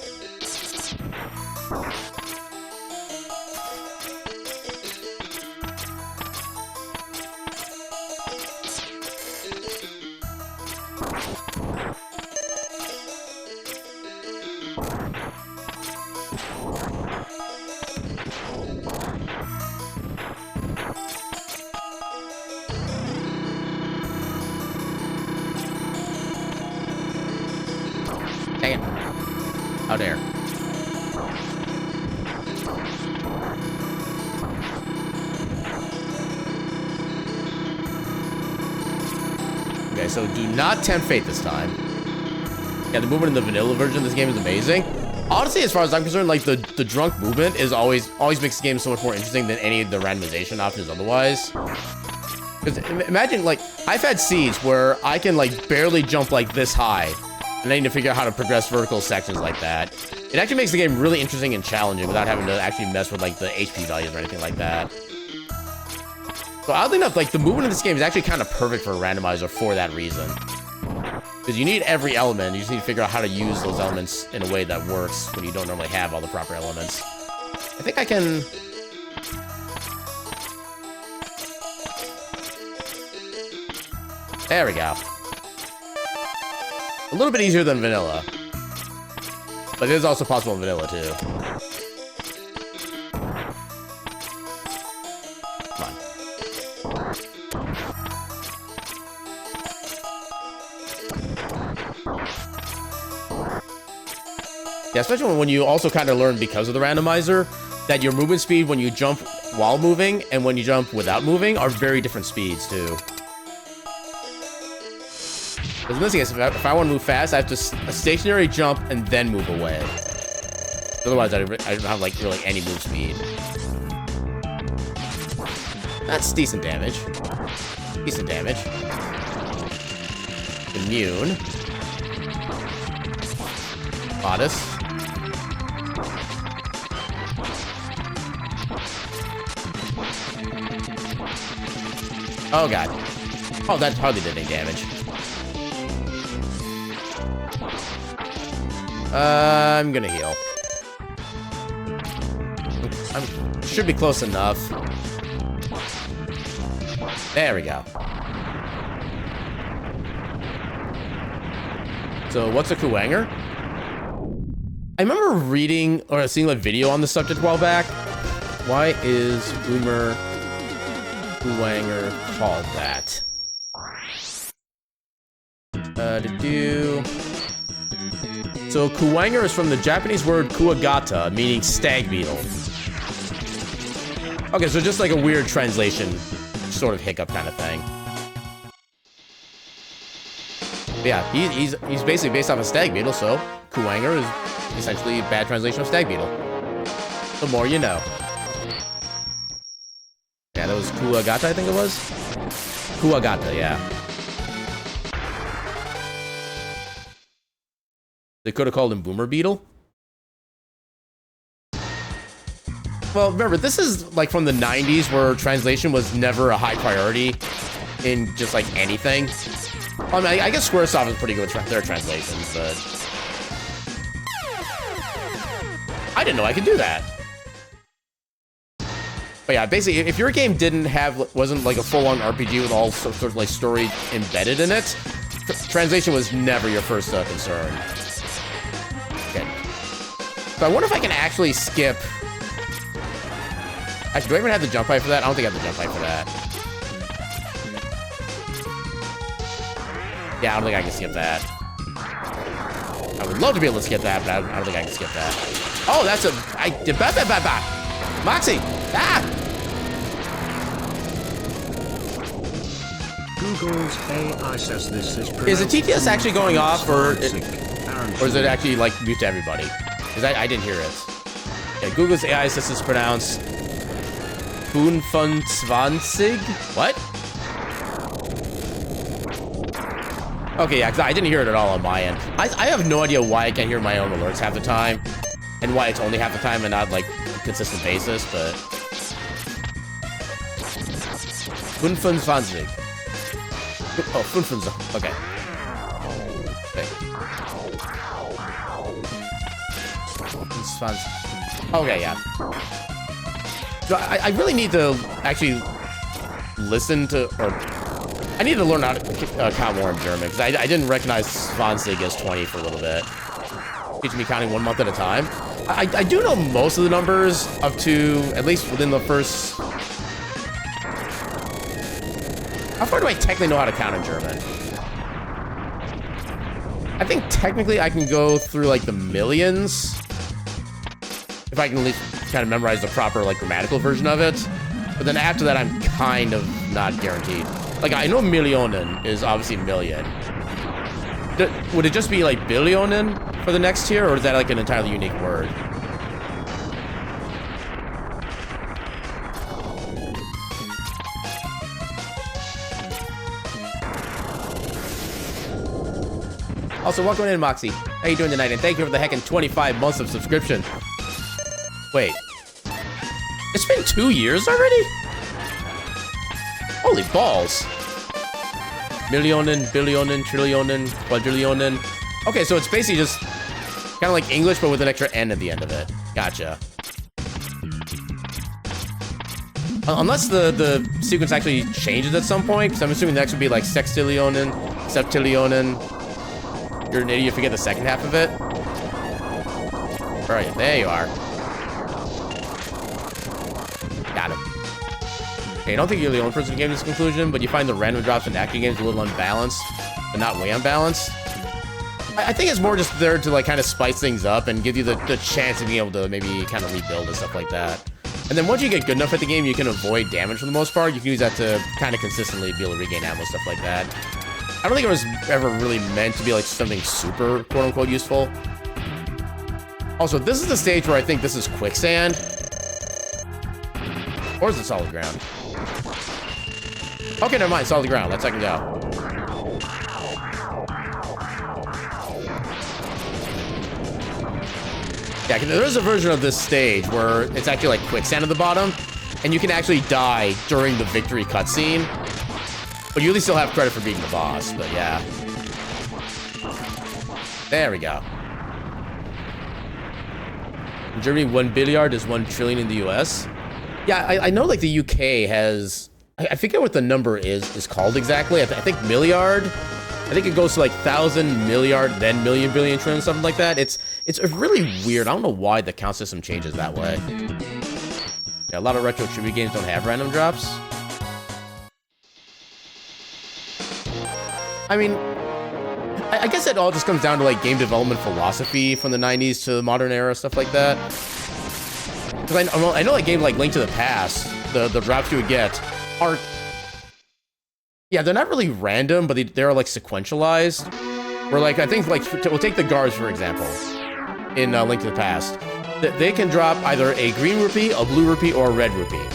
Dang it. Out there. Okay, so do not tempt fate this time. Yeah, the movement in the vanilla version of this game is amazing. Honestly, as far as I'm concerned, like the drunk movement is always makes the game so much more interesting than any of the randomization options otherwise. Because imagine, like, I've had seeds where I can like barely jump like this high, and I need to figure out how to progress vertical sections like that. It actually makes the game really interesting and challenging without having to actually mess with like the HP values or anything like that. So oddly enough, like the movement in this game is actually kind of perfect for a randomizer for that reason. Because you need every element, you just need to figure out how to use those elements in a way that works when you don't normally have all the proper elements. I think I can... There we go. A little bit easier than vanilla. But it is also possible in vanilla, too. Come on. Yeah, especially when you also kind of learn, because of the randomizer, that your movement speed when you jump while moving and when you jump without moving are very different speeds, too. Because in this case, if I want to move fast, I have to a stationary jump and then move away. Otherwise, I don't have, like, really any move speed. That's decent damage. Decent damage. Immune. Modest. Oh, God. Oh, that hardly did any damage. I'm gonna heal. Should be close enough. There we go. So, what's a Kuwanger? I remember reading or seeing a video on the subject a while back. Why is Boomer Kuwanger called that? So Kuwanger is from the Japanese word kuwagata, meaning stag beetle. Okay, so just like a weird translation, sort of hiccup kind of thing. Yeah, he's basically based off a stag beetle, so Kuwanger is essentially a bad translation of stag beetle. The more you know. Yeah, that was kuwagata, I think it was. Kuwagata, yeah. They could have called him Boomer Beetle. Well, remember, this is like from the 90s where translation was never a high priority in just like anything. I mean, I guess Squaresoft is pretty good with their translations, but I didn't know I could do that. But yeah, basically, if your game wasn't like a full-on RPG with all sorts of like story embedded in it, translation was never your first concern. Okay. So I wonder if I can actually skip. Actually, do I even have the jump height for that? I don't think I have the jump height for that. Yeah, I don't think I can skip that. I would love to be able to skip that, but I don't think I can skip that. Oh, that's a... I did... Moxie! Ah! Google's AI says this is the TTS actually going off, or is it actually, like, mute to everybody? Because I didn't hear it. Yeah, Google's AI says it's pronounced... 25? What? Okay, yeah, because I didn't hear it at all on my end. I have no idea why I can't hear my own alerts half the time, and why it's only half the time and not, like, a consistent basis, but... 25. Oh, 25. Okay. Okay, yeah. So I really need to actually listen to, or I need to learn how to count more in German, because I didn't recognize 20 as 20 for a little bit. Teaching me counting 1 month at a time. I do know most of the numbers up to, at least within the first... How far do I technically know how to count in German? I think technically I can go through like the millions. If I can at least kind of memorize the proper like grammatical version of it. But then after that, I'm kind of not guaranteed. Like, I know millionen is obviously million. Would it just be like billionen for the next tier, or is that like an entirely unique word? Also, welcome in, Moxie. How you doing tonight? And thank you for the heckin' 25 months of subscription. Wait. It's been 2 years already? Holy balls. Millionen, billionen, trillionen, quadrillionen. Okay, so it's basically just kind of like English, but with an extra N at the end of it. Gotcha. Unless the sequence actually changes at some point, because I'm assuming the next would be like sextillionen, septillionen. You're an idiot, forget the second half of it. Where are you? There you are. Got him. Okay, I don't think you're the only person who came to this conclusion, but you find the random drops in action games a little unbalanced, but not way unbalanced. I think it's more just there to like kind of spice things up and give you the chance of being able to maybe kind of rebuild and stuff like that. And then once you get good enough at the game, you can avoid damage for the most part. You can use that to kind of consistently be able to regain ammo, stuff like that. I don't think it was ever really meant to be like something super quote-unquote useful. Also, this is the stage where I think this is quicksand. Or is it solid ground? Okay, never mind, solid ground. Let's second go. Yeah, there is a version of this stage where it's actually like quicksand at the bottom. and you can actually die during the victory cutscene. But you at least still have credit for beating the boss, but yeah. There we go. In Germany, 1 billiard is 1 trillion in the US. Yeah, I know like the UK has, I forget what the number is called exactly. I think milliard. I think it goes to like 1,000 milliard, then million, billion, trillion, something like that. It's really weird. I don't know why the count system changes that way. Yeah, a lot of retro tribute games don't have random drops. I mean, I guess it all just comes down to like game development philosophy from the 90s to the modern era, stuff like that. Because I know like games like Link to the Past, the drops you would get are, yeah, they're not really random, but they're like sequentialized. Where like, I think like, we'll take the guards for example, in Link to the Past. They can drop either a green rupee, a blue rupee, or a red rupee.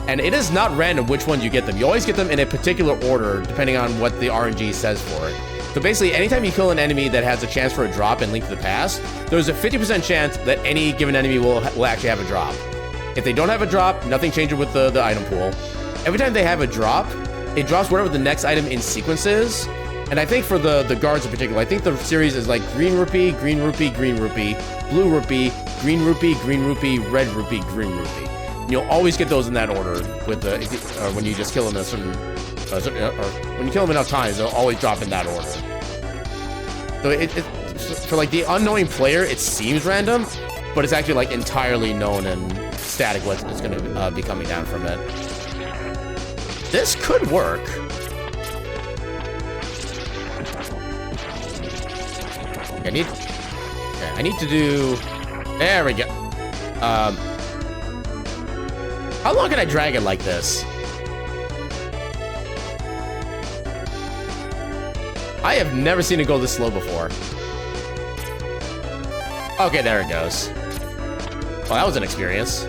And it is not random which one you get them. You always get them in a particular order, depending on what the RNG says for it. So basically, anytime you kill an enemy that has a chance for a drop in Link to the Past, there's a 50% chance that any given enemy will actually have a drop. If they don't have a drop, nothing changes with the item pool. Every time they have a drop, it drops whatever the next item in sequence is. And I think for the guards in particular, I think the series is like green rupee, green rupee, green rupee, blue rupee, green rupee, red rupee, green rupee. And you'll always get those in that order with the when you just kill them in a certain, or when you kill them enough times, they'll always drop in that order. So for like the unknowing player, it seems random, but it's actually like entirely known and static what's going to be coming down from it. This could work. I need to do. There we go. How long can I drag it like this? I have never seen it go this slow before. Okay, there it goes. Well, that was an experience.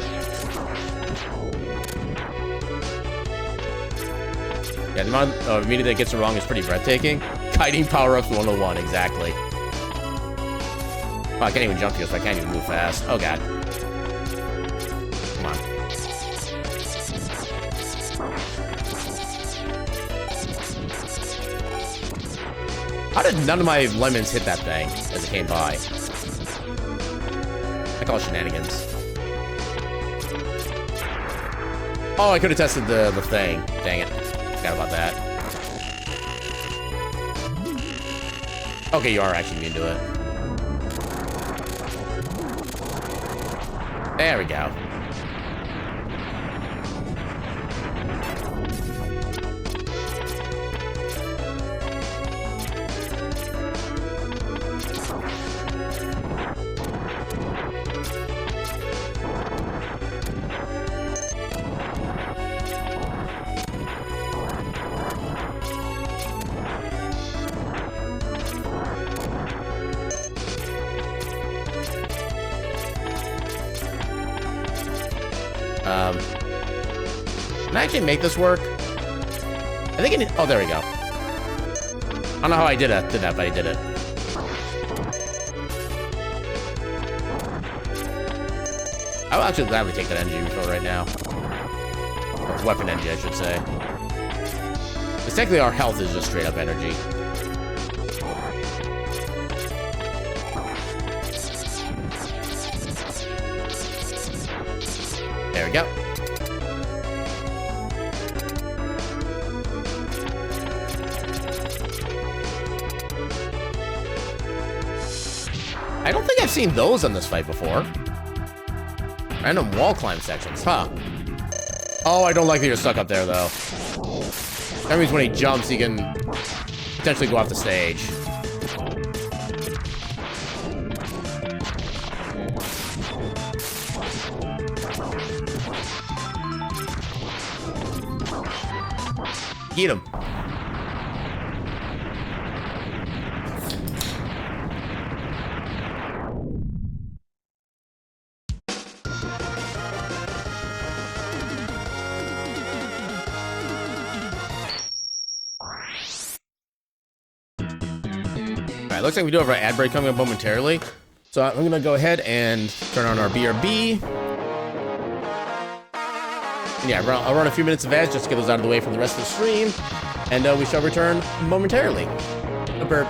Yeah, the amount of media that gets it wrong is pretty breathtaking. Kiting power-ups 101, exactly. Oh, I can't even jump here, so I can't even move fast. Oh, God. Come on. How did none of my lemons hit that thing as it came by? I call it shenanigans. Oh, I could have tested the thing. Dang it. Forgot about that. Okay, you are actually immune to it. There we go. Can I actually make this work? I think it. Oh, there we go. I don't know how I did that, but I did it. I will actually gladly take that energy refill right now. Or weapon energy, I should say. Because technically our health is just straight up energy. There we go. I don't think I've seen those on this fight before. Random wall climb sections, huh? Oh, I don't like that you're stuck up there, though. That means when he jumps, he can potentially go off the stage. Get him. Looks like we do have our ad break coming up momentarily. So I'm gonna go ahead and turn on our BRB. Yeah, I'll run a few minutes of ads just to get those out of the way from the rest of the stream, and we shall return momentarily. A burp.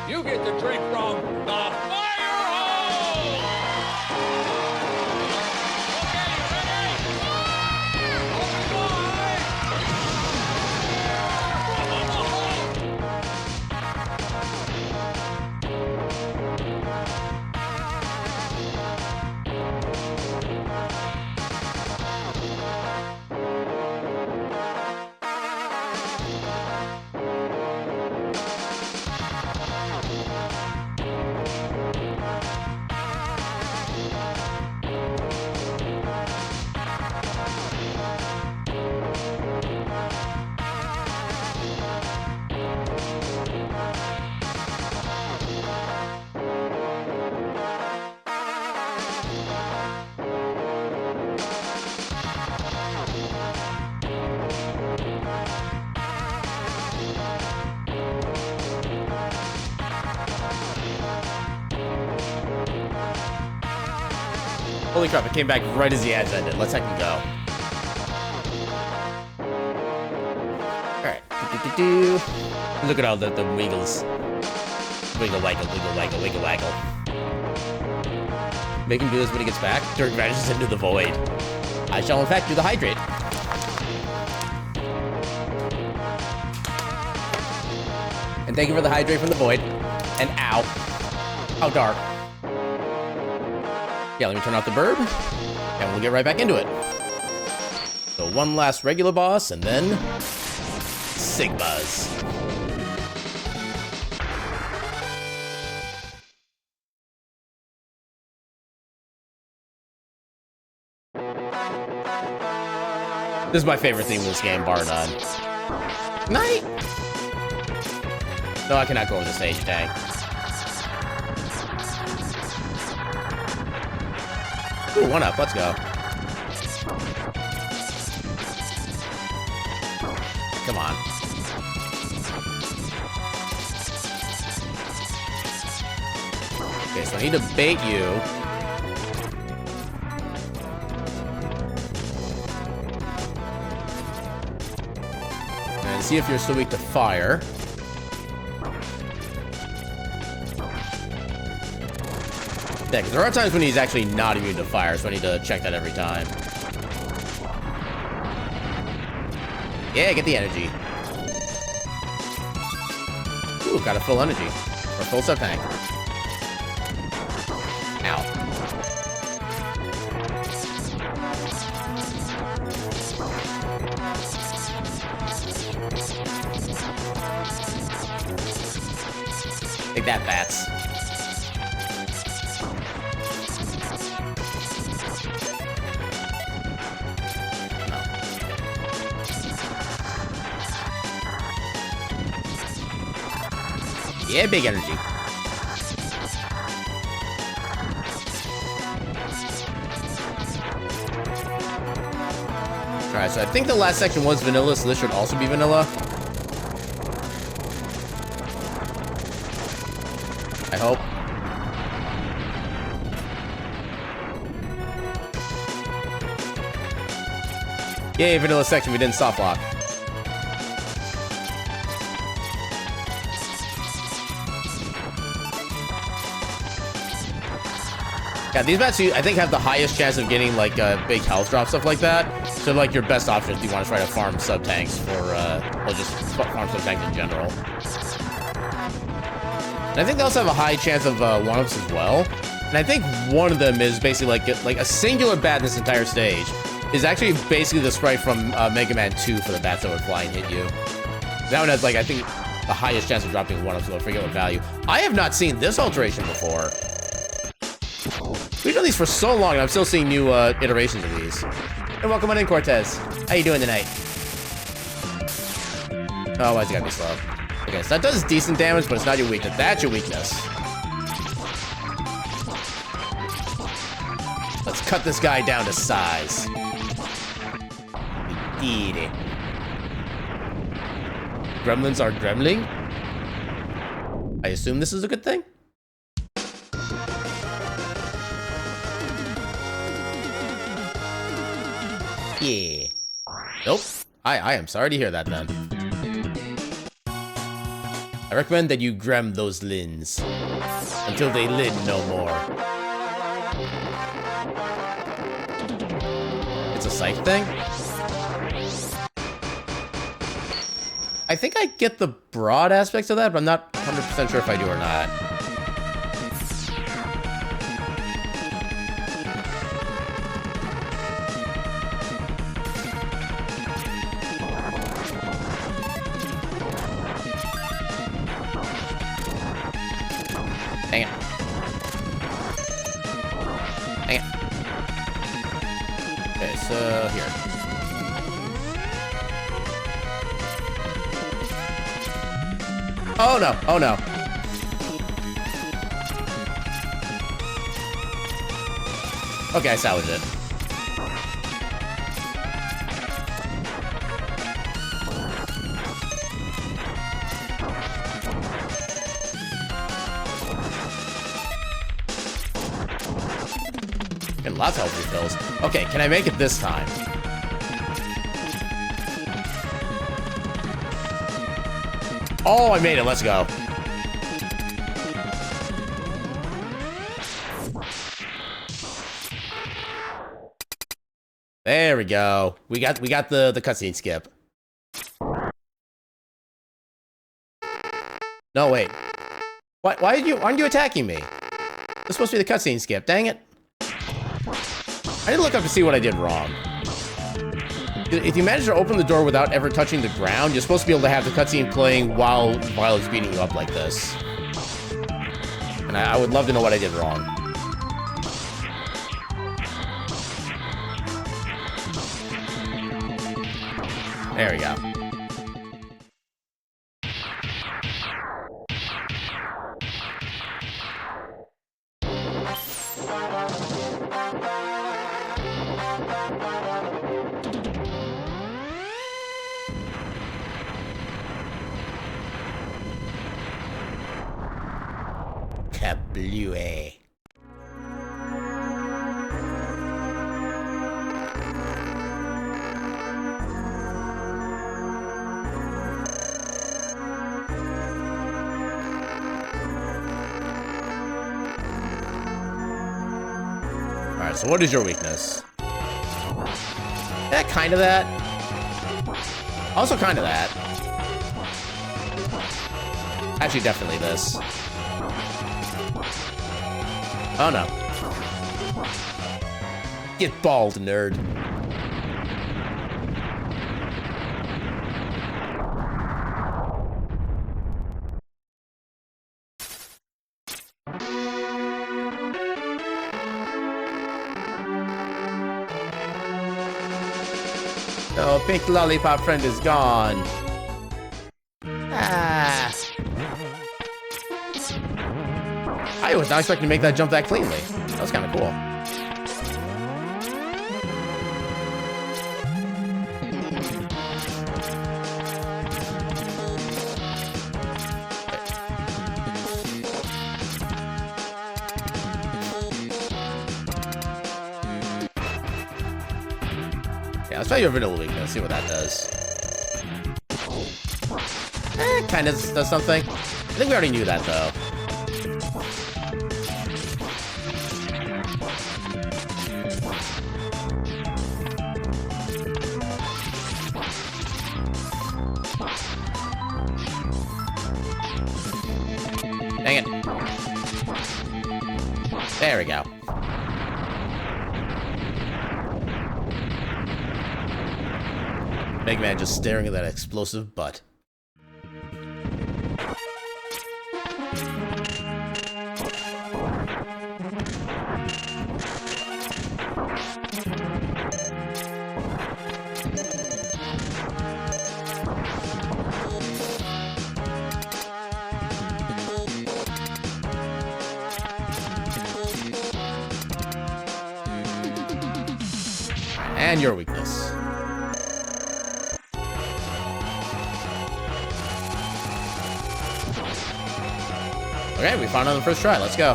You get to drink from the fire hose! Okay, you ready? Open wide! Holy crap, it came back right as the ads ended. Let's heck and go. Alright. Look at all the wiggles. Wiggle, waggle, wiggle, waggle, wiggle, waggle. Make him do this when he gets back. Dirt vanishes into the void. I shall in fact do the hydrate. And thank you for the hydrate from the void. And ow. How dark. Yeah, let me turn off the burb, and we'll get right back into it. So one last regular boss, and then Sigmas. This is my favorite theme in this game, bar none. Night! No, I cannot go over the stage, dang. Ooh, one up, let's go. Come on. Okay, so I need to bait you. And see if you're still weak to fire. Yeah, because there are times when he's actually not immune to fire, so I need to check that every time. Yeah, get the energy. Ooh, got a full energy. Or full sub tank. Ow. Take that, bats. Yeah, big energy. Alright, so I think the last section was vanilla, so this should also be vanilla. I hope. Yay, vanilla section, we didn't soft lock. Yeah, these bats, I think, have the highest chance of getting, like, big health drop, stuff like that. So, like, your best option if you want to try to farm sub-tanks for, well, just farm sub-tanks in general. And I think they also have a high chance of, one-ups as well. And I think one of them is basically, like a singular bat in this entire stage is actually basically the sprite from, Mega Man 2 for the bats that would fly and hit you. That one has, like, I think, the highest chance of dropping one-ups, so I forget what value. I have not seen this alteration before. We've done these for so long, and I'm still seeing new iterations of these. And welcome on in, Cortez. How you doing tonight? Oh, why's it gotta be slow? Okay, so that does decent damage, but it's not your weakness. That's your weakness. Let's cut this guy down to size. We did it. Gremlins are gremling? I assume this is a good thing? Yeah. Nope. I am sorry to hear that, then. I recommend that you grem those lins until they lin no more. It's a scythe thing? I think I get the broad aspects of that, but I'm not 100% sure if I do or not. Dang it. Dang it. Okay, so here. Oh no, oh no. Okay, I salvaged it. And lots of health refills. Okay, can I make it this time? Oh, I made it. Let's go. There we go. We got the cutscene skip. No, wait. Why aren't you attacking me? It's supposed to be the cutscene skip. Dang it. I didn't look up to see what I did wrong. If you manage to open the door without ever touching the ground, you're supposed to be able to have the cutscene playing while it's beating you up like this. And I would love to know what I did wrong. There we go. Kablooey. Alright, so what is your weakness? Yeah, kind of that. Also kind of that. Actually, definitely this. Oh no. Get bald, nerd. Oh, pink lollipop friend is gone. Ah. I was not expecting to make that jump that cleanly. That was kind of cool. Yeah, let's try your vanilla weakness, see what that does. Kind of does something. I think we already knew that, though. Dang it. There we go. Big man just staring at that explosive butt. And your weakness. Okay, we found it on the first try. Let's go.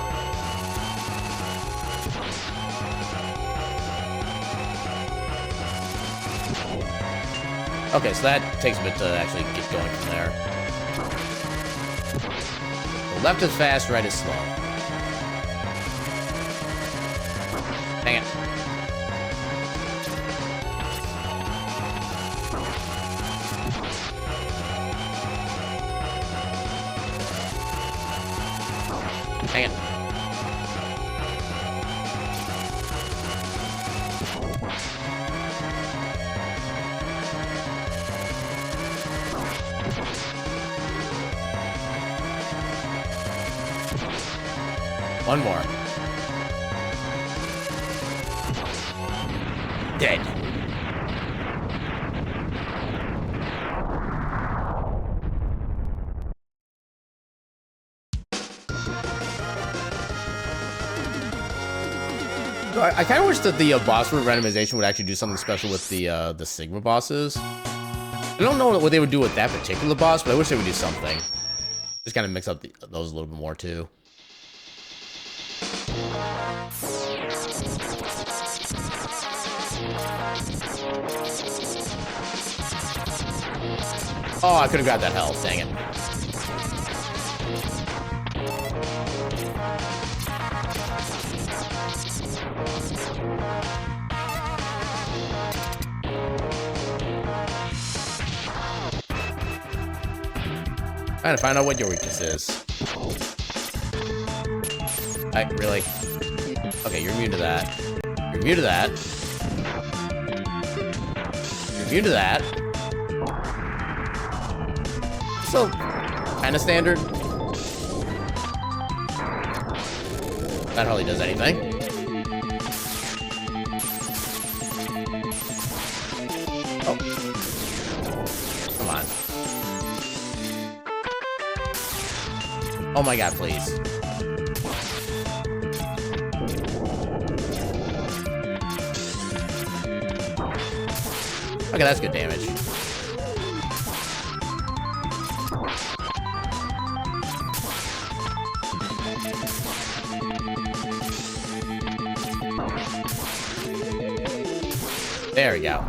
Okay, so that takes a bit to actually get going from there. The left is fast, right is slow. Dang it. Dang it. One more. Dead. I kind of wish that the boss room randomization would actually do something special with the Sigma bosses. I don't know what they would do with that particular boss, but I wish they would do something. Just kind of mix up those a little bit more too. Oh, I could have grabbed that health. Dang it. Trying to find out what your weakness is. Really? Okay, you're immune to that. You're immune to that. You're immune to that. So, kind of standard. That hardly does anything. Oh. Come on. Oh my god, please. Okay, that's good damage. There we go.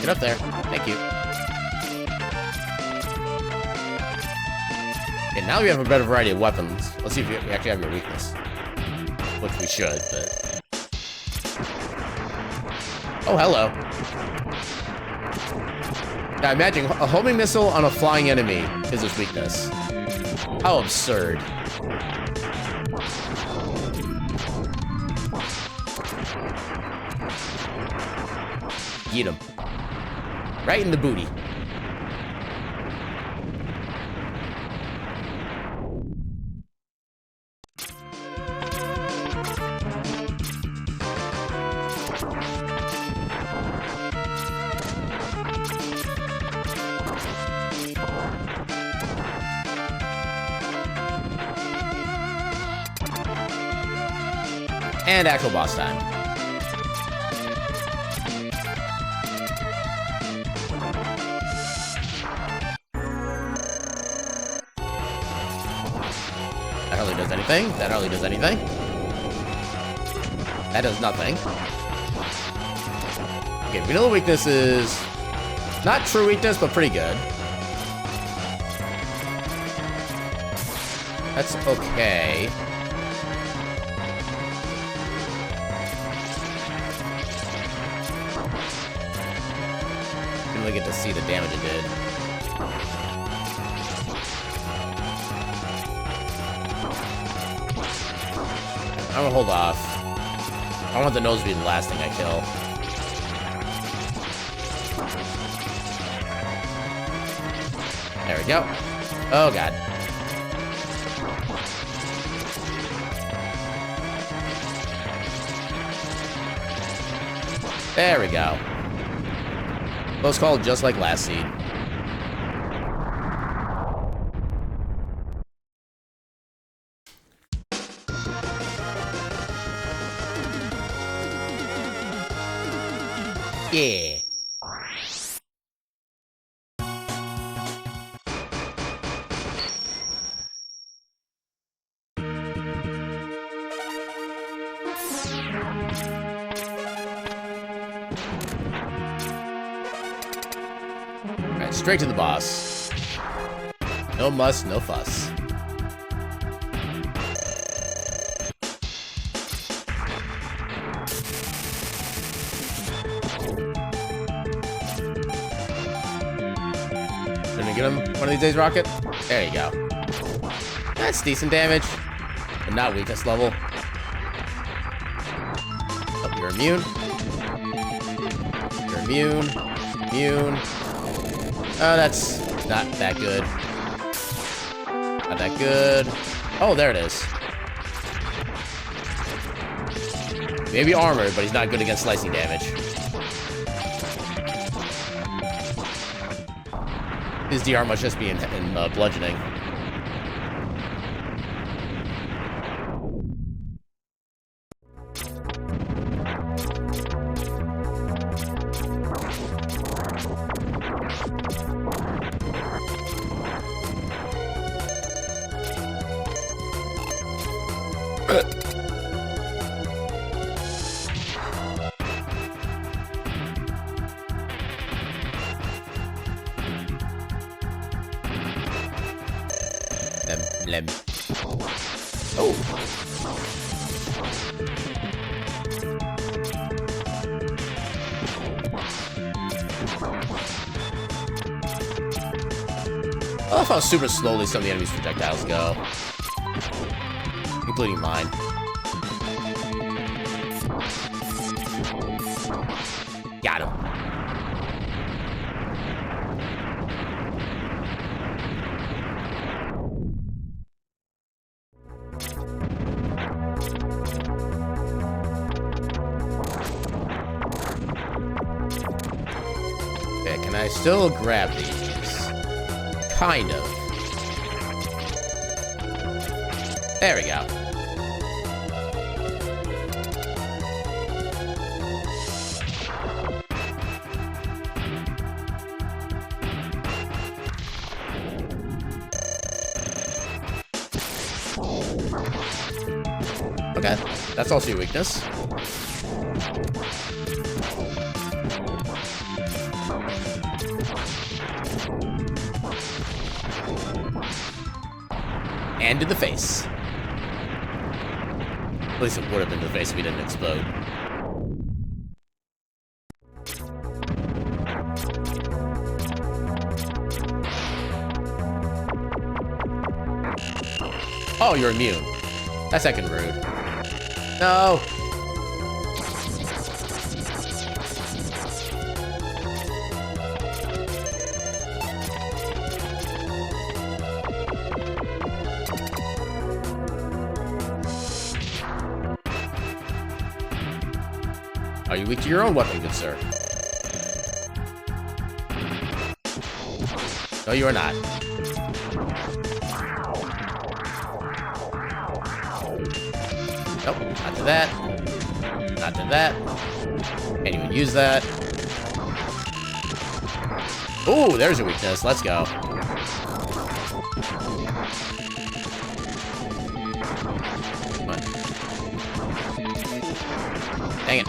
Get up there. Thank you. Okay, now we have a better variety of weapons. Let's see if we actually have your weakness. Which we should, but... Oh, hello. Now imagine, a homing missile on a flying enemy is his weakness. How absurd. Eat him. Right in the booty. And actual boss time. That hardly does anything. That hardly does anything. That does nothing. Okay, vanilla weakness is not true weakness, but pretty good. That's okay. Didn't really get to see the damage it did. I'm gonna hold off. I don't want the nose to be the last thing I kill. There we go. Oh god. There we go. Close call, just like last seed. Yeah. Alright, straight to the boss. No muss, no fuss. Gonna get him one of these days, Rocket? There you go. That's decent damage, but not weakness level. Oh, you're immune. You're immune. Immune. Oh, that's not that good. Not that good. Oh, there it is. Maybe armored, but he's not good against slicing damage. His DR must just be in bludgeoning. Lem. Oh. I love how super slowly some of the enemy's projectiles go. Including mine. Got him. Can I still grab these? Kind of. There we go. Okay, that's also your weakness. And in the face. At least it would have been in the face if he didn't explode. Oh, you're immune. That's heckin' rude. No! Are you weak to your own weapon, good sir? No, you are not. Nope, not to that. Not to that. Can't even use that. Ooh, there's your weakness. Let's go. Come on. Dang it.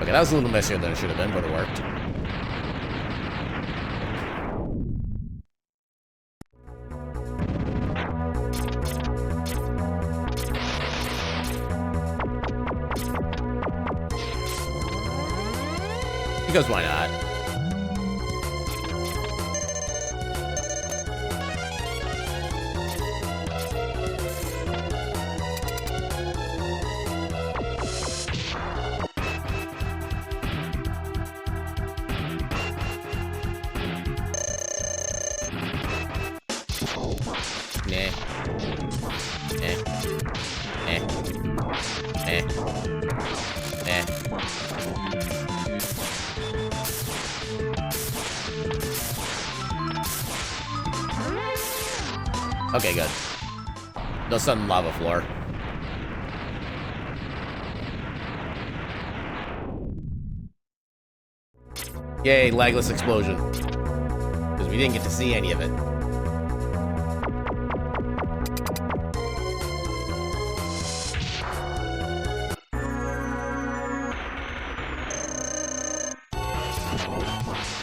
Okay, that was a little messier than it should have been, but it worked. Because why not? Okay, good. No sudden lava floor. Yay, lagless explosion. Because we didn't get to see any of it.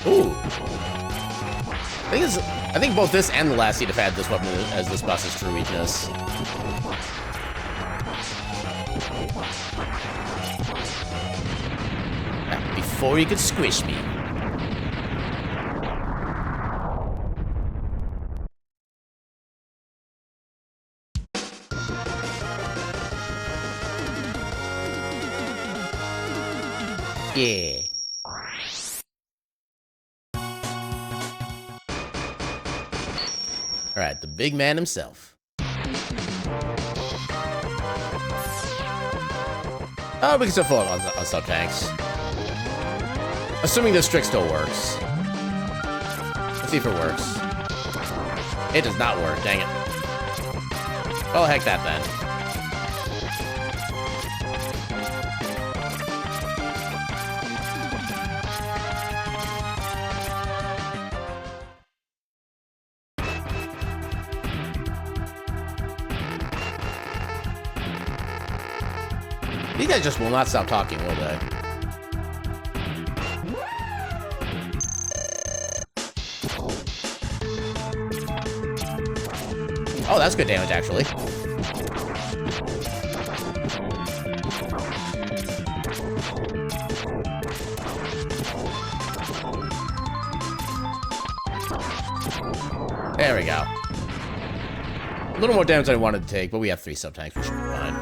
Ooh. I think both this and the last seed have had this weapon as this boss's true weakness. Before you could squish me. Yeah. Alright, the big man himself. Oh, we can still fill it on sub-tanks. Assuming this trick still works. Let's see if it works. It does not work, dang it. Oh, heck that then. These guys just will not stop talking, will they? Oh, that's good damage, actually. There we go. A little more damage than I wanted to take, but we have 3 sub-tanks. We should be fine.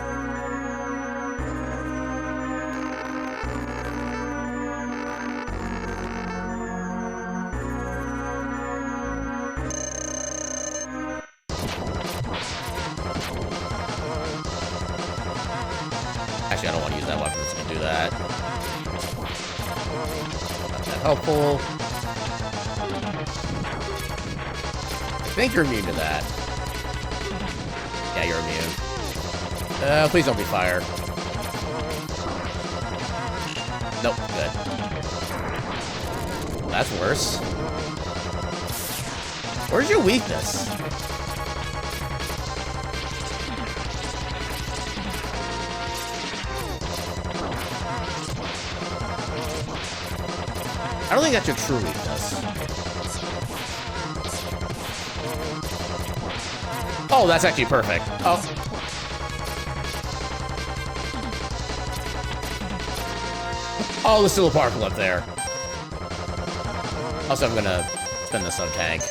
Actually, I don't want to use that weapon. It's going to do that. Not that helpful. I think you're immune to that. Yeah, you're immune. Please don't be fire. Nope, good. That's worse. Where's your weakness? I don't think that's your true weakness. Oh, that's actually perfect. Oh. Oh, there's still a particle up there. Also, I'm gonna spin the sub-tank.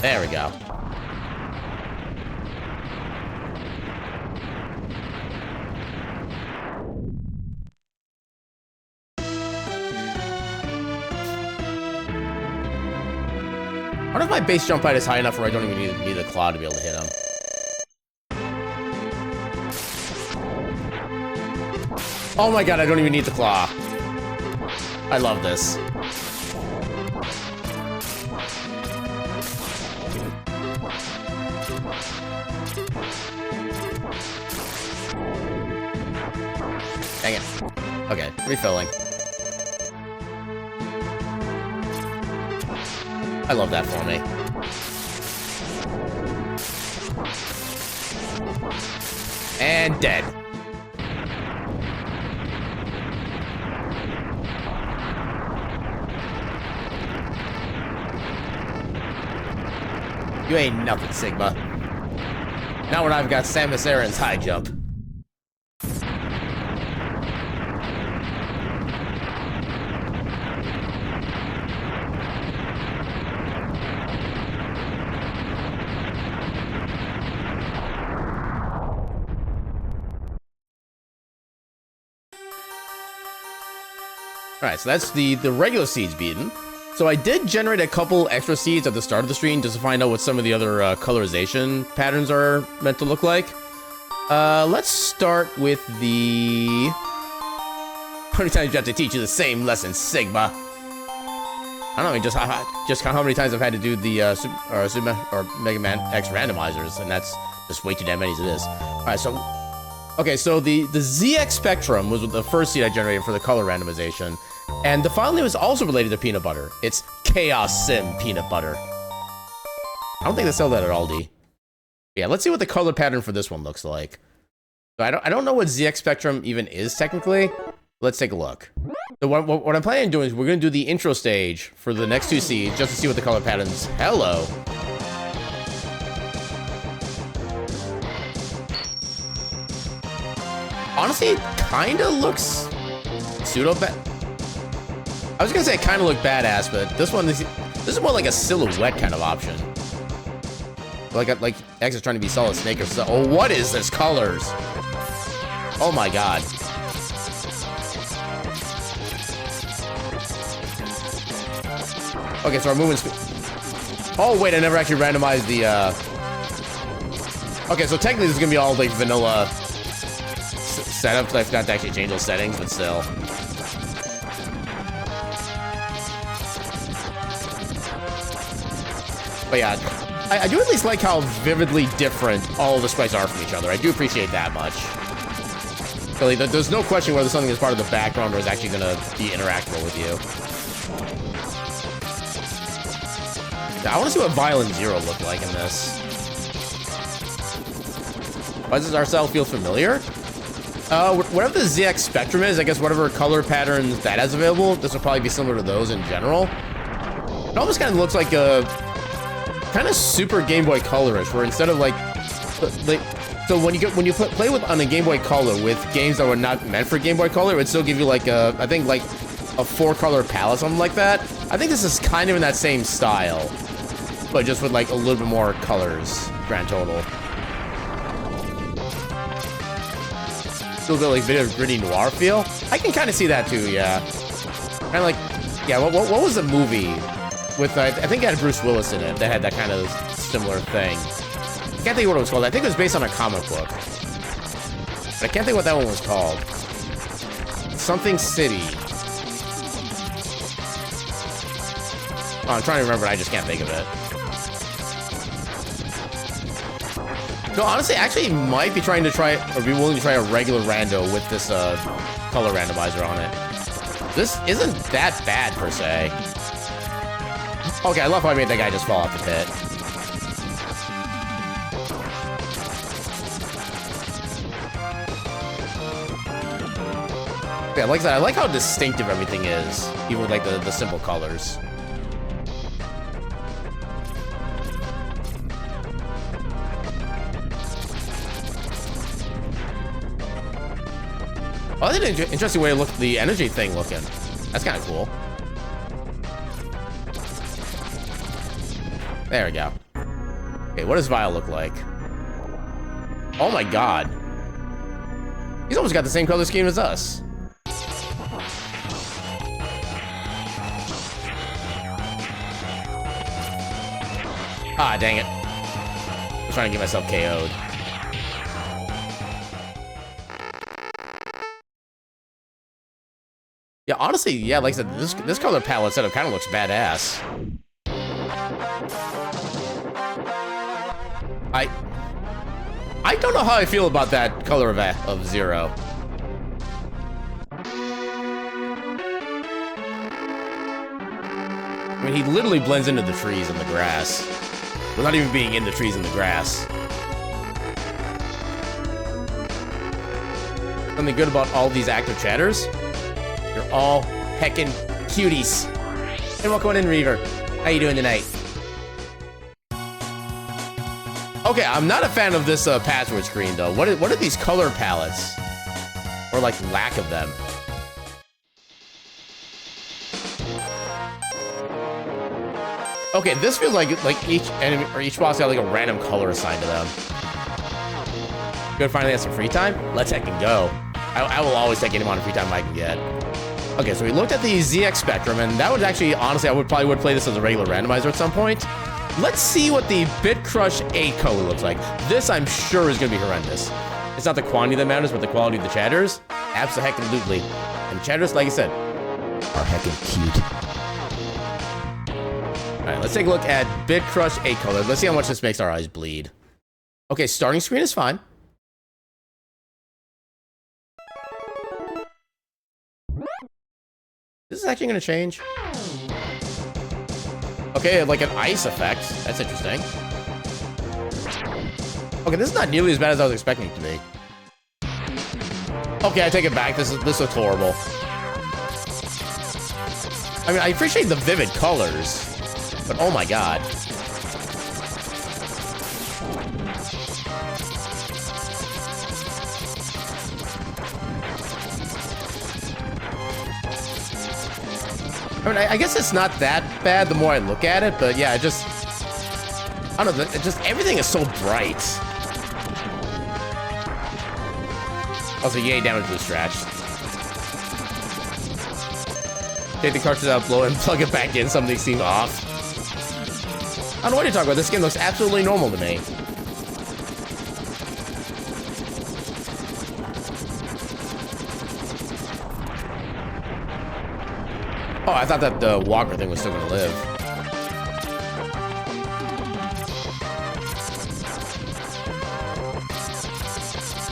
There we go. I wonder if my base jump height is high enough where I don't even need a claw to be able to hit him. Oh my god, I don't even need the claw. I love this. Dang it. Okay, refilling. I love that for me. And dead. You ain't nothing, Sigma. Now when I've got Samus Aran's high jump. Alright, so that's the regular seeds beaten. So I did generate a couple extra seeds at the start of the stream just to find out what some of the other colorization patterns are meant to look like. Let's start with the... How many times do you have to teach you the same lesson, Sigma? I don't know, I mean, just count how many times I've had to do the Super Mega Man X randomizers, and that's just way too damn many as it is. Alright, so... Okay, so the ZX Spectrum was the first seed I generated for the color randomization. And the file name is also related to peanut butter. It's Chaos Sim Peanut Butter. I don't think they sell that at Aldi. Yeah, let's see what the color pattern for this one looks like. So I don't know what ZX Spectrum even is technically. Let's take a look. So what I'm planning on doing is we're going to do the intro stage for the next two seeds just to see what the color patterns. Hello. Honestly, it kind of looks pseudo-bad. I was gonna say it kind of looked badass, but this is more like a silhouette kind of option. Like X is trying to be Solid Snake or so. Oh, what is this colors? Oh my god. Okay, so our movement speed. Oh wait, I never actually randomized the. Okay, so technically this is gonna be all like vanilla setup because I forgot to actually change those settings, but still. But yeah, I do at least like how vividly different all the sprites are from each other. I do appreciate that much. Really, there's no question whether something is part of the background or is actually going to be interactable with you. Yeah, I want to see what Violent Zero looked like in this. Why does our style feel familiar? Whatever the ZX Spectrum is, I guess whatever color patterns that has available, this will probably be similar to those in general. It almost kind of looks like a... kind of super Game Boy Colorish, where instead of like so when you play with on a Game Boy Color with games that were not meant for Game Boy Color, it would still give you like a, I think like a 4-color palette, something like that. I think this is kind of in that same style, but just with like a little bit more colors, grand total. Still got like a bit of gritty noir feel. I can kind of see that too, yeah. Kind of like, yeah. What was the movie? With, I think it had Bruce Willis in it that had that kind of similar thing. I can't think what it was called. I think it was based on a comic book. But I can't think what that one was called. Something City. Oh, I'm trying to remember, I just can't think of it. No, honestly, actually might be trying to try, or be willing to try a regular rando with this color randomizer on it. This isn't that bad, per se. Okay, I love how I made that guy just fall off the pit. Yeah, like that. I like how distinctive everything is, even with like the simple colors. Oh, that's an interesting way to look at the energy thing looking. That's kind of cool. There we go. Okay, what does Vile look like? Oh my god. He's almost got the same color scheme as us. Ah, dang it. I'm trying to get myself KO'd. Yeah, honestly, yeah, like I said, this color palette setup kind of looks badass. I don't know how I feel about that color of Zero. I mean, he literally blends into the trees and the grass, without even being in the trees and the grass. Something good about all these active chatters? You're all heckin' cuties. And welcome on in, Reaver. How you doing tonight? Okay, I'm not a fan of this password screen, though. What are these color palettes? Or, like, lack of them? Okay, this feels like each enemy or each boss got like a random color assigned to them. Good, finally have some free time. Let's heckin' go. I will always take any amount of free time I can get. Okay, so we looked at the ZX Spectrum, and that would actually, honestly, I probably would play this as a regular randomizer at some point. Let's see what the Bit Crush 8 color looks like. This, I'm sure, is going to be horrendous. It's not the quantity that matters, but the quality of the chatters. Absolutely. And chatters, like I said, are heckin' cute. Alright, let's take a look at Bit Crush 8 color. Let's see how much this makes our eyes bleed. Okay, starting screen is fine. This is actually going to change. Okay, like an ice effect. That's interesting. Okay, this is not nearly as bad as I was expecting it to be. Okay, I take it back. This looks horrible. I mean, I appreciate the vivid colors, but oh my god. I mean, I guess it's not that bad the more I look at it, but yeah, I don't know, everything is so bright. Also, yay, damage to the scratch. Take the cartridge out, blow it, and plug it back in. Something seems off. I don't know what you're talking about. This skin looks absolutely normal to me. Oh, I thought that the Walker thing was still gonna live.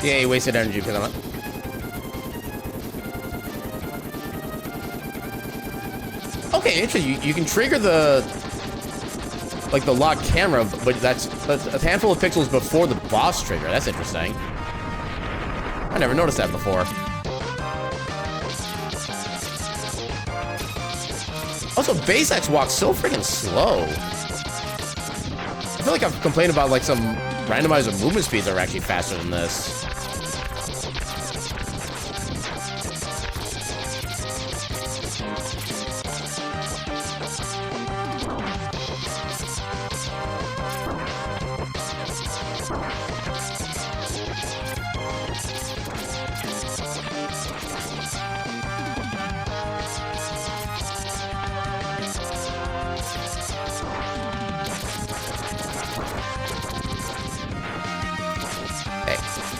Yeah, he wasted energy because I'm not. Okay, interesting. You can trigger the lock camera, but that's a handful of pixels before the boss trigger. That's interesting. I never noticed that before. Also, Base X walks so freaking slow. I feel like I've complained about like some randomizer movement speeds that are actually faster than this.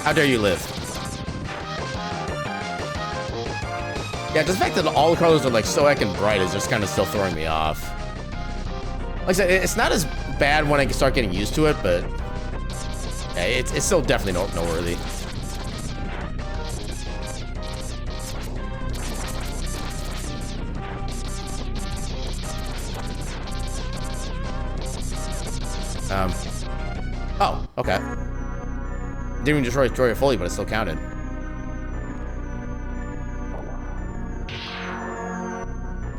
How dare you live? Yeah, just the fact that all the colors are like so heckin' bright is just kind of still throwing me off. Like I said, it's not as bad when I start getting used to it, but yeah, it's still definitely noteworthy. Oh, okay. Didn't even destroy it fully, but it still counted.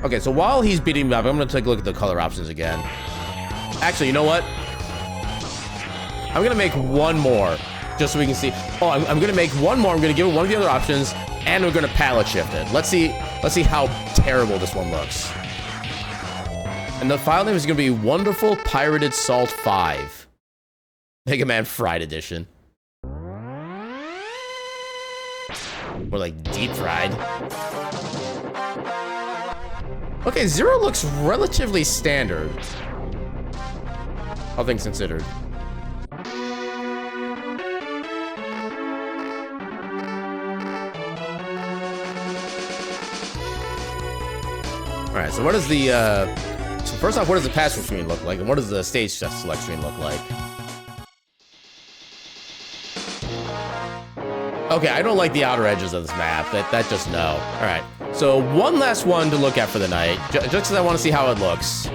Okay, so while he's beating me up, I'm gonna take a look at the color options again. Actually, you know what? I'm gonna make one more, just so we can see. Oh, I'm gonna make one more. I'm gonna give it one of the other options, and we're gonna palette shift it. Let's see how terrible this one looks. And the file name is gonna be Wonderful Pirated Salt 5. Mega Man Fried Edition. Or like deep fried. Okay, Zero looks relatively standard. All things considered. Alright, so what does the, so first off, what does the password screen look like? And what does the stage select screen look like? Okay, I don't like the outer edges of this map. That just no. Alright, so one last one to look at for the night, just because I want to see how it looks.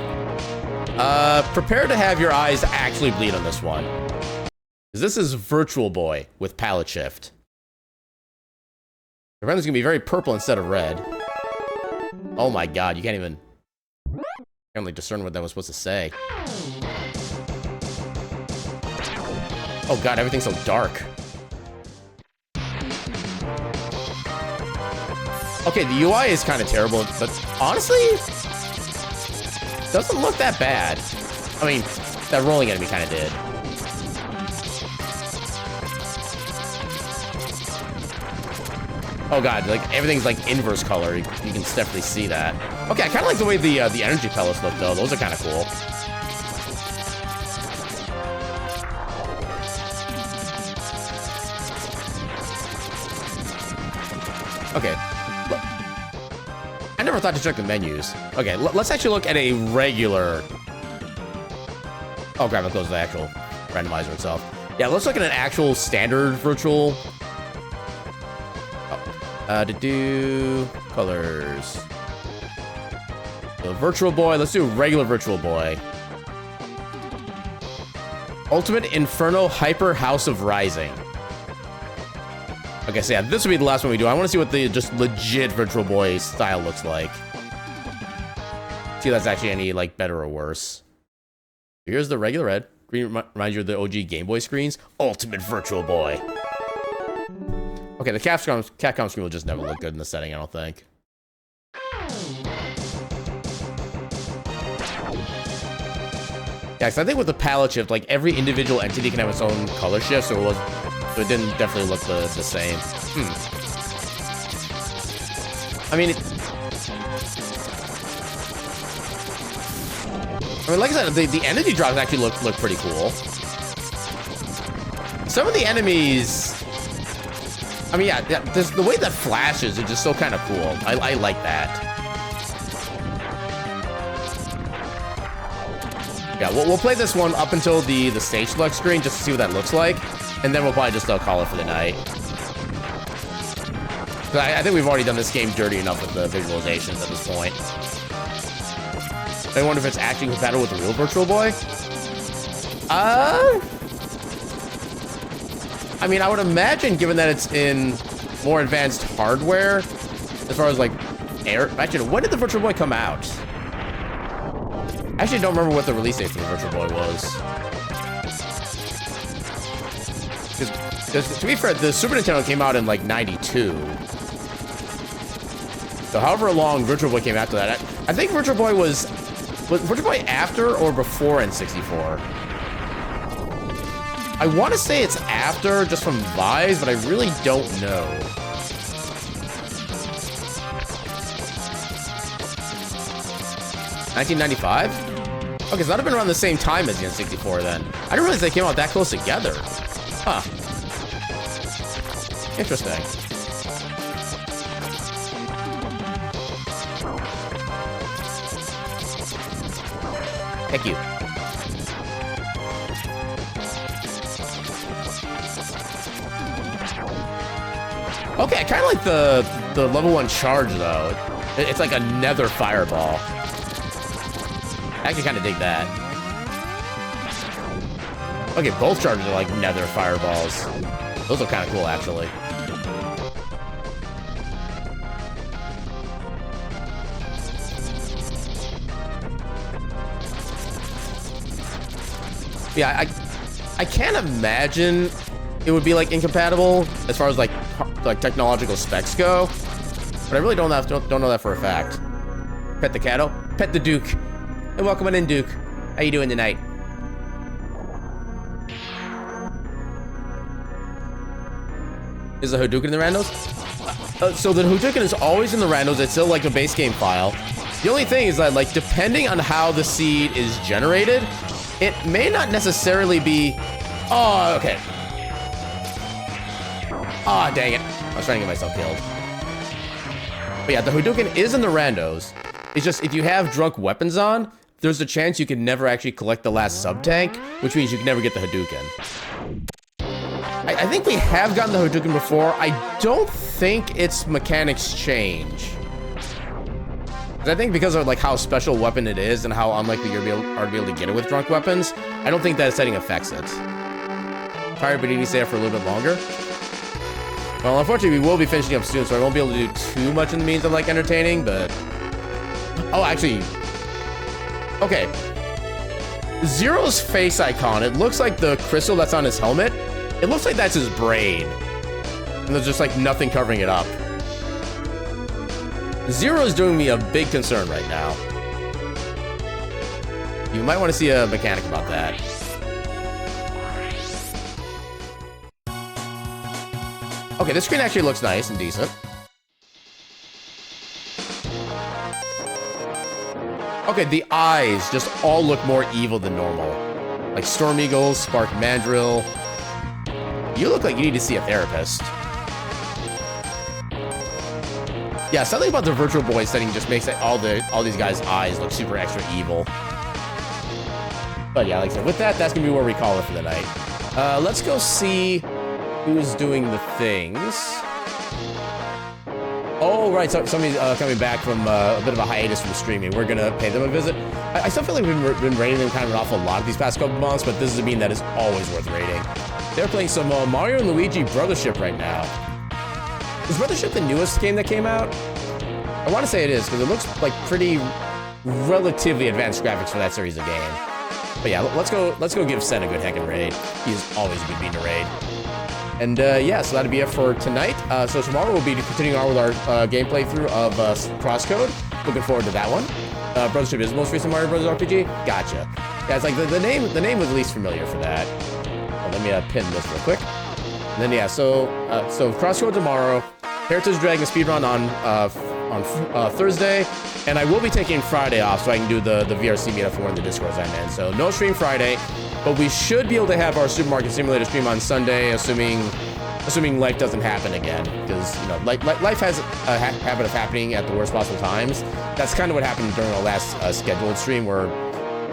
Prepare to have your eyes actually bleed on this one. Because this is Virtual Boy with palette shift. The render's gonna be very purple instead of red. Oh my god, you can't even discern what that was supposed to say. Oh god, everything's so dark. Okay, the UI is kind of terrible, but honestly, doesn't look that bad. I mean, that rolling enemy kind of did. Oh god, like everything's like inverse color. You can definitely see that. Okay, I kind of like the way the energy pellets look though. Those are kind of cool. Okay. I never thought to check the menus. Okay, let's actually look at a regular... Oh, grab it goes to the actual randomizer itself. Yeah, let's look at an actual standard virtual... to do... colors. So Virtual Boy, let's do regular Virtual Boy. Ultimate Inferno Hyper House of Rising. Okay, so yeah, this will be the last one we do. I want to see what the just legit Virtual Boy style looks like. See if that's actually any, like, better or worse. Here's the regular red. Green reminds you of the OG Game Boy screens. Ultimate Virtual Boy. Okay, the Capcom screen will just never look good in the setting, I don't think. Yeah, because I think with the palette shift, like, every individual entity can have its own color shift, so it didn't definitely look the same. I mean, like I said, the energy drops actually look pretty cool. Some of the enemies, I mean, yeah, the way that flashes is just so kind of cool. I like that. Yeah, we'll play this one up until the stage select screen just to see what that looks like. And then we'll probably just call it for the night. I think we've already done this game dirty enough with the visualizations at this point. I wonder if it's actually compatible with the real Virtual Boy. I mean, I would imagine, given that it's in more advanced hardware, as far as like Actually, when did the Virtual Boy come out? I actually don't remember what the release date for the Virtual Boy was. Because to be fair, the Super Nintendo came out in like '92. So however long Virtual Boy came after that, I think Virtual Boy was Virtual Boy after or before N64? I want to say it's after, just from vibes, but I really don't know. $1995? Okay, so that would have been around the same time as the N64 then. I didn't realize they came out that close together. Huh. Interesting. Thank you. Okay, I kind of like the level 1 charge though. It's like a nether fireball. I actually kind of dig that. Okay, both charges are like nether fireballs. Those are kind of cool, actually. Yeah, I can't imagine it would be like incompatible as far as like technological specs go, but I really don't know that for a fact. Pet the catto, pet the Duke, and welcome on in, Duke. How you doing tonight? Is the Hadouken in the randos? So the Hadouken is always in the randos. It's still like a base game file. The only thing is that, like, depending on how the seed is generated, it may not necessarily be. Oh, okay. Ah, oh, dang it. I was trying to get myself killed. But yeah, the Hadouken is in the randos. It's just, if you have drunk weapons on, there's a chance you can never actually collect the last sub-tank, which means you can never get the Hadouken. I think we have gotten the Hadouken before. I don't think its mechanics change. I think because of like how special weapon it is and how unlikely you're to be able to get it with drunk weapons, I don't think that setting affects it. Tired, but need to stay there for a little bit longer. Well, unfortunately, we will be finishing up soon, so I won't be able to do too much in the means of like entertaining, but... Oh, actually... Okay. Zero's face icon, it looks like the crystal that's on his helmet. It looks like that's his brain. And there's just like nothing covering it up. Zero is doing me a big concern right now. You might want to see a mechanic about that. Okay, this screen actually looks nice and decent. Okay, the eyes just all look more evil than normal. Like Storm Eagle, Spark Mandrill. You look like you need to see a therapist. Yeah, something about the Virtual Boy setting just makes it all these guys' eyes look super extra evil. But yeah, like I said, with that, that's gonna be where we call it for the night. Let's go see who's doing the things. Oh, right, so somebody's coming back from a bit of a hiatus from streaming. We're gonna pay them a visit. I still feel like we've been rating them kind of an awful lot these past couple months, but this is a bean that is always worth rating. They're playing some Mario and Luigi Brothership right now. Is Brothership the newest game that came out? I want to say it is, because it looks like pretty relatively advanced graphics for that series of game. But yeah, let's go give Sen a good heckin' raid. He's always a good bean to raid. And yeah, so that'll be it for tonight. So tomorrow we'll be continuing on with our gameplay through of Crosscode. Looking forward to that one. Brothership is the most recent Mario Bros. RPG. Gotcha. Yeah, it's like the name was at least familiar for that. Well, let me pin this real quick. And then yeah, so Crosscode tomorrow. Heritage Dragon speedrun on Thursday, and I will be taking Friday off so I can do the VRC meetup for one of the Discords I'm in. So no stream Friday, but we should be able to have our Supermarket Simulator stream on Sunday, assuming life doesn't happen again. Because you know, life has a habit of happening at the worst possible times. That's kind of what happened during our last scheduled stream, where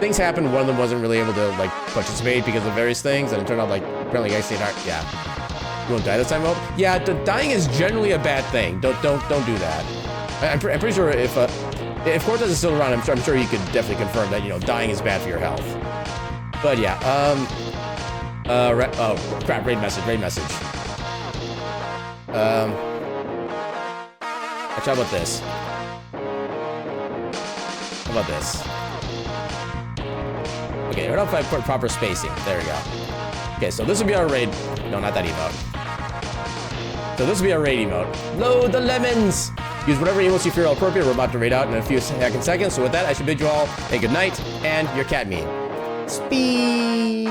things happened. One of them wasn't really able to like participate because of various things, and it turned out like apparently I stayed hard. Yeah. You won't die this time, Hope? Yeah, dying is generally a bad thing. Don't do that. I'm pretty sure if Cortez is still around, I'm sure he could definitely confirm that, you know, dying is bad for your health. But yeah, oh crap, raid message. Actually, how about this? Okay, what if I put proper spacing? There we go. Okay, so this will be our raid. No, not that emote. So this will be our raid emote. Load the lemons! Use whatever emotes you feel are appropriate. We're about to raid out in a few seconds. So with that, I should bid you all a good night and your cat meme. Speed!